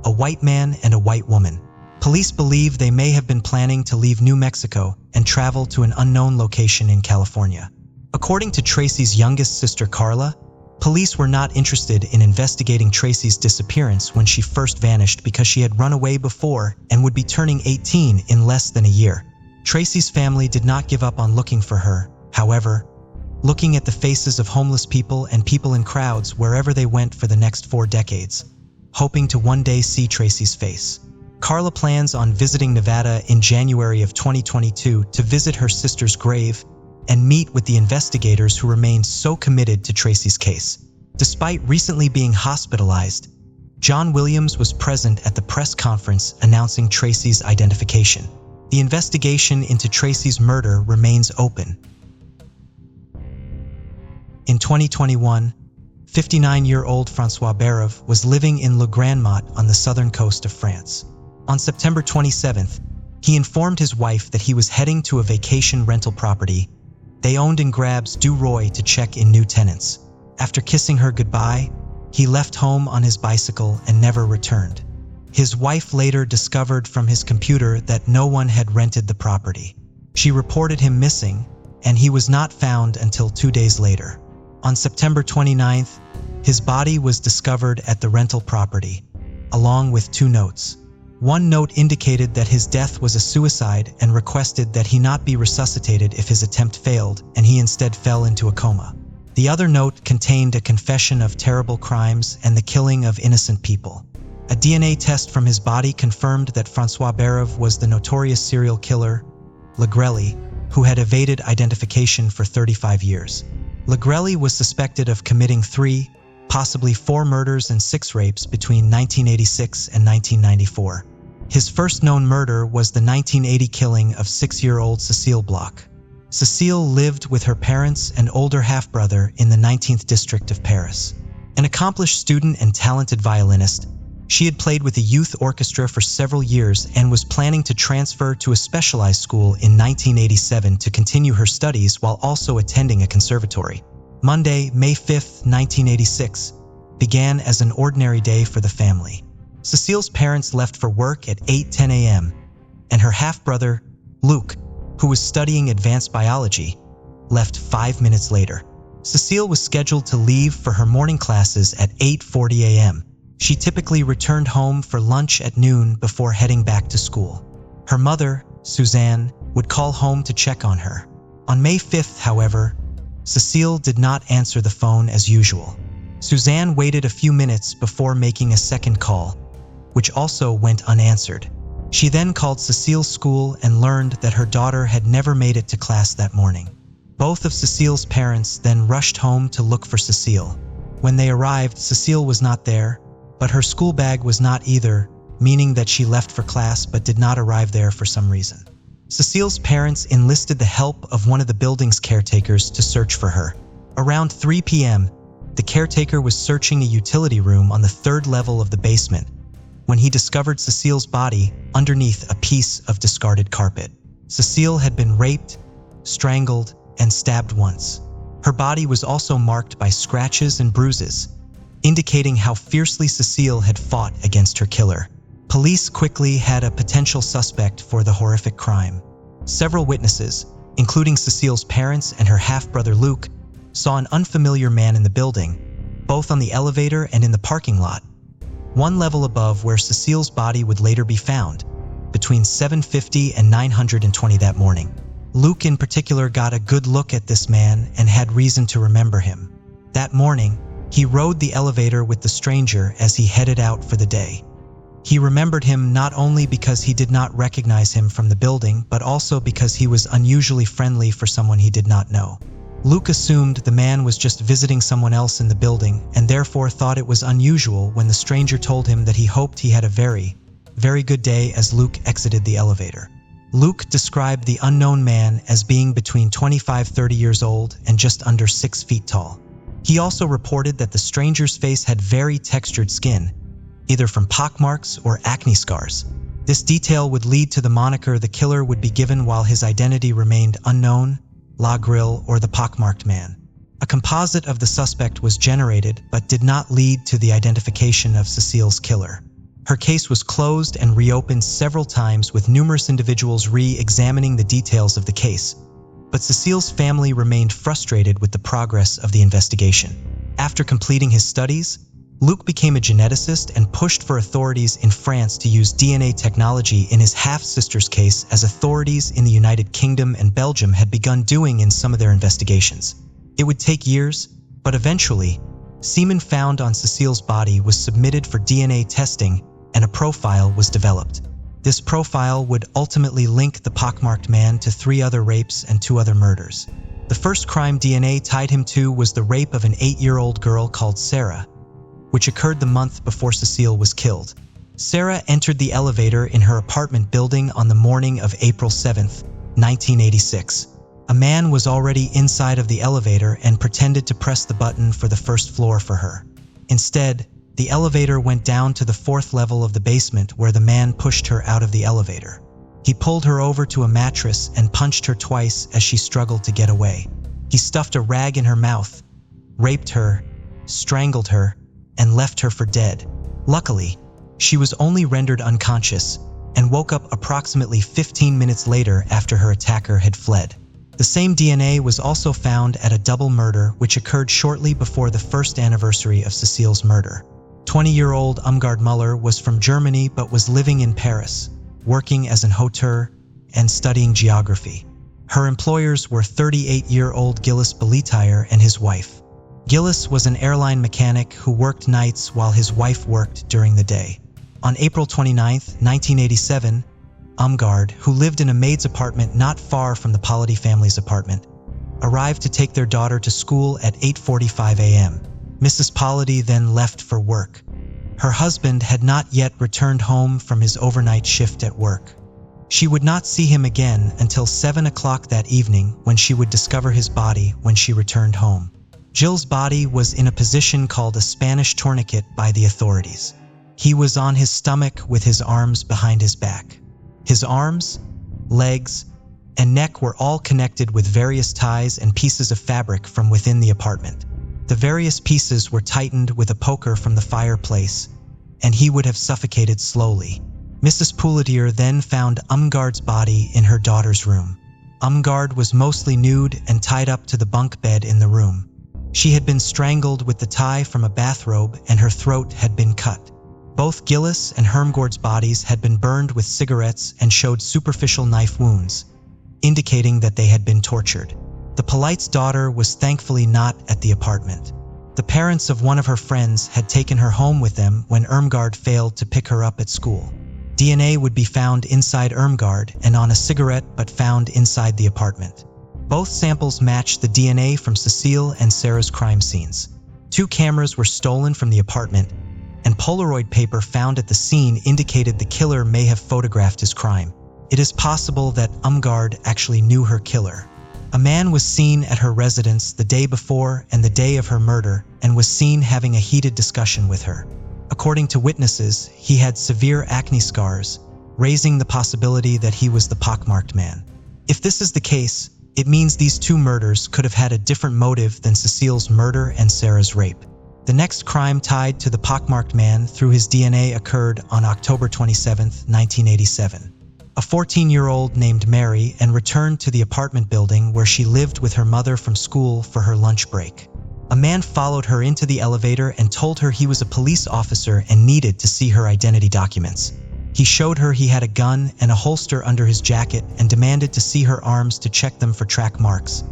Speaker 1: a white man and a white woman. Police believe they may have been planning to leave New Mexico and travel to an unknown location in California. According to Tracy's youngest sister Carla, police were not interested in investigating Tracy's disappearance when she first vanished because she had run away before and would be turning 18 in less than a year. Tracy's family did not give up on looking for her, however, looking at the faces of homeless people and people in crowds wherever they went for the next 4 decades, hoping to one day see Tracy's face. Carla plans on visiting Nevada in January of 2022 to visit her sister's grave and meet with the investigators who remain so committed to Tracy's case. Despite recently being hospitalized, John Williams was present at the press conference announcing Tracy's identification. The investigation into Tracy's murder remains open. In 2021, 59-year-old François Barrev was living in Le Grand Mot on the southern coast of France. On September 27th, He informed his wife that he was heading to a vacation rental property they owned in Grabs du Roy to check in new tenants. After kissing her goodbye, he left home on his bicycle and never returned. His wife later discovered from his computer that no one had rented the property. She reported him missing, and he was not found until 2 days later. On September 29th, his body was discovered at the rental property, along with 2 notes. One note indicated that his death was a suicide and requested that he not be resuscitated if his attempt failed and he instead fell into a coma. The other note contained a confession of terrible crimes and the killing of innocent people. A DNA test from his body confirmed that Francois Barrev was the notorious serial killer, Legrelli, who had evaded identification for 35 years. Legrelli was suspected of committing 3, possibly 4 murders and 6 rapes between 1986 and 1994. His first known murder was the 1980 killing of 6-year-old Cécile Bloch. Cécile lived with her parents and older half-brother in the 19th district of Paris. An accomplished student and talented violinist, she had played with a youth orchestra for several years and was planning to transfer to a specialized school in 1987 to continue her studies while also attending a conservatory. Monday, May 5, 1986, began as an ordinary day for the family. Cécile's parents left for work at 8:10 a.m., and her half-brother, Luc, who was studying advanced biology, left 5 minutes later. Cécile was scheduled to leave for her morning classes at 8:40 a.m. She typically returned home for lunch at noon before heading back to school. Her mother, Suzanne, would call home to check on her. On May 5th, however, Cécile did not answer the phone as usual. Suzanne waited a few minutes before making a second call, which also went unanswered. She then called Cécile's school and learned that her daughter had never made it to class that morning. Both of Cécile's parents then rushed home to look for Cécile. When they arrived, Cécile was not there, but her school bag was not either, meaning that she left for class but did not arrive there for some reason. Cécile's parents enlisted the help of one of the building's caretakers to search for her. Around 3 p.m., the caretaker was searching a utility room on the 3rd level of the basement when he discovered Cécile's body underneath a piece of discarded carpet. Cécile had been raped, strangled, and stabbed once. Her body was also marked by scratches and bruises, indicating how fiercely Cécile had fought against her killer. Police quickly had a potential suspect for the horrific crime. Several witnesses, including Cécile's parents and her half-brother Luc, saw an unfamiliar man in the building, both on the elevator and in the parking lot, one level above where Cécile's body would later be found, between 7:50 and 9:20 that morning. Luc in particular got a good look at this man and had reason to remember him. That morning, he rode the elevator with the stranger as he headed out for the day. He remembered him not only because he did not recognize him from the building, but also because he was unusually friendly for someone he did not know. Luc assumed the man was just visiting someone else in the building and therefore thought it was unusual when the stranger told him that he hoped he had a very, very good day as Luc exited the elevator. Luc described the unknown man as being between 25-30 years old and just under 6 feet tall. He also reported that the stranger's face had very textured skin, either from pockmarks or acne scars. This detail would lead to the moniker the killer would be given while his identity remained unknown, La Grille, or the pockmarked man. A composite of the suspect was generated but did not lead to the identification of Cécile's killer. Her case was closed and reopened several times with numerous individuals re-examining the details of the case, but Cécile's family remained frustrated with the progress of the investigation. After completing his studies, Luc became a geneticist and pushed for authorities in France to use DNA technology in his half-sister's case, as authorities in the United Kingdom and Belgium had begun doing in some of their investigations. It would take years, but eventually, semen found on Cécile's body was submitted for DNA testing and a profile was developed. This profile would ultimately link the pockmarked man to 3 other rapes and 2 other murders. The first crime DNA tied him to was the rape of an 8-year-old girl called Sarah, which occurred the month before Cécile was killed. Sarah entered the elevator in her apartment building on the morning of April 7, 1986. A man was already inside of the elevator and pretended to press the button for the first floor for her. Instead, the elevator went down to the 4th level of the basement where the man pushed her out of the elevator. He pulled her over to a mattress and punched her twice as she struggled to get away. He stuffed a rag in her mouth, raped her, strangled her, and left her for dead. Luckily, she was only rendered unconscious and woke up approximately 15 minutes later after her attacker had fled. The same DNA was also found at a double murder which occurred shortly before the first anniversary of Cecile's murder. 20-year-old Umgard Muller was from Germany but was living in Paris, working as an hauteur and studying geography. Her employers were 38-year-old Gillis Belitaire and his wife. Gillis was an airline mechanic who worked nights while his wife worked during the day. On April 29, 1987, Umgard, who lived in a maid's apartment not far from the Polity family's apartment, arrived to take their daughter to school at 8:45 a.m. Mrs. Polity then left for work. Her husband had not yet returned home from his overnight shift at work. She would not see him again until 7 o'clock that evening, when she would discover his body when she returned home. Gilles' body was in a position called a Spanish tourniquet by the authorities. He was on his stomach with his arms behind his back. His arms, legs, and neck were all connected with various ties and pieces of fabric from within the apartment. The various pieces were tightened with a poker from the fireplace, and he would have suffocated slowly. Mrs. Poulatier then found Umgard's body in her daughter's room. Umgard was mostly nude and tied up to the bunk bed in the room. She had been strangled with the tie from a bathrobe and her throat had been cut. Both Gillis and Hermgord's bodies had been burned with cigarettes and showed superficial knife wounds, indicating that they had been tortured. The Polite's daughter was thankfully not at the apartment. The parents of one of her friends had taken her home with them when Irmgard failed to pick her up at school. DNA would be found inside Irmgard and on a cigarette but found inside the apartment. Both samples matched the DNA from Cecile and Sarah's crime scenes. 2 cameras were stolen from the apartment, and Polaroid paper found at the scene indicated the killer may have photographed his crime. It is possible that Umgard actually knew her killer. A man was seen at her residence the day before and the day of her murder and was seen having a heated discussion with her. According to witnesses, he had severe acne scars, raising the possibility that he was the pockmarked man. If this is the case, it means these 2 murders could have had a different motive than Cecile's murder and Sarah's rape. The next crime tied to the pockmarked man through his DNA occurred on October 27, 1987. A 14-year-old named Mary and returned to the apartment building where she lived with her mother from school for her lunch break. A man followed her into the elevator and told her he was a police officer and needed to see her identity documents. He showed her he had a gun and a holster under his jacket and demanded to see her arms to check them for track marks,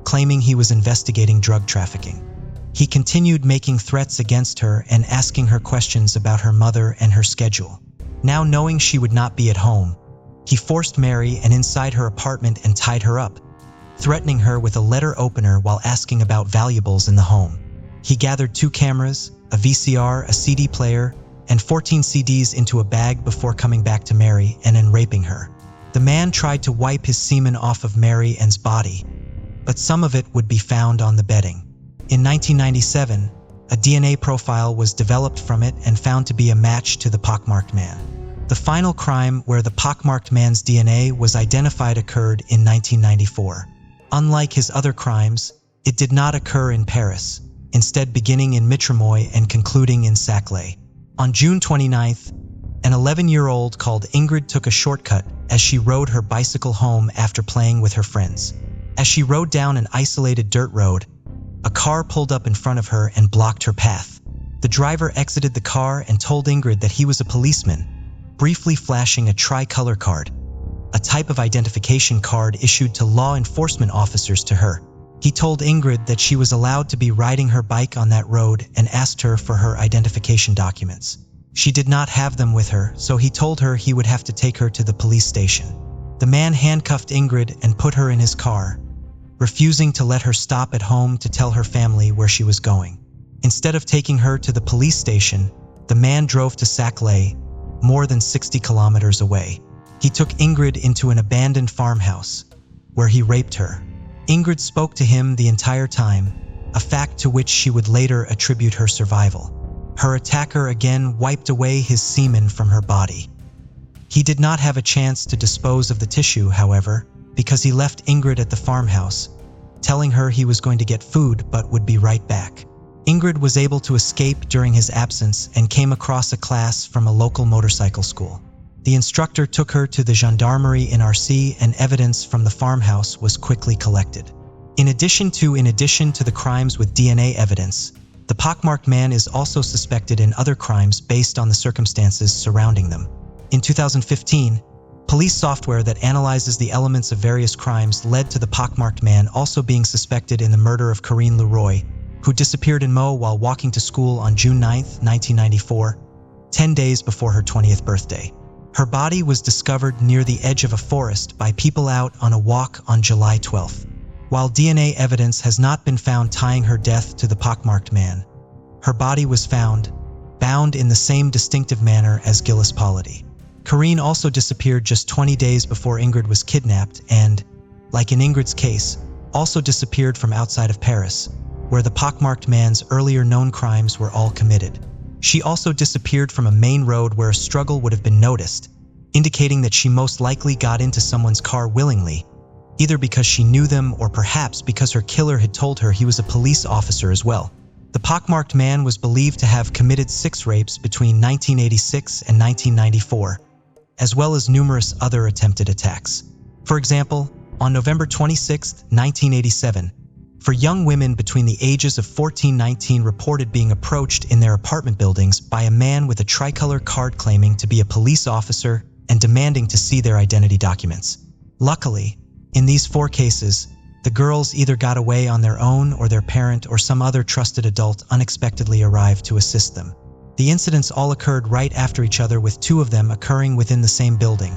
Speaker 1: claiming he was investigating drug trafficking. He continued making threats against her and asking her questions about her mother and her schedule. Now knowing she would not be at home, he forced Mary and inside her apartment and tied her up, threatening her with a letter opener while asking about valuables in the home. He gathered 2 cameras, a VCR, a CD player, and 14 CDs into a bag before coming back to Mary and then raping her. The man tried to wipe his semen off of Mary Ann's body, but some of it would be found on the bedding. In 1997, a DNA profile was developed from it and found to be a match to the pockmarked man. The final crime where the pockmarked man's DNA was identified occurred in 1994. Unlike his other crimes, it did not occur in Paris, instead beginning in Mitramoy and concluding in Saclay. On June 29th, an 11-year-old called Ingrid took a shortcut as she rode her bicycle home after playing with her friends. As she rode down an isolated dirt road, a car pulled up in front of her and blocked her path. The driver exited the car and told Ingrid that he was a policeman, briefly flashing a tricolor card, a type of identification card issued to law enforcement officers to her. He told Ingrid that she was allowed to be riding her bike on that road and asked her for her identification documents. She did not have them with her, so he told her he would have to take her to the police station. The man handcuffed Ingrid and put her in his car, refusing to let her stop at home to tell her family where she was going. Instead of taking her to the police station, the man drove to Saclay, more than 60 kilometers away. He took Ingrid into an abandoned farmhouse, where he raped her. Ingrid spoke to him the entire time, a fact to which she would later attribute her survival. Her attacker again wiped away his semen from her body. He did not have a chance to dispose of the tissue, however, because he left Ingrid at the farmhouse, telling her he was going to get food but would be right back. Ingrid was able to escape during his absence and came across a class from a local motorcycle school. The instructor took her to the gendarmerie in RC, and evidence from the farmhouse was quickly collected. In addition to the crimes with DNA evidence, the pockmarked man is also suspected in other crimes based on the circumstances surrounding them. In 2015, police software that analyzes the elements of various crimes led to the pockmarked man also being suspected in the murder of Corinne Leroy, who disappeared in Meaux while walking to school on June 9, 1994, 10 days before her 20th birthday. Her body was discovered near the edge of a forest by people out on a walk on July 12. While DNA evidence has not been found tying her death to the pockmarked man, her body was found, bound in the same distinctive manner as Gillis Polity. Corinne also disappeared just 20 days before Ingrid was kidnapped and, like in Ingrid's case, also disappeared from outside of Paris, where the pockmarked man's earlier known crimes were all committed. She also disappeared from a main road where a struggle would have been noticed, indicating that she most likely got into someone's car willingly, either because she knew them or perhaps because her killer had told her he was a police officer as well. The pockmarked man was believed to have committed 6 rapes between 1986 and 1994, as well as numerous other attempted attacks. For example, on November 26, 1987, for young women between the ages of 14-19 reported being approached in their apartment buildings by a man with a tricolor card claiming to be a police officer and demanding to see their identity documents. Luckily, in these 4 cases, the girls either got away on their own or their parent or some other trusted adult unexpectedly arrived to assist them. The incidents all occurred right after each other, with 2 of them occurring within the same building,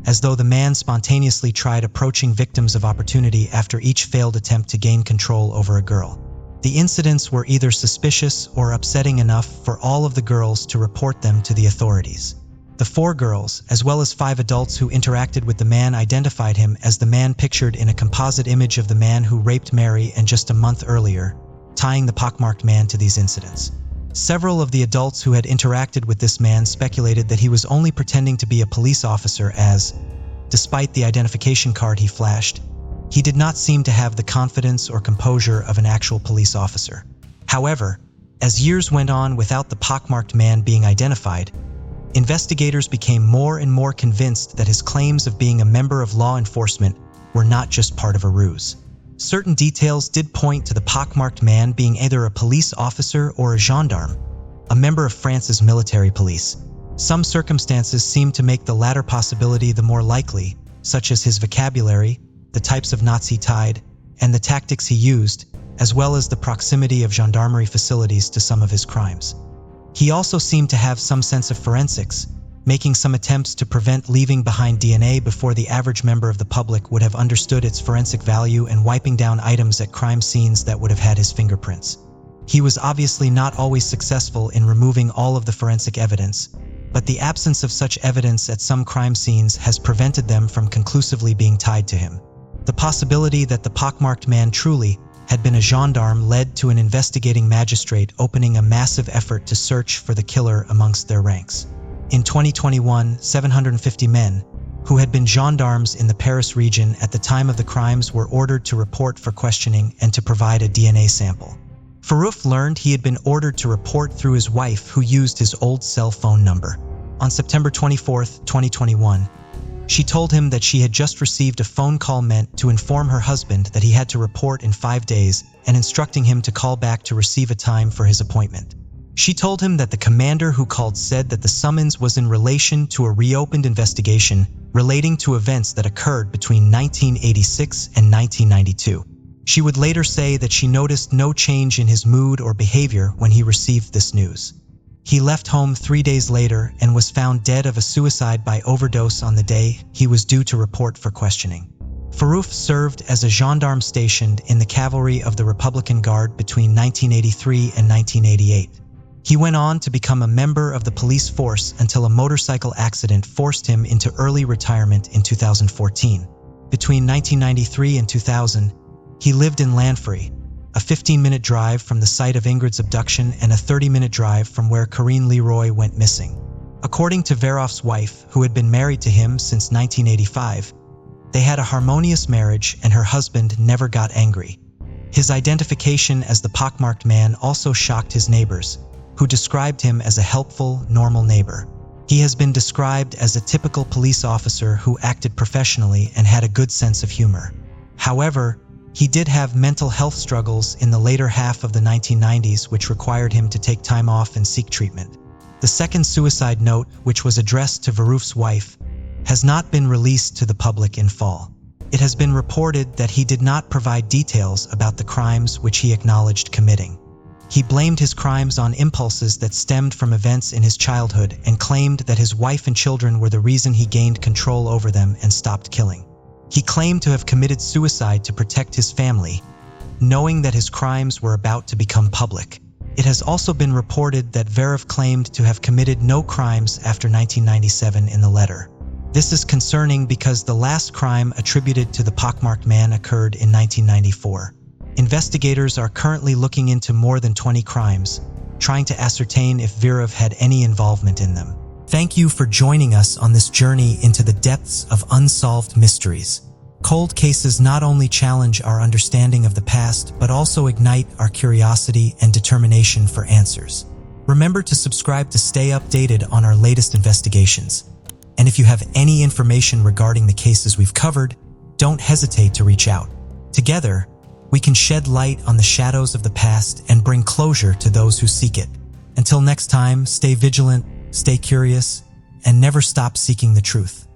Speaker 1: as though the man spontaneously tried approaching victims of opportunity after each failed attempt to gain control over a girl. The incidents were either suspicious or upsetting enough for all of the girls to report them to the authorities. The 4 girls, as well as 5 adults who interacted with the man, identified him as the man pictured in a composite image of the man who raped Mary and just a month earlier, tying the pockmarked man to these incidents. Several of the adults who had interacted with this man speculated that he was only pretending to be a police officer as, despite the identification card he flashed, he did not seem to have the confidence or composure of an actual police officer. However, as years went on without the pockmarked man being identified, investigators became more and more convinced that his claims of being a member of law enforcement were not just part of a ruse. Certain details did point to the pockmarked man being either a police officer or a gendarme, a member of France's military police. Some circumstances seemed to make the latter possibility the more likely, such as his vocabulary, the types of knots he tied, and the tactics he used, as well as the proximity of gendarmerie facilities to some of his crimes. He also seemed to have some sense of forensics, making some attempts to prevent leaving behind DNA before the average member of the public would have understood its forensic value, and wiping down items at crime scenes that would have had his fingerprints. He was obviously not always successful in removing all of the forensic evidence, but the absence of such evidence at some crime scenes has prevented them from conclusively being tied to him. The possibility that the pockmarked man truly had been a gendarme led to an investigating magistrate opening a massive effort to search for the killer amongst their ranks. In 2021, 750 men, who had been gendarmes in the Paris region at the time of the crimes, were ordered to report for questioning and to provide a DNA sample. Farouf learned he had been ordered to report through his wife, who used his old cell phone number. On September 24, 2021, she told him that she had just received a phone call meant to inform her husband that he had to report in 5 days and instructing him to call back to receive a time for his appointment. She told him that the commander who called said that the summons was in relation to a reopened investigation relating to events that occurred between 1986 and 1992. She would later say that she noticed no change in his mood or behavior when he received this news. He left home 3 days later and was found dead of a suicide by overdose on the day he was due to report for questioning. Farouf served as a gendarme stationed in the cavalry of the Republican Guard between 1983 and 1988. He went on to become a member of the police force until a motorcycle accident forced him into early retirement in 2014. Between 1993 and 2000, he lived in Lanfrey, a 15-minute drive from the site of Ingrid's abduction and a 30-minute drive from where Corinne Leroy went missing. According to Verov's wife, who had been married to him since 1985, they had a harmonious marriage and her husband never got angry. His identification as the pockmarked man also shocked his neighbors, who described him as a helpful, normal neighbor. He has been described as a typical police officer who acted professionally and had a good sense of humor. However, he did have mental health struggles in the later half of the 1990s, which required him to take time off and seek treatment. The second suicide note, which was addressed to Verov's wife, has not been released to the public in full. It has been reported that he did not provide details about the crimes which he acknowledged committing. He blamed his crimes on impulses that stemmed from events in his childhood and claimed that his wife and children were the reason he gained control over them and stopped killing. He claimed to have committed suicide to protect his family, knowing that his crimes were about to become public. It has also been reported that Verov claimed to have committed no crimes after 1997 in the letter. This is concerning because the last crime attributed to the pockmarked man occurred in 1994. Investigators are currently looking into more than 20 crimes, trying to ascertain if Verov had any involvement in them. Thank you for joining us on this journey into the depths of unsolved mysteries. Cold cases not only challenge our understanding of the past, but also ignite our curiosity and determination for answers. Remember to subscribe to stay updated on our latest investigations. And if you have any information regarding the cases we've covered, don't hesitate to reach out. Together, we can shed light on the shadows of the past and bring closure to those who seek it. Until next time, stay vigilant, stay curious, and never stop seeking the truth.